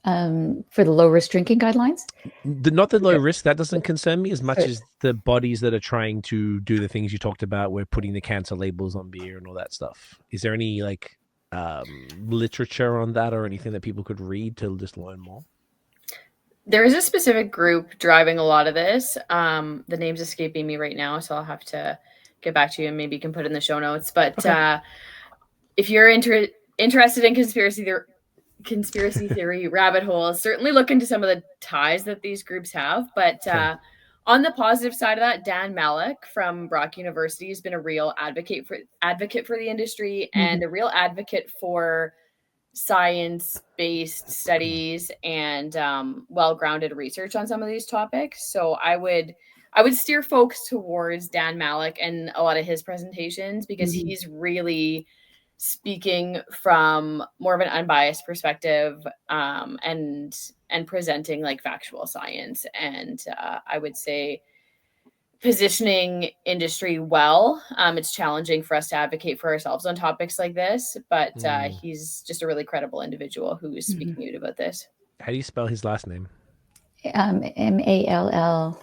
For the low risk drinking guidelines? Not the low risk, that doesn't concern me as much as the bodies that are trying to do the things you talked about. We're putting the cancer labels on beer and all that stuff. Is there any literature on that or anything that people could read to just learn more? There is a specific group driving a lot of this. The name's escaping me right now, so I'll have to get back to you, and maybe you can put it in the show notes. But if you're interested in conspiracy theory rabbit holes, certainly look into some of the ties that these groups have. But on the positive side of that, Dan Malik from Brock University has been a real advocate for the industry and a real advocate for science-based studies and well-grounded research on some of these topics. So I would steer folks towards Dan Malik and a lot of his presentations, because he's really speaking from more of an unbiased perspective and presenting factual science. And I would say positioning industry well. It's challenging for us to advocate for ourselves on topics like this, but he's just a really credible individual who is speaking out about this. How do you spell his last name? Mall.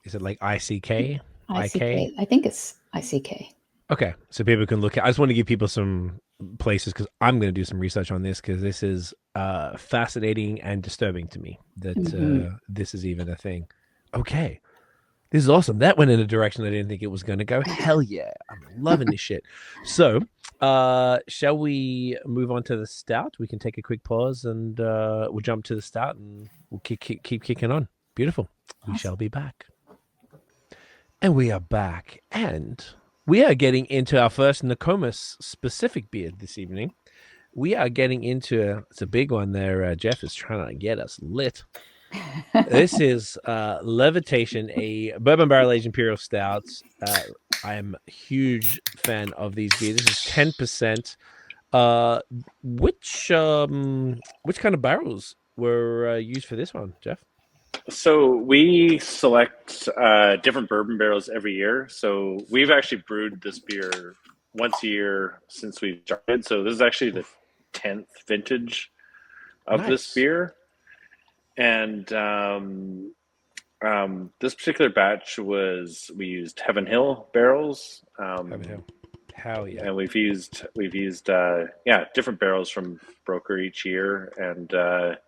Is it like ICK? ICK. I think it's ICK. Okay, so people can look at. I just want to give people some places because I'm going to do some research on this because this is fascinating and disturbing to me that this is even a thing. Okay, this is awesome. That went in a direction I didn't think it was going to go. Hell yeah, I'm loving this shit. So, shall we move on to the stout? We can take a quick pause and we'll jump to the stout and we'll keep kicking on. Beautiful. We shall be back. And we are back, and we are getting into our first Nokomis specific beer this evening. We are getting into, it's a big one there. Jeff is trying to get us lit. This is Levitation, a bourbon barrel aged Imperial Stout. I am a huge fan of these beers. This is 10%. Which kind of barrels were used for this one, Jeff? So we select different bourbon barrels every year. So we've actually brewed this beer once a year since we started. So this is actually the 10th vintage of this beer. And this particular batch we used Heaven Hill barrels. Heaven Hill. Hell yeah. And we've used different barrels from Broker each year, and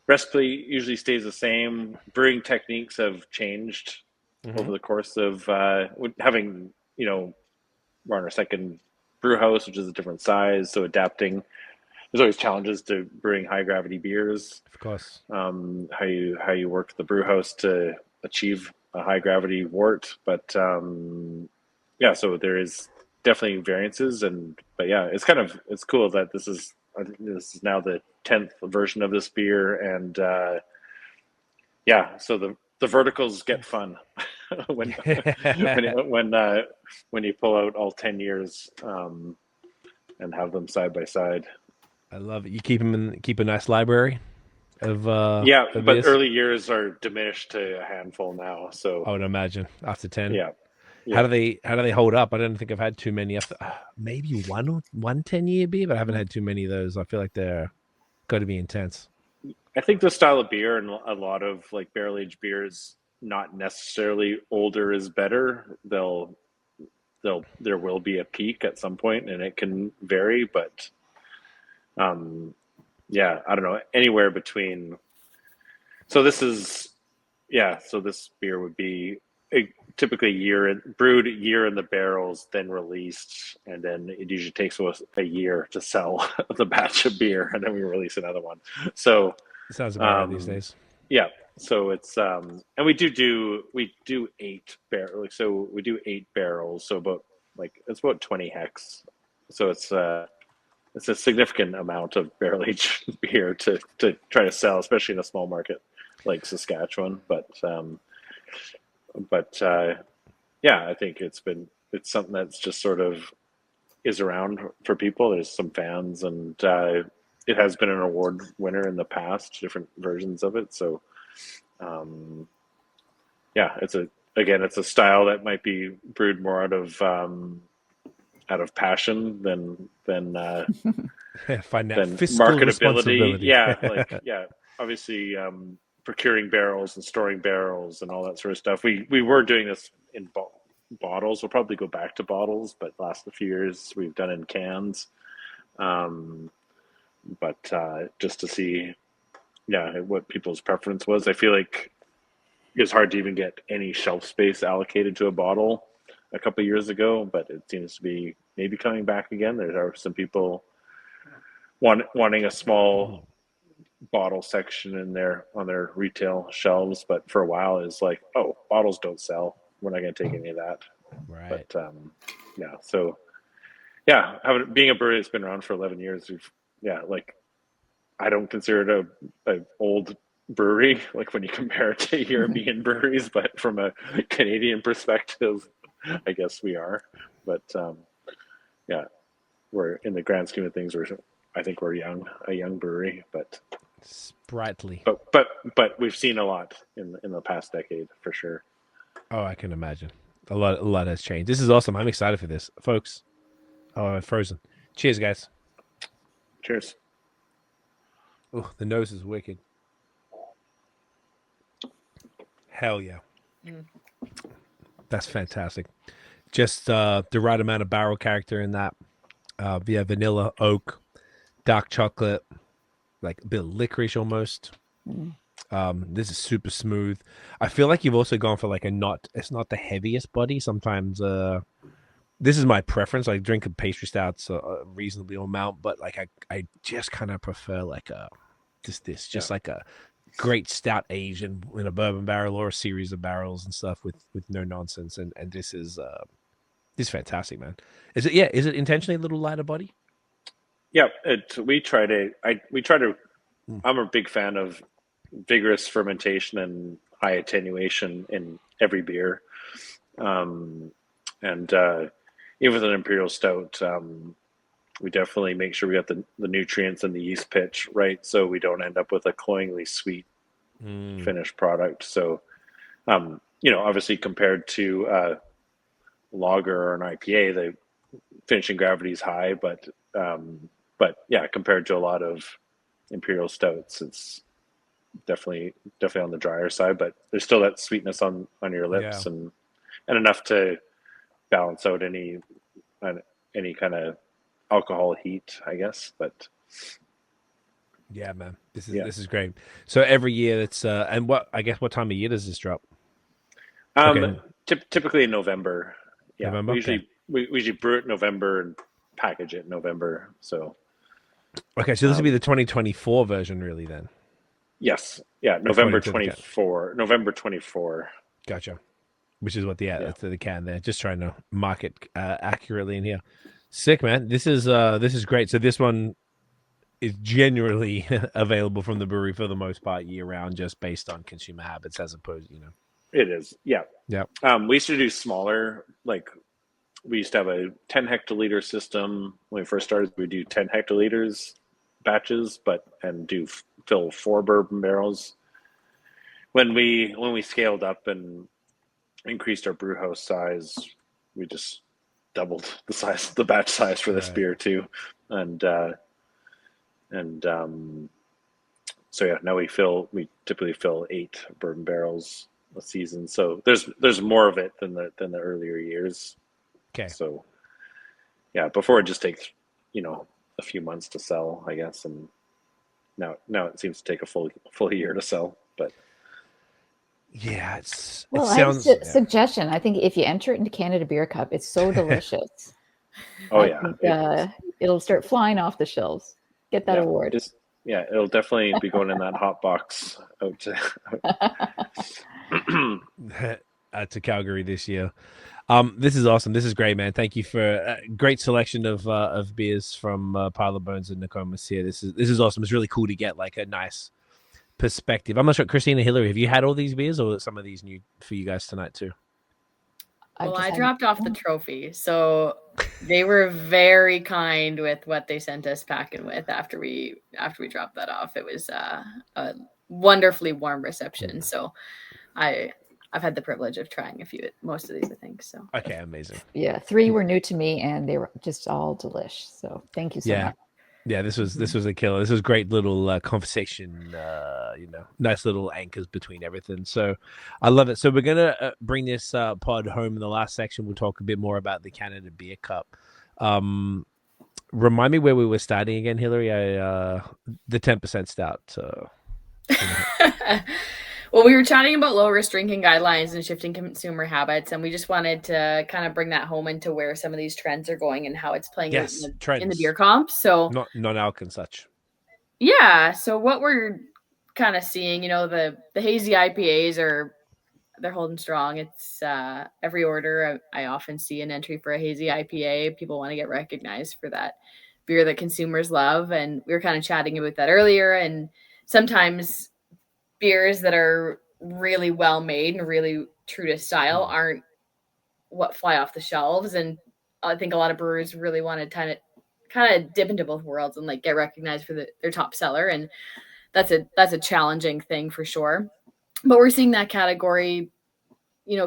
recipe usually stays the same. Brewing techniques have changed over the course of having, we're on our second brew house, which is a different size, so adapting. There's always challenges to brewing high gravity beers. Of course. How you work the brew house to achieve a high gravity wort, but so there is definitely variances, but it's cool that this is now the 10th version of this beer, and so the verticals get fun when you pull out all 10 years and have them side by side. I love it. You keep a nice library of of but beers? Early years are diminished to a handful now. So I would imagine after 10. Yeah. How do they hold up? I don't think I've had too many. Maybe one 10-year beer, but I haven't had too many of those. I feel like they're got to be intense. I think the style of beer and a lot of like barrel aged beers, not necessarily older is better. There will be a peak at some point, and it can vary, but I don't know, anywhere between. So this beer would be typically brewed a year in the barrels, then released, and then it usually takes us a year to sell the batch of beer, and then we release another one. So it sounds about right these days. Yeah. So it's and we do 8 barrels. So we do 8 barrels. So it's about 20 hex. So it's a significant amount of barrel aged beer to try to sell, especially in a small market like Saskatchewan. I think it's something that's just sort of is around for people. There's some fans, and it has been an award winner in the past, different versions of it. So, it's a style that might be brewed more out of passion than marketability. Obviously, procuring barrels and storing barrels and all that sort of stuff. We were doing this in bottles. We'll probably go back to bottles, but last few years we've done in cans. Just to see, what people's preference was. I feel like it's hard to even get any shelf space allocated to a bottle a couple of years ago, but it seems to be maybe coming back again. There are some people wanting a small bottle section on their retail shelves, but for a while it's like, oh, bottles don't sell, we're not going to take any of that. Right. But being a brewery that's been around for 11 years, I don't consider it a old brewery, like when you compare it to European breweries, but from a Canadian perspective, I guess we are. But we're, in the grand scheme of things, I think we're a young brewery, but sprightly. But we've seen a lot in the past decade, for sure. Oh, I can imagine. A lot has changed. This is awesome. I'm excited for this, folks. Oh, I'm frozen. Cheers, guys. Cheers. Oh, the nose is wicked. Hell yeah. Mm. That's fantastic. Just the right amount of barrel character in that. Yeah, vanilla, oak, dark chocolate, like a bit of licorice almost. Mm. This is super smooth. I feel like you've also gone for like it's not the heaviest body. Sometimes this is my preference. I drink a pastry stouts a reasonably amount, but like I just kind of prefer like like a great stout aged in a bourbon barrel or a series of barrels and stuff with no nonsense. And this is fantastic, man. Is it intentionally a little lighter body? Yeah, we try to. I'm a big fan of vigorous fermentation and high attenuation in every beer, and even with an imperial stout, we definitely make sure we got the nutrients and the yeast pitch right, so we don't end up with a cloyingly sweet finished product. So, obviously compared to lager or an IPA, the finishing gravity is high, but yeah, compared to a lot of imperial stouts, it's definitely on the drier side. But there's still that sweetness on your lips, and enough to balance out any kind of alcohol heat, I guess. But yeah, man, this is great. So every year it's and what time of year does this drop? Typically in November. Yeah, November? We usually brew it in November and package it in November. So okay, so this will be the 2024 version, really? Then yes, yeah, November 24. November 24. Gotcha. Which is what that's the can there. Just trying to mark it accurately in here. Sick, man. This is great. So this one is generally available from the brewery for the most part year round, just based on consumer habits, as opposed, It is, yeah. Yeah. We used to do smaller, like we used to have a 10 hectoliter system when we first started. We do 10 hectoliters batches, and fill 4 bourbon barrels. When we scaled up and increased our brew house size, we just doubled the batch size for this beer too, and so yeah, now we typically fill 8 bourbon barrels a season. So there's more of it than the earlier years. Okay. So yeah, before it just takes a few months to sell, I guess, and now it seems to take a full year to sell, but. Yeah, I have a suggestion. I think if you enter it into Canada Beer Cup, it's so delicious. Oh, I think, it'll start flying off the shelves. Get that award. It'll definitely be going in that hot box out to Calgary this year. This is awesome. This is great, man. Thank you for a great selection of beers from Pile of Bones and Nokomis here. This is awesome. It's really cool to get like a nice perspective. I'm not sure, Christine and Hilary, have you had all these beers, or some of these new for you guys tonight too? Well, I dropped off the trophy, so they were very kind with what they sent us packing with after we dropped that off. It was a wonderfully warm reception. So I've had the privilege of trying most of these, I think. So okay, amazing. Yeah, 3 were new to me, and they were just all delish. So thank you so much. Yeah, this was a killer. This was great little conversation, nice little anchors between everything. So I love it. So we're going to bring this pod home. In the last section, we'll talk a bit more about the Canada Beer Cup. Remind me where we were starting again, Hilary. The 10% stout. Well, we were chatting about low-risk drinking guidelines and shifting consumer habits, and we just wanted to kind of bring that home into where some of these trends are going and how it's playing in the beer comp. So non-alc and such. Yeah. So what we're kind of seeing, the hazy IPAs they're holding strong. It's every order. I often see an entry for a hazy IPA. People want to get recognized for that beer that consumers love. And we were kind of chatting about that earlier. And sometimes beers that are really well made and really true to style aren't what fly off the shelves. And I think a lot of brewers really want to kind of dip into both worlds and like get recognized for their top seller. And that's a challenging thing for sure. But we're seeing that category,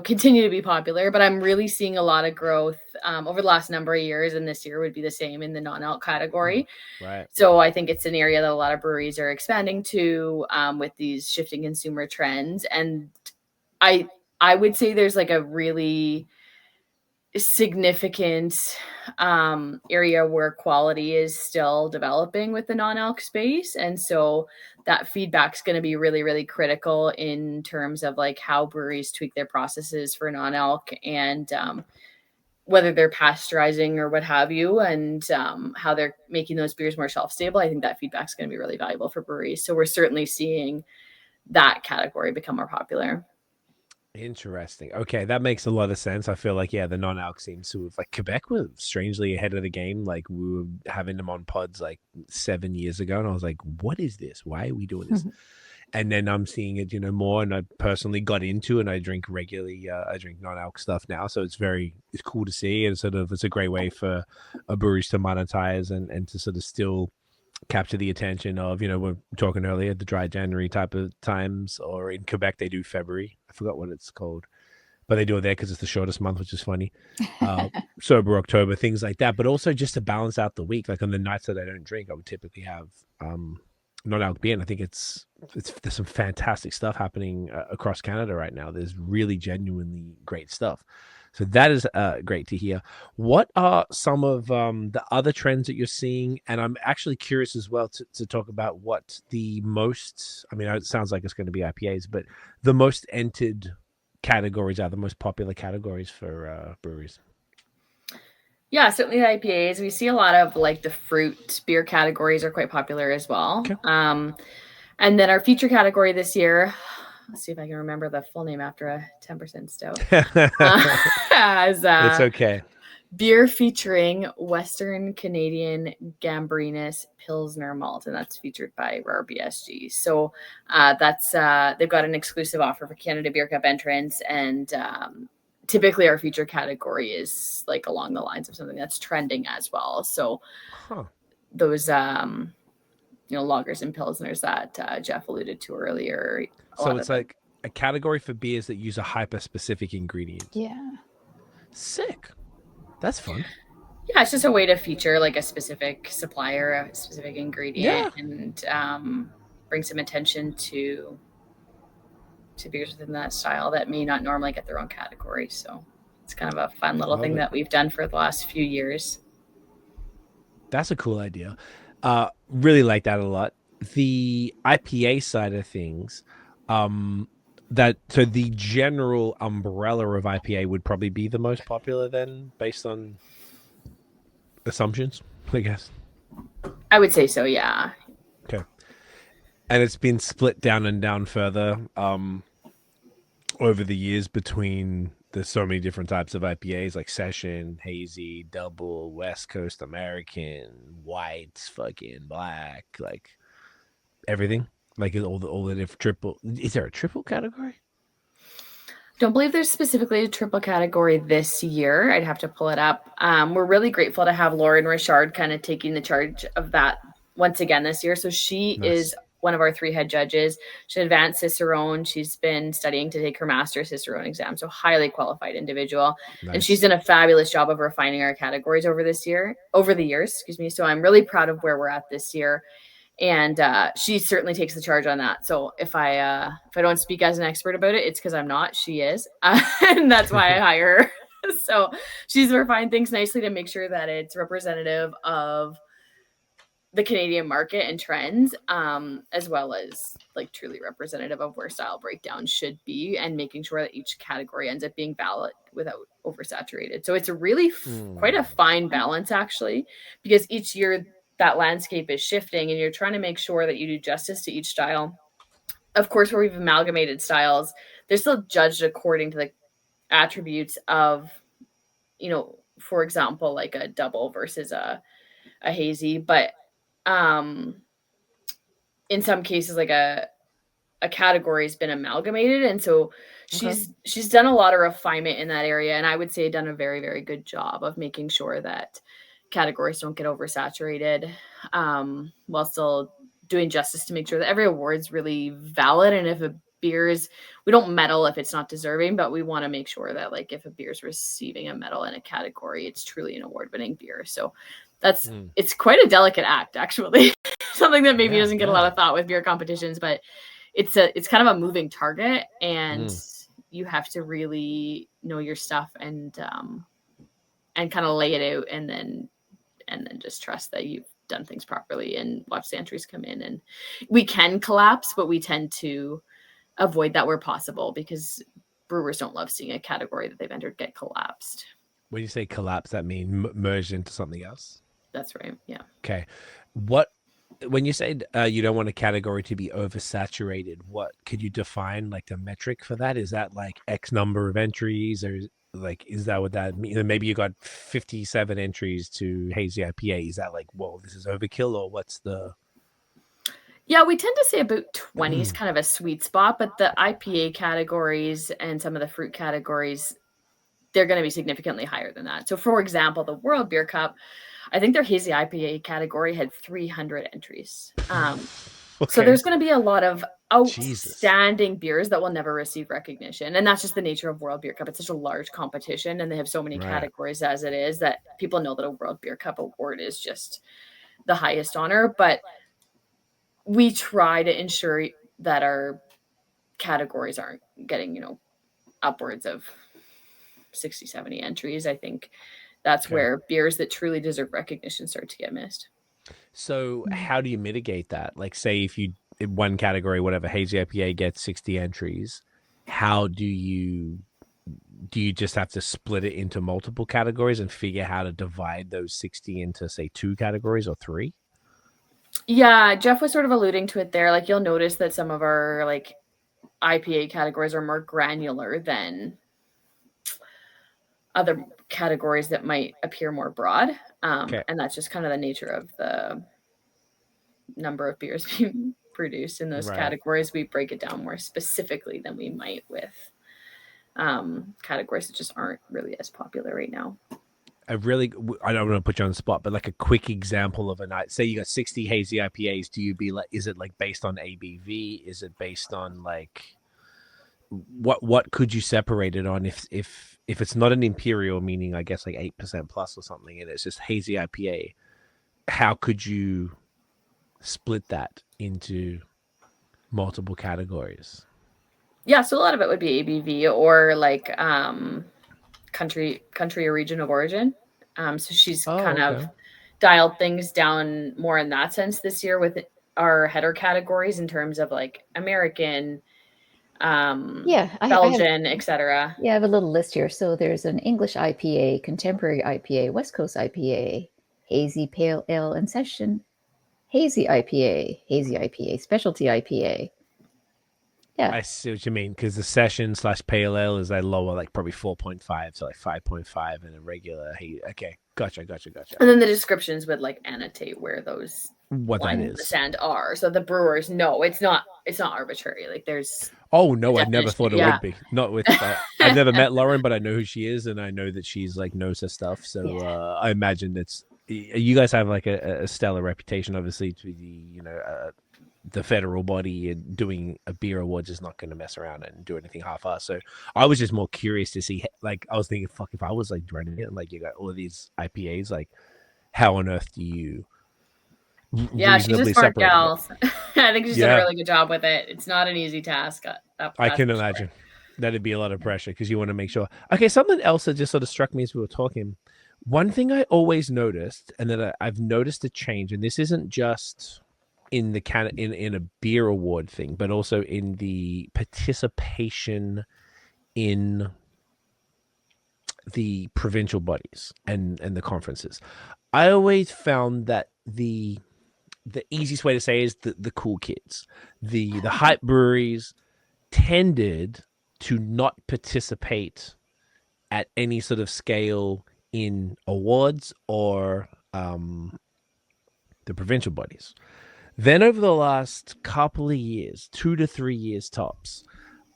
continue to be popular, but I'm really seeing a lot of growth over the last number of years, and this year would be the same in the non-alc category. Right. So I think it's an area that a lot of breweries are expanding to with these shifting consumer trends. And I would say there's like a really significant area where quality is still developing with the non-alc space, and so that feedback's going to be really, really critical in terms of like how breweries tweak their processes for non-alc, and whether they're pasteurizing or what have you, and how they're making those beers more shelf stable. I think that feedback's going to be really valuable for breweries, so we're certainly seeing that category become more popular. Interesting. Okay, that makes a lot of sense. I feel like, yeah, the non-alc seems to have, like, Quebec was strangely ahead of the game. Like, we were having them on pods like 7 years ago, and I was like, what is this? Why are we doing this? And then I'm seeing it, more, and I personally got into it, and I drink regularly. I drink non-alc stuff now, so it's cool to see, and it's a great way for a breweries to monetize and to sort of still capture the attention of, we're talking earlier, the dry January type of times, or in Quebec, they do February. I forgot what it's called, but they do it there because it's the shortest month, which is funny. Sober October, things like that. But also just to balance out the week, like on the nights that I don't drink, I would typically have non-alc beer. And I think there's some fantastic stuff happening across Canada right now. There's really genuinely great stuff. So that is great to hear. What are some of the other trends that you're seeing? And I'm actually curious as well to talk about what the most, it sounds like it's going to be IPAs, but the most entered categories are, the most popular categories for breweries. Yeah, certainly the IPAs. We see a lot of like the fruit beer categories are quite popular as well. Okay. And then our feature category this year, let's see if I can remember the full name after a 10% stout. It's okay. Beer featuring Western Canadian Gambrinus Pilsner malt, and that's featured by Rare BSG. So that's they've got an exclusive offer for Canada Beer Cup entrants, and typically our feature category is like along the lines of something that's trending as well. So those lagers and pilsners that Jeff alluded to earlier. So it's like a category for beers that use a hyper-specific ingredient. Yeah. Sick. That's fun. Yeah, it's just a way to feature like a specific supplier, a specific ingredient, and bring some attention to beers within that style that may not normally get their own category. So it's kind of a fun little thing that we've done for the last few years. That's a cool idea. Really like that a lot. The IPA side of things, so the general umbrella of IPA would probably be the most popular then, based on assumptions, I guess. I would say so, yeah. Okay. And it's been split down and down further over the years between there's so many different types of IPAs, like session, hazy, double, West Coast American, whites, fucking black, like everything. Like all the different triple. Is there a triple category? Don't believe there's specifically a triple category this year. I'd have to pull it up. We're really grateful to have Lauren Richard kind of taking the charge of that once again this year. So she is one of our 3 head judges. She's an advanced Cicerone. She's been studying to take her master Cicerone exam. So highly qualified individual. Nice. And she's done a fabulous job of refining our categories over the years. So I'm really proud of where we're at this year. And she certainly takes the charge on that. So if I don't speak as an expert about it, it's because I'm not. She is. And that's why I hire her. So she's refined things nicely to make sure that it's representative of the Canadian market and trends, as well as like truly representative of where style breakdown should be, and making sure that each category ends up being valid without oversaturated. So it's a really quite a fine balance, actually, because each year that landscape is shifting and you're trying to make sure that you do justice to each style. Of course, where we've amalgamated styles, they're still judged according to the attributes of, for example, like a double versus a hazy, but in some cases, like a category has been amalgamated. And so she's done a lot of refinement in that area. And I would say done a very, very good job of making sure that categories don't get oversaturated, while still doing justice to make sure that every award is really valid. And if a beers, we don't medal if it's not deserving, but we want to make sure that like if a beer is receiving a medal in a category, it's truly an award-winning beer. So that's it's quite a delicate act, actually. Something that maybe doesn't get a lot of thought with beer competitions, but it's kind of a moving target, and you have to really know your stuff and kind of lay it out, and then just trust that you've done things properly and watch the entries come in. And we can collapse, but we tend to avoid that where possible, because brewers don't love seeing a category that they've entered get collapsed. When you say collapse, that mean merged into something else? That's right. Yeah. Okay. When you say you don't want a category to be oversaturated, what could you define like the metric for that? Is that like X number of entries, or like is that what that means? Maybe you got 57 entries to hazy IPA. Is that like, whoa, this is overkill, or what's the? Yeah, we tend to say about 20 is kind of a sweet spot, but the IPA categories and some of the fruit categories, they're going to be significantly higher than that. So, for example, the World Beer Cup, I think their hazy IPA category had 300 entries. So there's going to be a lot of outstanding beers that will never receive recognition. And that's just the nature of World Beer Cup. It's such a large competition, and they have so many categories as it is, that people know that a World Beer Cup award is just the highest honor. But we try to ensure that our categories aren't getting, upwards of 60, 70 entries. I think that's where beers that truly deserve recognition start to get missed. So how do you mitigate that? Like, say if you, in one category, whatever, hazy IPA gets 60 entries, how do you just have to split it into multiple categories and figure how to divide those 60 into, say, 2 categories or 3? Yeah, Jeff was sort of alluding to it there. Like, you'll notice that some of our like IPA categories are more granular than other categories that might appear more broad. And that's just kind of the nature of the number of beers being produced in those categories. We break it down more specifically than we might with categories that just aren't really as popular right now. I don't want to put you on the spot, but like a quick example of a night, say you got 60 hazy IPAs. Do you be like, is it like based on ABV? Is it based on like, what could you separate it on if it's not an Imperial, meaning I guess like 8% plus or something, and it's just hazy IPA? How could you split that into multiple categories? Yeah, so a lot of it would be ABV or like country or region of origin. So she's of dialed things down more in that sense this year with our header categories in terms of like American, Belgian, etc. Yeah, I have a little list here. So there's an English IPA, contemporary IPA, West Coast IPA, hazy pale ale and session, hazy IPA, specialty IPA. Yeah, I see what you mean, because the session / pale ale is like lower, like probably 4.5 to like 5.5, and a regular. Okay, gotcha. And then the descriptions would like annotate where those what that is and are, so the brewers know it's not arbitrary. Like there's I never thought it would be. Not with I've never met Lauren, but I know who she is, and I know that she's like knows her stuff. So I imagine you guys have like a stellar reputation, obviously, to the federal body, and doing a beer awards is not going to mess around and do anything half-assed. So I was just more curious to see, like, I was thinking, fuck, if I was like running it, and like you got all of these IPAs, like how on earth do you she's a smart gal. I think she's done a really good job with it. It's not an easy task. I can imagine that'd be a lot of pressure, because you want to make sure. Okay, something else that just sort of struck me as we were talking, one thing I always noticed, and that I've noticed a change, and this isn't just in the in a beer award thing, but also in the participation in the provincial bodies and the conferences. I always found that the easiest way to say is the cool kids, the hype breweries tended to not participate at any sort of scale in awards or the provincial bodies. Then over the last couple of years, 2 to 3 years tops,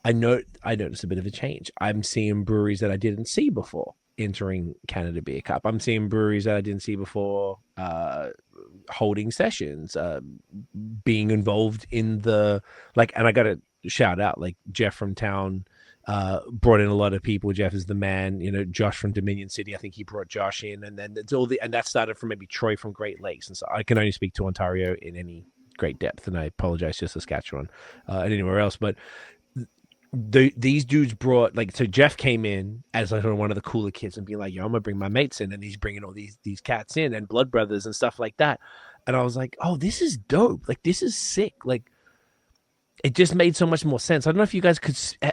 I noticed a bit of a change. I'm seeing breweries that I didn't see before entering Canada Beer Cup. I'm seeing breweries that I didn't see before holding sessions, being involved in the, like, and I got to shout out, like Jeff from town brought in a lot of people. Jeff is the man, Josh from Dominion City. I think he brought Josh in, and then it's and that started from maybe Troy from Great Lakes. And so I can only speak to Ontario in any great depth, and I apologize to Saskatchewan and anywhere else. But these dudes brought, so Jeff came in as like one of the cooler kids and being like, yo, I'm gonna bring my mates in, and he's bringing all these cats in and blood brothers and stuff like that. And I was like, oh, this is dope. Like, this is sick. Like, it just made so much more sense. I don't know if you guys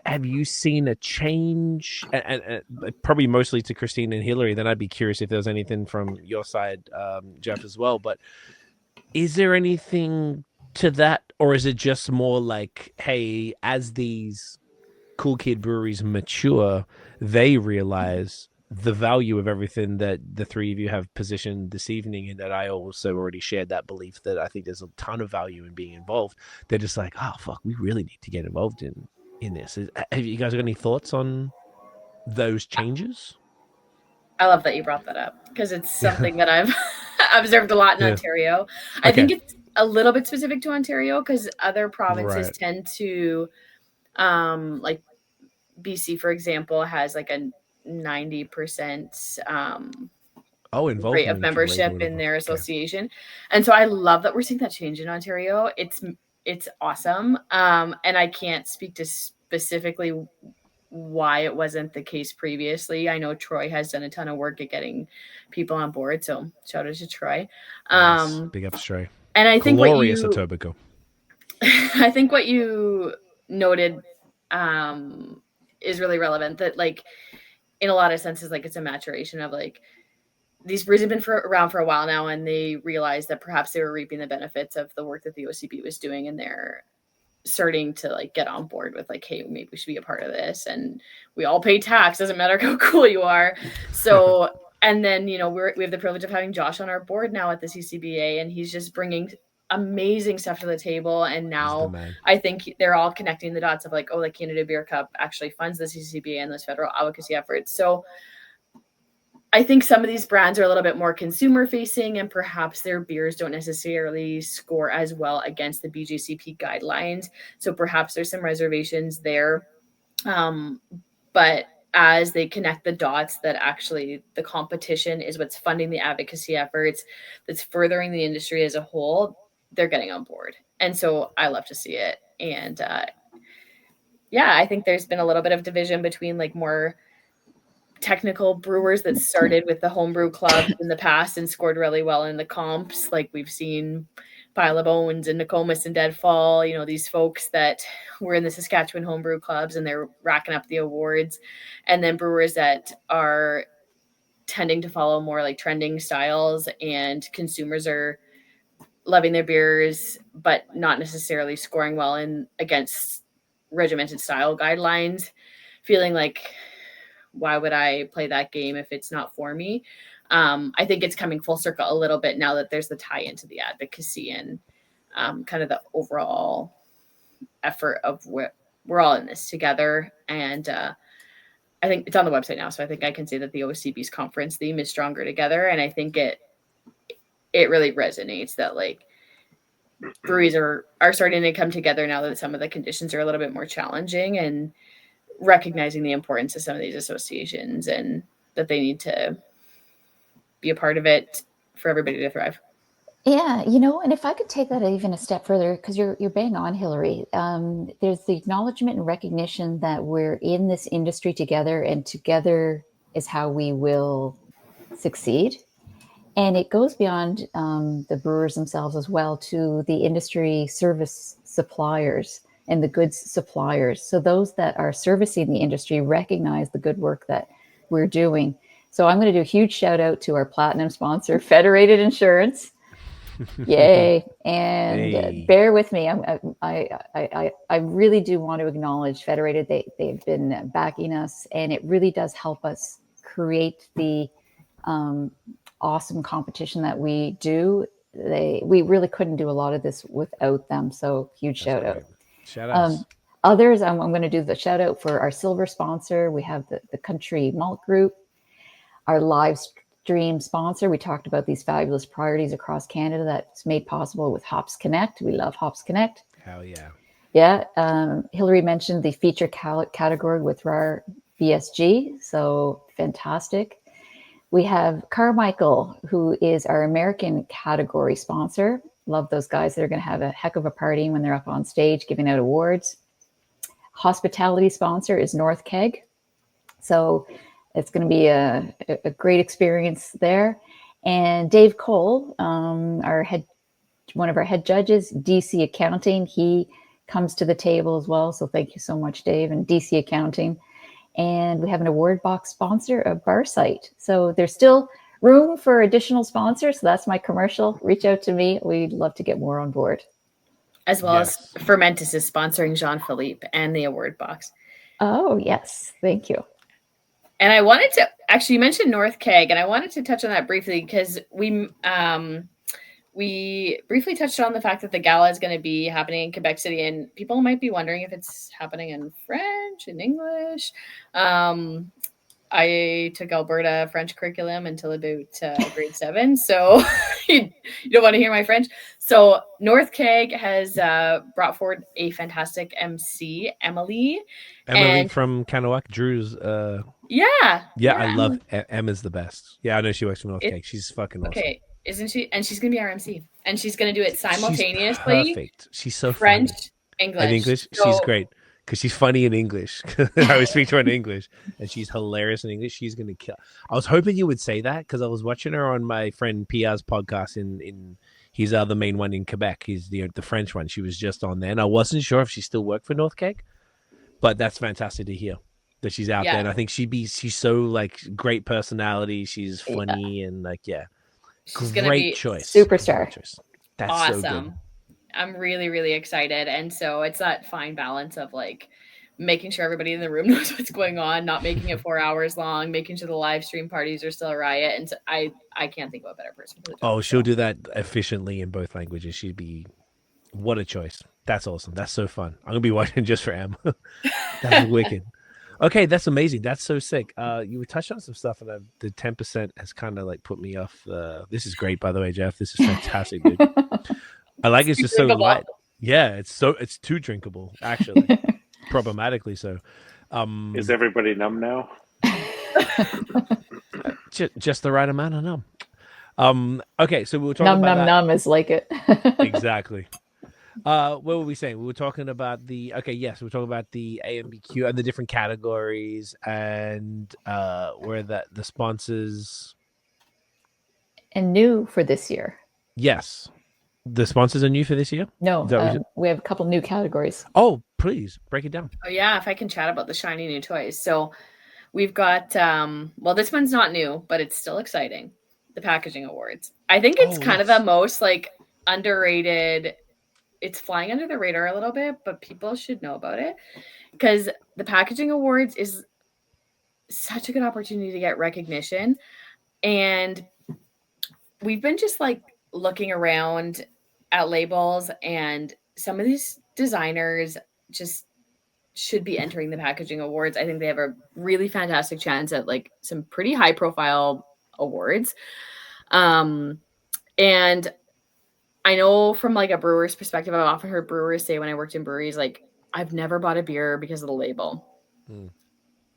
have you seen a change, and probably mostly to Christine and Hilary. Then I'd be curious if there's anything from your side, Jeff, as well. But is there anything to that, or is it just more like, hey, as these cool kid breweries mature, they realize the value of everything that the three of you have positioned this evening, and that I also already shared that belief that I think there's a ton of value in being involved. They're just like, oh fuck, we really need to get involved in this. Have you guys got any thoughts on those changes? I love that you brought that up, because it's something that I've observed a lot in Ontario. I think it's a little bit specific to Ontario, because other provinces tend to, like BC, for example, has like a 90% rate of membership in their association. And so I love that we're seeing that change in Ontario. It's awesome. And I can't speak to specifically why it wasn't the case previously. I know Troy has done a ton of work at getting people on board, so shout out to Troy. Nice. Big ups, Troy. And I think glorious Etobicoke. I think what you noted is really relevant, that like in a lot of senses, like it's a maturation of like these breweries have been around for a while now, and they realized that perhaps they were reaping the benefits of the work that the OCB was doing, and they're starting to like get on board with like, hey, maybe we should be a part of this, and we all pay tax, doesn't matter how cool you are. So and then we have the privilege of having Josh on our board now at the CCBA, and he's just bringing amazing stuff to the table. And now I think they're all connecting the dots of like, oh, the Canada Beer Cup actually funds the CCBA and those federal advocacy efforts. So I think some of these brands are a little bit more consumer facing, and perhaps their beers don't necessarily score as well against the BJCP guidelines. So perhaps there's some reservations there. But as they connect the dots that actually the competition is what's funding the advocacy efforts, that's furthering the industry as a whole, they're getting on board. And so I love to see it. And I think there's been a little bit of division between like more technical brewers that started with the homebrew clubs in the past and scored really well in the comps. Like we've seen Pile of Bones and Nokomis and Deadfall, these folks that were in the Saskatchewan homebrew clubs and they're racking up the awards. And then brewers that are tending to follow more like trending styles, and consumers are loving their beers, but not necessarily scoring well in against regimented style guidelines, feeling like, why would I play that game if it's not for me? I think it's coming full circle a little bit now that there's the tie into the advocacy and kind of the overall effort of we're all in this together. And I think it's on the website now, so I think I can say that the OCB's conference theme is stronger together. And I think it really resonates that like breweries are starting to come together now that some of the conditions are a little bit more challenging, and recognizing the importance of some of these associations and that they need to be a part of it for everybody to thrive. Yeah, and if I could take that even a step further, because you're bang on, Hilary. There's the acknowledgement and recognition that we're in this industry together, and together is how we will succeed. And it goes beyond the brewers themselves as well to the industry service suppliers and the goods suppliers. So those that are servicing the industry recognize the good work that we're doing. So I'm going to do a huge shout out to our platinum sponsor, Federated Insurance. Yay. And bear with me. I really do want to acknowledge Federated. They've been backing us, and it really does help us create the awesome competition that we do. We really couldn't do a lot of this without them. So huge shout out. Shout outs. Others, I'm going to do the shout out for our silver sponsor. We have the Country Malt Group, our live stream sponsor. We talked about these fabulous priorities across Canada that's made possible with Hops Connect. We love Hops Connect. Hell yeah. Yeah, Hilary mentioned the feature category with RAR VSG, so fantastic. We have Carmichael, who is our American category sponsor. Love those guys. They're going to have a heck of a party when they're up on stage giving out awards. Hospitality sponsor is North Keg. So it's going to be a great experience there. And Dave Cole, one of our head judges, DC Accounting, he comes to the table as well. So thank you so much, Dave, and DC Accounting. And we have an award box sponsor, a bar site. So there's still room for additional sponsors. So that's my commercial. Reach out to me. We'd love to get more on board. As well as Fermentus is sponsoring Jean-Philippe and the award box. Oh, yes. Thank you. And I wanted to, actually, you mentioned North Keg, and I wanted to touch on that briefly because we briefly touched on the fact that the gala is going to be happening in Quebec City, and people might be wondering if it's happening in French, in English. I took Alberta French curriculum until about grade 7, so you don't want to hear my French. So North Keg has brought forward a fantastic MC, Emily. Emily from Kanawak, Drew's. Yeah, I love Emma's the best. Yeah, I know she works for North Keg. She's fucking awesome. Okay, isn't she? And she's gonna be our MC, and she's gonna do it simultaneously. She's perfect. She's so French, funny. English. And English, So, she's great because she's funny in English. I always speak to her in English, and she's hilarious in English. She's gonna kill. I was hoping you would say that because I was watching her on my friend Pia's podcast. He's the main one in Quebec. He's the French one. She was just on there, and I wasn't sure if she still worked for North Keg, but that's fantastic to hear that she's out there. And I think she's so like great personality. She's funny and like she's great choice. Superstar. That's awesome. So good. I'm really, really excited. And so it's that fine balance of like making sure everybody in the room knows what's going on, not making it 4 hours long, making sure the live stream parties are still a riot. And so I can't think of a better person for the job. She'll do that efficiently in both languages. What a choice. That's awesome. That's so fun. I'm gonna be watching just for Em. That's wicked. Okay, that's amazing. That's so sick. You were touched on some stuff, and the 10% has kind of like put me off. This is great, by the way, Jeff. This is fantastic, dude. I like it's just so light. Yeah, it's too drinkable, actually. Problematically so. Is everybody numb now? Just the right amount of numb. Okay, so we were talking about numb is like it. Exactly. What were we saying? We were talking about we're talking about the AMBQ and the different categories and where the sponsors. And new for this year. Yes. The sponsors are new for this year? No, we have a couple new categories. Oh, please break it down. Oh yeah, if I can chat about the shiny new toys. So we've got this one's not new, but it's still exciting. The packaging awards. I think it's kind of the most like underrated. It's flying under the radar a little bit, but people should know about it because the packaging awards is such a good opportunity to get recognition. And we've been just like looking around at labels, and some of these designers just should be entering the packaging awards. I think they have a really fantastic chance at like some pretty high profile awards. And I know from like a brewer's perspective, I've often heard brewers say when I worked in breweries, like, I've never bought a beer because of the label.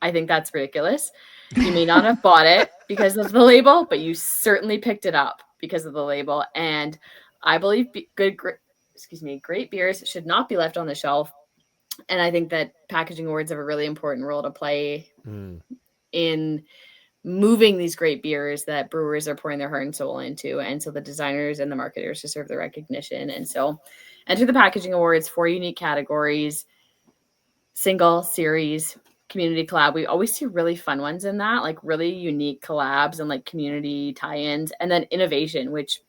I think that's ridiculous. You may not have bought it because of the label, but you certainly picked it up because of the label. And I believe great beers should not be left on the shelf. And I think that packaging awards have a really important role to play in moving these great beers that brewers are pouring their heart and soul into. And so the designers and the marketers deserve the recognition. And so enter the packaging awards, 4 unique categories: single, series, community collab. We always see really fun ones in that, like really unique collabs and like community tie-ins. And then innovation, which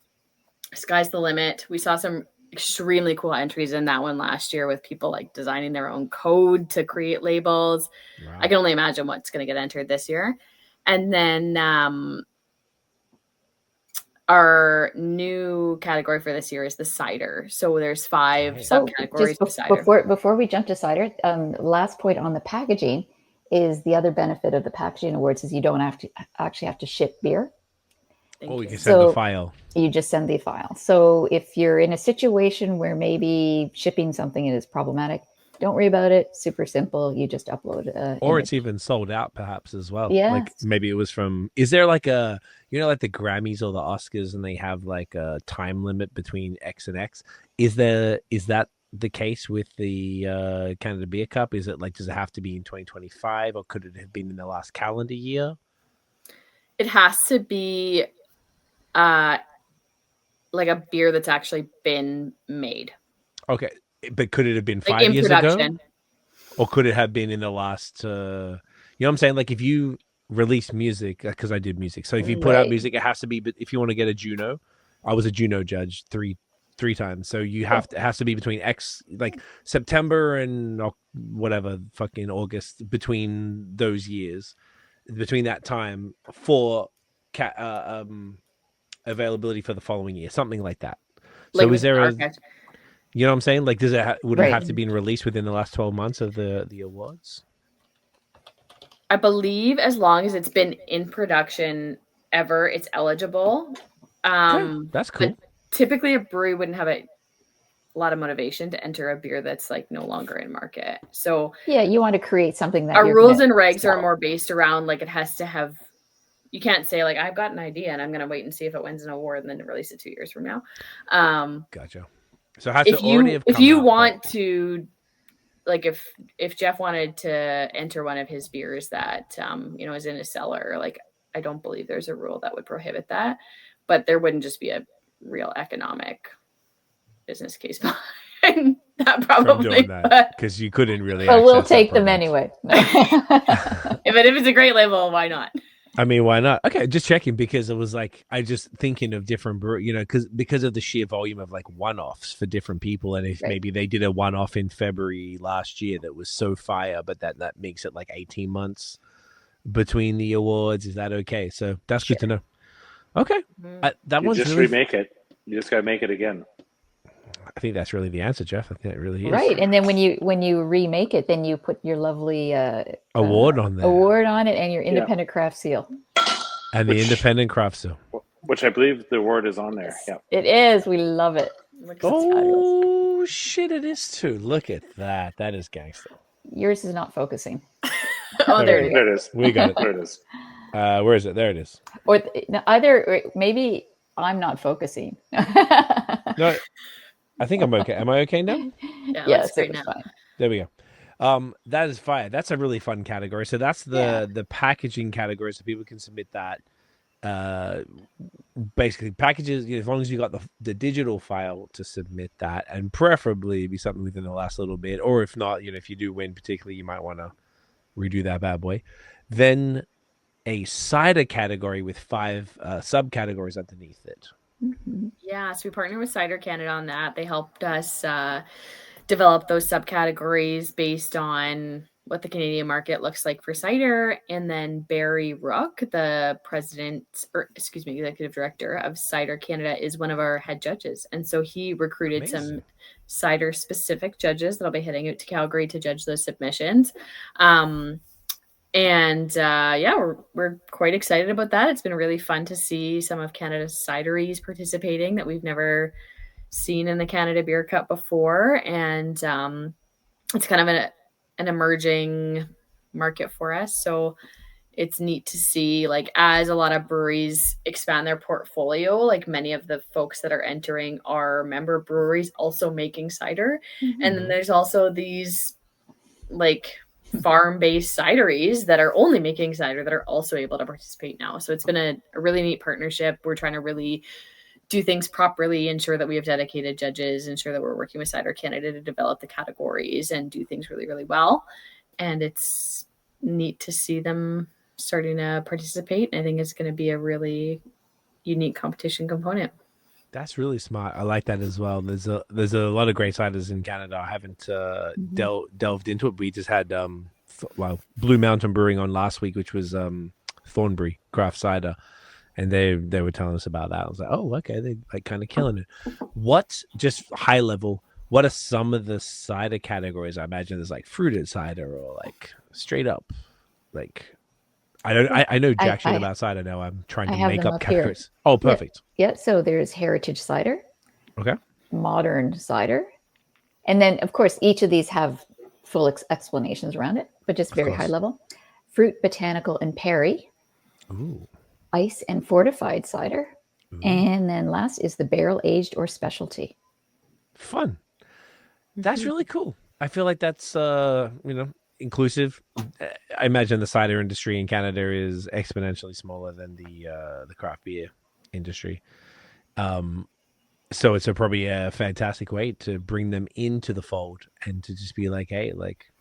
sky's the limit. We saw some extremely cool entries in that one last year with people like designing their own code to create labels. Wow. I can only imagine what's going to get entered this year. And then our new category for this year is the cider. So there's 5 subcategories of cider. Before we jump to cider, last point on the packaging is the other benefit of the packaging awards is you don't have to ship beer. Thank Oh, you. you can send the So file. you just send the file. So if you're in a situation where maybe shipping something is problematic, don't worry about it. Super simple. You just upload an Or image. it's even sold out, perhaps, as well. Like Yes. maybe it was from. Is there like a, like the Grammys or the Oscars, and they have like a time limit between X and X? Is that the case with the Canada Beer Cup? Is it like, does it have to be in 2025, or could it have been in the last calendar year? It has to be like a beer that's actually been made, Okay, but could it have been like 5 years ago, production. or could it have been in the last? You know what I'm saying? Like if you release music, because I did music, so if you put out Right. music, it has to be. But if you want to get a Juno, I was a Juno judge three times, so you have to. It has to be between X, like September and whatever fucking August, between those years, between that time for availability for the following year, something like that. Like So is within there a, archives. you know what I'm saying? Like, does it would it Right. have to be released within the last 12 months of the awards? I believe as long as it's been in production ever, it's eligible. That's But cool. typically a brewery wouldn't have a lot of motivation to enter a beer that's like no longer in market. So Yeah, you want to create something that our you're rules gonna and regs are sell. more based around like it has to have. You can't say like I've got an idea and I'm going to wait and see if it wins an award and then release it 2 years from now. Gotcha. So it has to If already you have if come you out, want but to, like if Jeff wanted to enter one of his beers that is in a cellar, like I don't believe there's a rule that would prohibit that, but there wouldn't just be a real economic business case behind that from probably. doing that, because you couldn't really. But we'll access that take them product. anyway. If it's a great label, why not? I mean, why not? Okay, just checking, because it was like I just thinking of different because of the sheer volume of like one-offs for different people, and if Right. maybe they did a one-off in February last year that was so fire, but that makes it like 18 months between the awards. Is that okay? So that's good to know. Okay, that You one's just really. remake it. You just gotta make it again. I think that's really the answer, Jeff. I think it really is. Right. And then when you remake it, then you put your lovely Award on there. award on it and your independent craft seal. And the independent craft seal. Which I believe the award is on there. Yeah. It is. We love it. Looks Oh shit! It is too. Look at that. That is gangster. Yours is not focusing. oh, there you go. There it is. We got it. There it is. Where is it? There it is. Or either maybe I'm not focusing. No, I think I'm okay. Am I okay now? Yeah, Yes, looks great it was now. fine. There we go. That is fire. That's a really fun category. So that's the packaging category, so people can submit that. Basically packages, as long as you got the digital file to submit that, and preferably be something within the last little bit, or if not, if you do win particularly, you might want to redo that bad boy. Then a cider category with 5 subcategories underneath it. Yeah, so we partnered with Cider Canada on that. They helped us develop those subcategories based on what the Canadian market looks like for cider. And then Barry Rook, the executive director of Cider Canada, is one of our head judges. And so he recruited some cider specific judges that'll be heading out to Calgary to judge those submissions. We're quite excited about that. It's been really fun to see some of Canada's cideries participating that we've never seen in the Canada Beer Cup before. And it's kind of an emerging market for us. So it's neat to see, like, as a lot of breweries expand their portfolio, like many of the folks that are entering are member breweries also making cider. Mm-hmm. And then there's also these like farm-based cideries that are only making cider that are also able to participate now. So it's been a really neat partnership. We're trying to really do things properly, ensure that we have dedicated judges, ensure that we're working with Cider Canada to develop the categories and do things really, really well. And it's neat to see them starting to participate. And I think it's going to be a really unique competition component. That's really smart. I like that as well. There's a lot of great ciders in Canada. I haven't delved into it. We just had Blue Mountain Brewing on last week, which was Thornbury craft cider, and they were telling us about that. I was like, oh, okay, they like kind of killing it. What, just high level, what are some of the cider categories? I imagine there's like fruited cider or like straight up like I know jack shit I about cider now. I'm trying to have make them up up here. categories. Oh, perfect. Yeah. So there's heritage cider, Okay. modern cider, and then of course each of these have full explanations around it, but just very high level. Fruit, botanical, and perry. Ooh. Ice and fortified cider. Ooh. And then last is the barrel aged or specialty. Fun. That's really cool. I feel like that's inclusive. I imagine the cider industry in Canada is exponentially smaller than the craft beer industry. So it's probably a fantastic way to bring them into the fold and to just be like, hey, like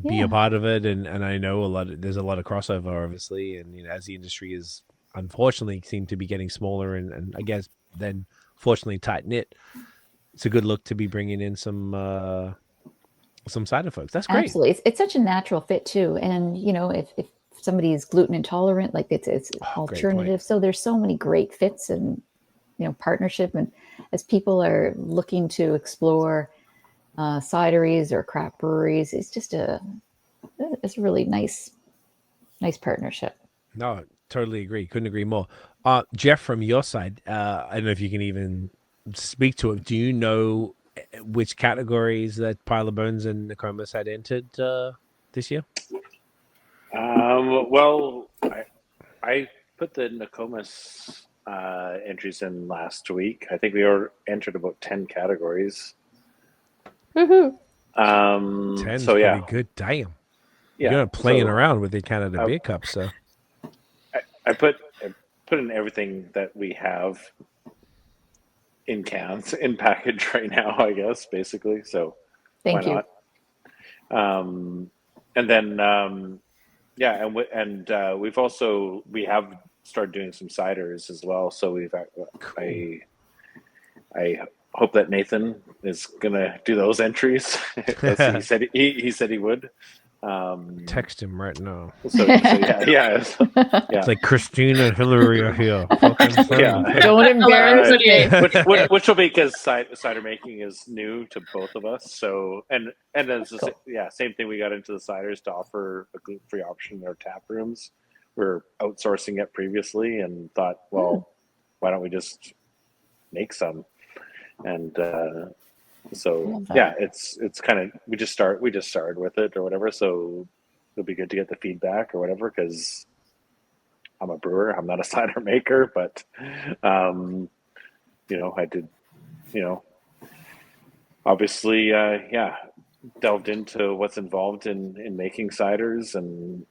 be a part of it. And I know there's a lot of crossover, obviously, and as the industry is unfortunately seem to be getting smaller and I guess then fortunately tight knit, it's a good look to be bringing in some cider folks. That's great. Absolutely. It's such a natural fit too. And if somebody is gluten intolerant, like it's alternative. So there's so many great fits and partnership. And as people are looking to explore cideries or craft breweries, it's a really nice partnership. No, totally agree. Couldn't agree more. Jeff, from your side, I don't know if you can even speak to it. Do you know which categories that Pile of Bones and Nokomis had entered this year? Well, I put the Nokomis entries in last week. I think we entered about 10 categories. Mm-hmm. 10's pretty good. Damn. You're not playing around with the Canada Beer Cup, so I put in everything that we have in cans, in package right now, I guess, basically. So Thank you. Why not? And then we have started doing some ciders as well. So cool. I hope that Nathan is gonna do those entries. He said he would. Text him right now. So yeah. It's like Christine and Hilary are here. Don't embarrass me. Which will be because cider making is new to both of us. So and it's cool. Same thing. We got into the ciders to offer a gluten-free option in our tap rooms. We're outsourcing it previously and thought, well, why don't we just make some? And so it's kind of we just started with it or whatever. So it'll be good to get the feedback or whatever, because I'm a brewer, I'm not a cider maker, but I did obviously delved into what's involved in making ciders and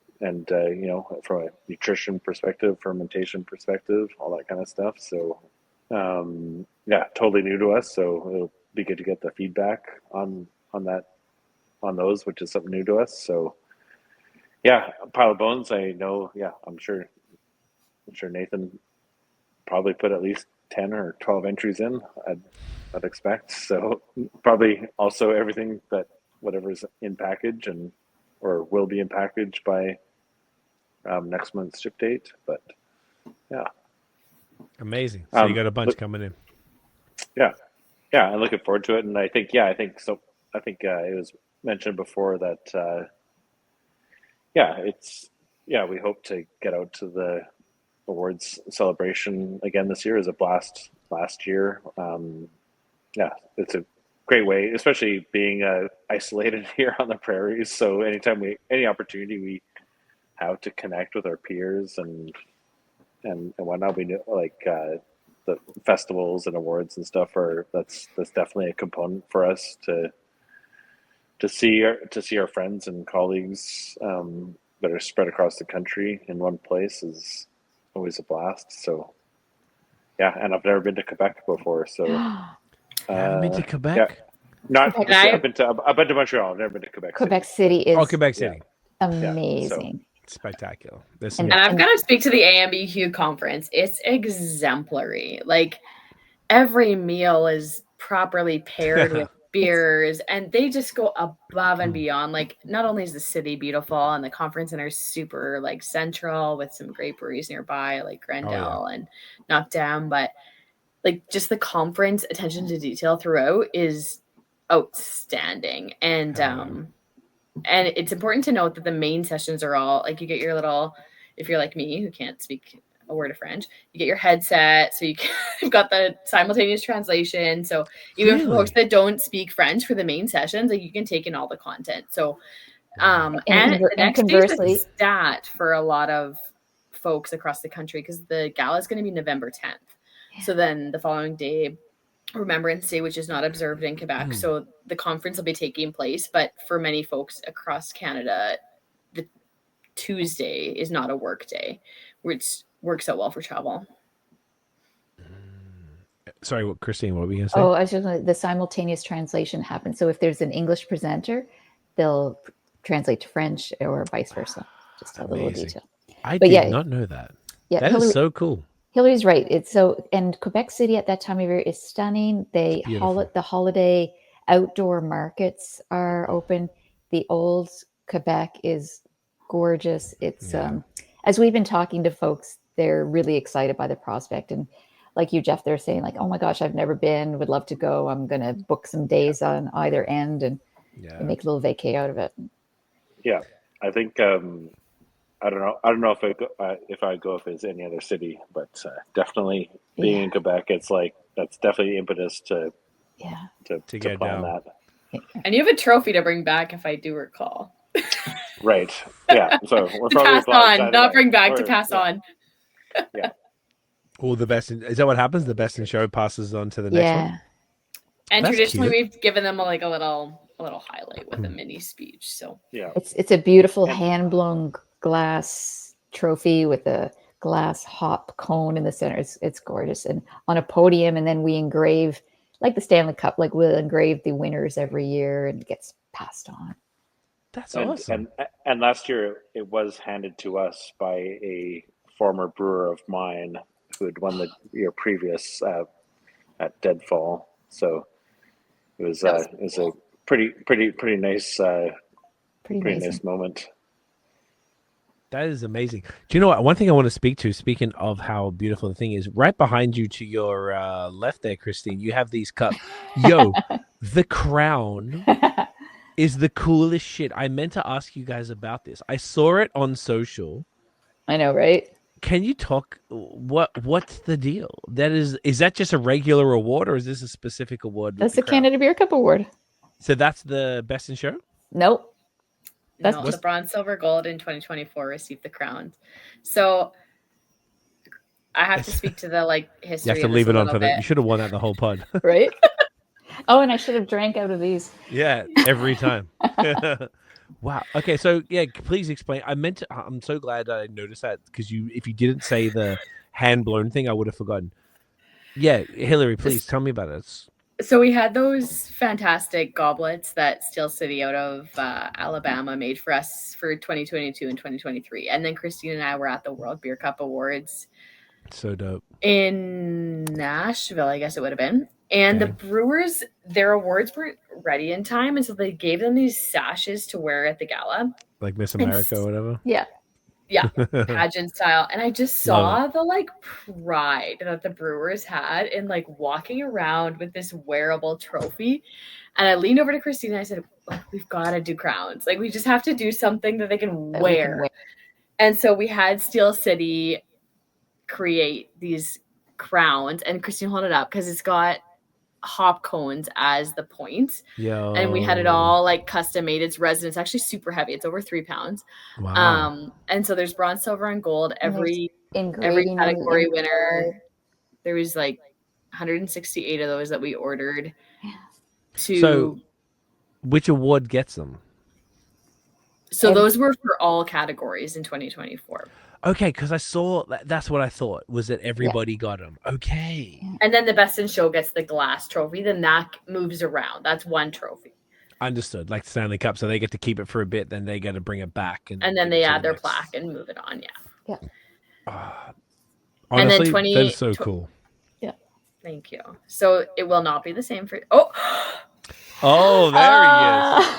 from a nutrition perspective, fermentation perspective, all that kind of stuff. So totally new to us, so it'll be good to get the feedback on those, which is something new to us. So Pile of Bones, I know, I'm sure Nathan probably put at least 10 or 12 entries in, I'd expect. So probably also everything that whatever's in package or will be in package by next month's ship date. But amazing. So you got a bunch coming in. I'm looking forward to it. And I think it was mentioned before that we hope to get out to the awards celebration again this year. As a blast last year. It's a great way, especially being isolated here on the prairies. So any opportunity we have to connect with our peers and whatnot, we know, like the festivals and awards and stuff that's definitely a component for us to see our friends and colleagues that are spread across the country in one place is always a blast. So and I've never been to Quebec before, so haven't been to Quebec? I've been to Montreal. I've never been to Quebec. Quebec City is Quebec City. Amazing. Spectacular. And I've got to speak to the AMBQ conference. It's exemplary. Like every meal is properly paired with beers, and they just go above and beyond. Like not only is the city beautiful and the conference center is super like central with some great breweries nearby like Grendel and Knockdown, but like just the conference attention to detail throughout is outstanding. And it's important to note that the main sessions are all like you get your little if you're like me who can't speak a word of French, you get your headset, so you've got the simultaneous translation. So even for folks that don't speak French for the main sessions, like you can take in all the content. So and the next day is a stat for a lot of folks across the country, because the gala is going to be November 10th. Yeah. So then the following day, Remembrance Day, which is not observed in Quebec. So the conference will be taking place, but for many folks across Canada, the Tuesday is not a work day, which works out well for travel. Sorry, Christine, what were you going to say? Oh, I was just going to, the simultaneous translation happens. So if there's an English presenter, they'll translate to French or vice versa. Just a little detail. I did not know that. Yeah, that is so cool. Hillary's right. It's so, and Quebec City at that time of year is stunning. The holiday outdoor markets are open. The old Quebec is gorgeous. It's as we've been talking to folks, they're really excited by the prospect. And like you, Jeff, they're saying like, "Oh my gosh, I've never been. Would love to go. I'm going to book some days on either end and make a little vacay out of it." Yeah, I think I don't know if I go if it's any other city, but definitely being in Quebec, it's like that's definitely the impetus to get plan down. That. And you have a trophy to bring back, if I do recall. Right. Yeah. So we're probably pass on, not bring back, to pass on. Yeah. Well, the best is that what happens? The best in show passes on to the next one. And that's traditionally we've given them a little highlight with a mini speech. So it's a beautiful hand blown glass trophy with a glass hop cone in the center. It's gorgeous, and on a podium, and then we engrave like the Stanley Cup. Like we'll engrave the winners every year, and it gets passed on. That's awesome. And last year it was handed to us by a former brewer of mine who had won the year previous at Deadfall. So it was a pretty nice nice moment. That is amazing. Do you know what? One thing I want to speak to, speaking of how beautiful the thing is, right behind you to your left there, Christine, you have these cups. Yo, the crown is the coolest shit. I meant to ask you guys about this. I saw it on social. I know, right? Can you talk? What's the deal? Is that just a regular award, or is this a specific award? That's the Canada Beer Cup Award. So that's the best in show? Nope. That's the bronze, silver, gold in 2024 received the crowns. So I have to speak to the history. You have to leave it on for that. You should have won that the whole pod, right? Oh, and I should have drank out of these. Yeah, every time. Wow. Okay, so please explain. I'm so glad that I noticed that, because if you didn't say the hand blown thing, I would have forgotten. Yeah, Hilary, please tell me about it. So we had those fantastic goblets that Steel City out of Alabama made for us for 2022 and 2023. And then Christine and I were at the World Beer Cup Awards. So dope. In Nashville, I guess it would have been. And the brewers, their awards were ready in time. And so they gave them these sashes to wear at the gala. Like Miss America or whatever? Yeah. Yeah, pageant style. And I just saw the pride that the brewers had in walking around with this wearable trophy. And I leaned over to Christine and I said, we've got to do crowns. We just have to do something that they can wear. And so we had Steel City create these crowns, and Christine hold it up because it's got hop cones as the point. And we had it all custom made. It's resin. It's actually super heavy. It's over 3 pounds. Wow. And so there's bronze, silver, and gold. Every category winner. There was 168 of those that we ordered. So which award gets them? So those were for all categories in 2024. Okay, because I saw that's what I thought was that everybody got them. Okay. And then the best in show gets the glass trophy. Then that moves around. That's one trophy. Understood. Like the Stanley Cup. So they get to keep it for a bit, then they get to bring it back. And then they add their plaque and move it on. Yeah. Honestly, and then that's so cool. Yeah. Thank you. So it will not be the same for... Oh, there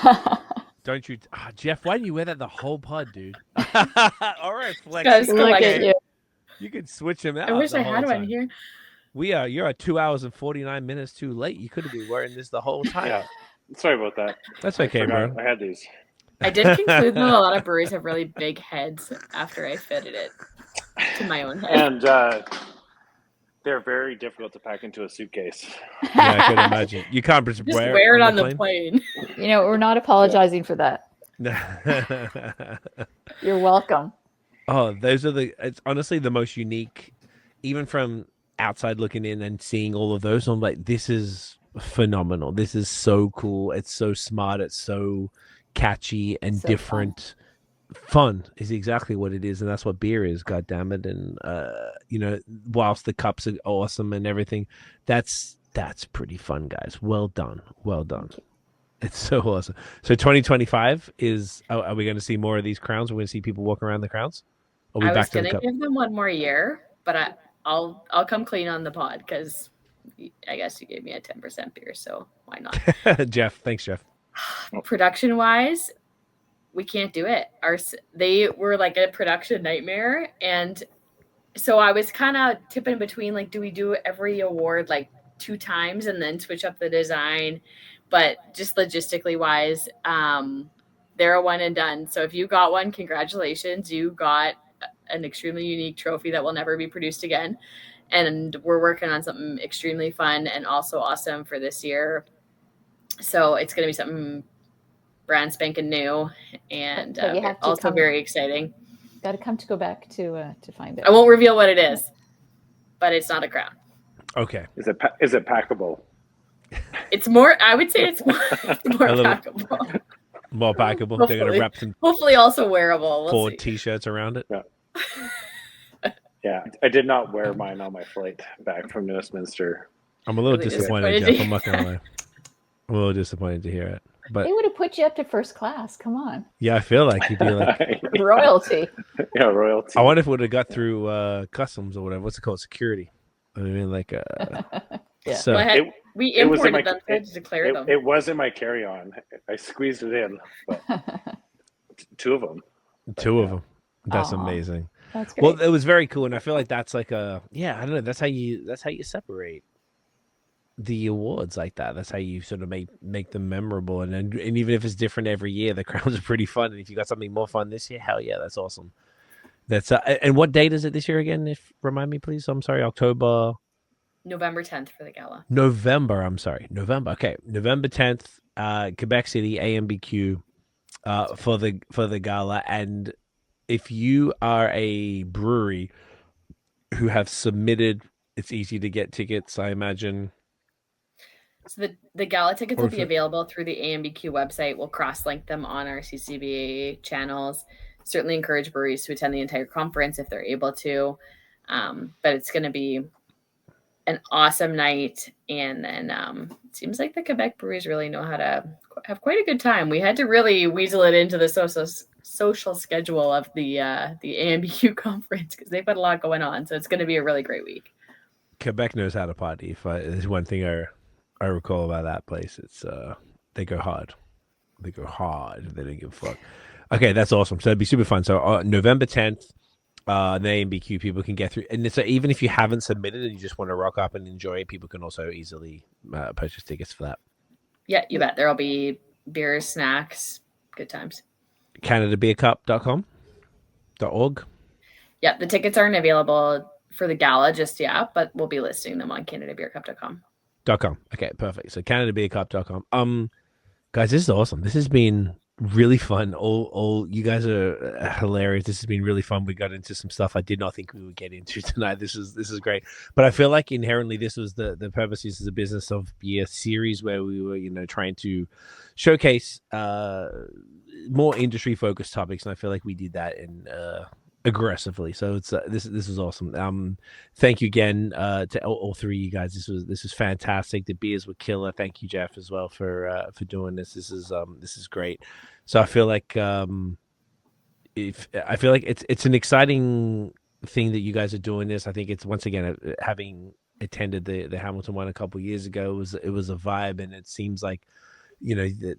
he is. Don't you, Jeff? Why do you wear that the whole pod, dude? All right, Flex. You could switch him out. I wish I had one here. You're at 2 hours and 49 minutes too late. You could have been wearing this the whole time. Yeah, sorry about that. That's okay, bro. I had these. I did conclude that a lot of breweries have really big heads after I fitted it to my own head. And they're very difficult to pack into a suitcase. Yeah, I can imagine. You can't just wear it on the plane. You know, we're not apologizing for that. You're welcome. Oh, it's honestly the most unique, even from outside looking in and seeing all of those. I'm like, this is phenomenal. This is so cool. It's so smart. It's so catchy and So different. Fun is exactly what it is, and that's what beer is. God damn it! And whilst the cups are awesome and everything, that's pretty fun, guys. Well done. It's so awesome. So 2025 is. Are we going to see more of these crowns? We're going to see people walk around the crowns. Or I was going to give them one more year, but I'll come clean on the pod because I guess you gave me a 10% beer, so why not? Jeff, thanks, Jeff. Production wise, we can't do it. They were like a production nightmare, and so I was kind of tipping between like, do we do every award like 2 times and then switch up the design? But just logistically wise, they're a one and done. So if you got one, congratulations, you got an extremely unique trophy that will never be produced again. And we're working on something extremely fun and also awesome for this year. So it's going to be something brand spanking new and also very exciting. Got to come to go back to find it. I won't reveal what it is, but it's not a crown. Okay. Is it packable? It's more. I would say it's more packable. More packable. Hopefully. They're going to wrap some. Hopefully, also wearable. We'll 4 see. T-shirts around it. Yeah. Yeah, I did not wear mine on my flight back from Westminster. I'm a little disappointed, Jeff. I'm not gonna lie. I'm a little disappointed to hear it. But they would have put you up to first class. Come on. Yeah, I feel like you'd be like royalty. Yeah, royalty. I wonder if it would have got through customs or whatever. What's it called? Security. I mean, like, yeah. So we imported them to declare them. It was in my carry-on. I squeezed it in, but 2 of them. 2 of them. That's amazing. That's great. Well, it was very cool, and I feel like that's like I don't know. That's how you separate the awards like that. That's how you sort of make them memorable, and even if it's different every year, the crowns are pretty fun. And if you got something more fun this year, hell yeah, that's awesome. That's and what date is it this year again? Remind me, please. I'm sorry, November 10th for the gala. November. Okay, November 10th, Quebec City, AMBQ, for the gala. And if you are a brewery who have submitted, it's easy to get tickets, I imagine. So the gala tickets will be available through the AMBQ website. We'll cross-link them on our CCBA channels. Certainly encourage breweries to attend the entire conference if they're able to. But it's going to be an awesome night. And then it seems like the Quebec breweries really know how to have quite a good time. We had to really weasel it into the social schedule of the AMBQ conference because they've got a lot going on. So it's going to be a really great week. Quebec knows how to party. There's one thing I recall about that place. It's they go hard. They go hard. They don't give a fuck. Okay, that's awesome. So it'd be super fun. So November 10th, the AMBQ people can get through. And so even if you haven't submitted and you just want to rock up and enjoy it, people can also easily purchase tickets for that. Yeah, you bet. There'll be beers, snacks, good times. CanadaBeerCup.com.org. Yeah, the tickets aren't available for the gala just yet, but we'll be listing them on CanadaBeerCup.com. Okay, perfect. So CanadaBeerCup.com. Guys, this is awesome. This has been really fun. All you guys are hilarious. This has been really fun. We got into some stuff I did not think we would get into tonight. This is great. But I feel like inherently this was the purpose. This is a Business of Beer series where we were trying to showcase more industry focused topics, and I feel like we did that in aggressively. So it's this is awesome. Thank you again to all 3 of you guys. This was fantastic. The beers were killer. Thank you, Jeff, as well for doing this. This is great. So I feel like it's an exciting thing that you guys are doing this. I think it's, once again, having attended the Hamilton one a couple of years ago, it was a vibe, and it seems like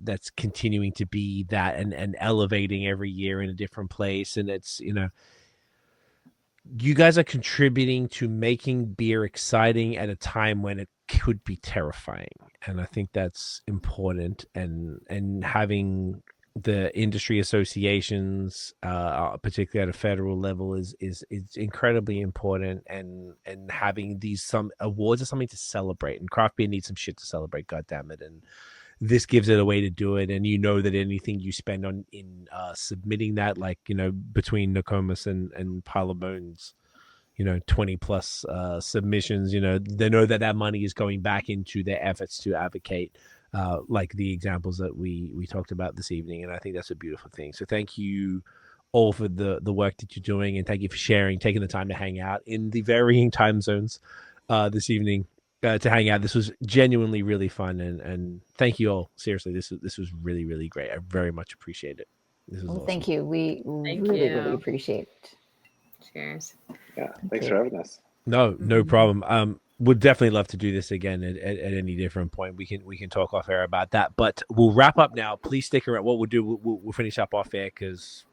that's continuing to be that and elevating every year in a different place. And it's you guys are contributing to making beer exciting at a time when it could be terrifying, and I think that's important. And having the industry associations, particularly at a federal level, is incredibly important, and having these some awards are something to celebrate, and craft beer needs some shit to celebrate. God damn it! And this gives it a way to do it, and that anything you spend on in submitting that, like between Nokomis and Pile of Bones, 20 plus submissions, they know that money is going back into their efforts to advocate, like the examples that we talked about this evening. And I think that's a beautiful thing. So thank you all for the work that you're doing, and thank you for taking the time to hang out in the varying time zones this evening, to hang out. This was genuinely really fun, and thank you all. Seriously, this was really, really great. I very much appreciate it. This was awesome. Thank you. We really appreciate it. Cheers. Yeah, thanks for having us. No problem. Would definitely love to do this again at any different point. We can talk off air about that, but we'll wrap up now. Please stick around. What we'll do, we'll finish up off air because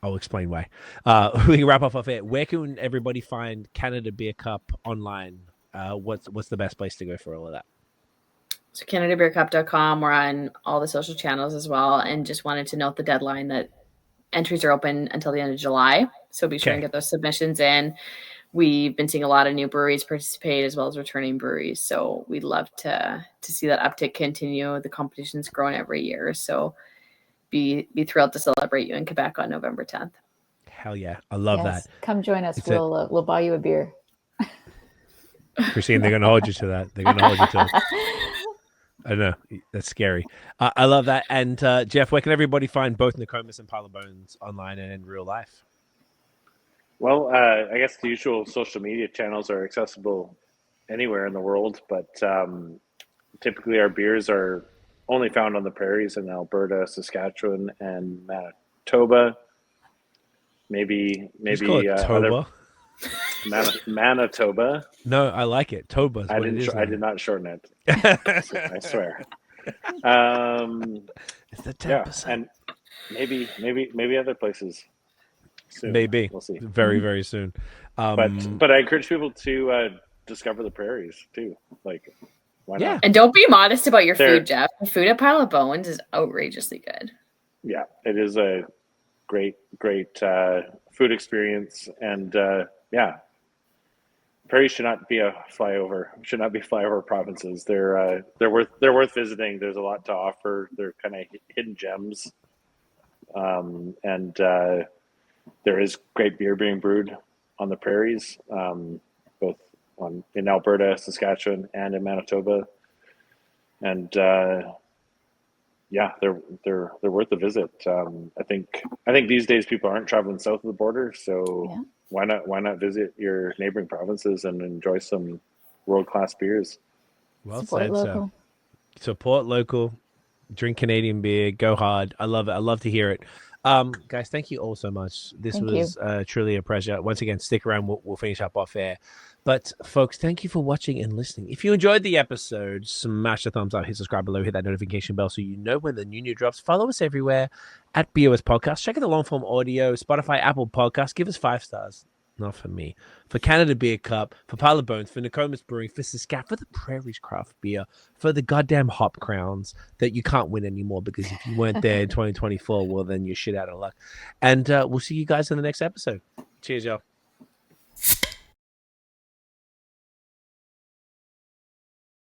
I'll explain why. We can wrap up off air. Where can everybody find Canada Beer Cup online? What's the best place to go for all of that? So CanadaBeerCup.com. We're on all the social channels as well, and just wanted to note the deadline that entries are open until the end of July. So be sure and get those submissions in. We've been seeing a lot of new breweries participate as well as returning breweries. So we'd love to see that uptick continue. The competition's growing every year. So be thrilled to celebrate you in Quebec on November 10th. Hell yeah. I love that. Come join us. We'll buy you a beer. Christine, they're going to hold you to that. They're going to hold you to it. I know. That's scary. I love that. And Jeff, where can everybody find both Nokomis and Pile of Bones online and in real life? Well, I guess the usual social media channels are accessible anywhere in the world, but typically our beers are only found on the prairies in Alberta, Saskatchewan, and Manitoba. Maybe Manitoba. No, I like it. Toba. I did not shorten it. I swear. It's the 10%. Yeah, and maybe other places. Soon. Maybe we'll see. Very, very soon. But I encourage people to discover the prairies too. Like, why not? And don't be modest about your food, Jeff. The food at Pile of Bones is outrageously good. Yeah, it is a great food experience, and prairies should not be flyover provinces. They're worth visiting. There's a lot to offer. They're kind of hidden gems, and there is great beer being brewed on the prairies, both in Alberta, Saskatchewan, and in Manitoba, and they're worth a visit. I think these days people aren't traveling south of the border, so why not visit your neighboring provinces and enjoy some world-class beers? Well said, sir. Support local, drink Canadian beer, go hard. I love it. I love to hear it. Guys, thank you all so much. This was truly a pleasure. Once again, stick around. We'll finish up off air. But folks, thank you for watching and listening. If you enjoyed the episode, smash the thumbs up, hit subscribe below, hit that notification bell so you know when the new drops. Follow us everywhere at BAOS Podcast. Check out the long form audio, Spotify, Apple Podcasts. Give us 5 stars. Not for me. For Canada Beer Cup, for Pile of Bones, for Nokomis Brewing, for Saskatchewan, for the Prairies Craft Beer, for the goddamn Hop Crowns that you can't win anymore because if you weren't there in 2024, well, then you're shit out of luck. And we'll see you guys in the next episode. Cheers, y'all.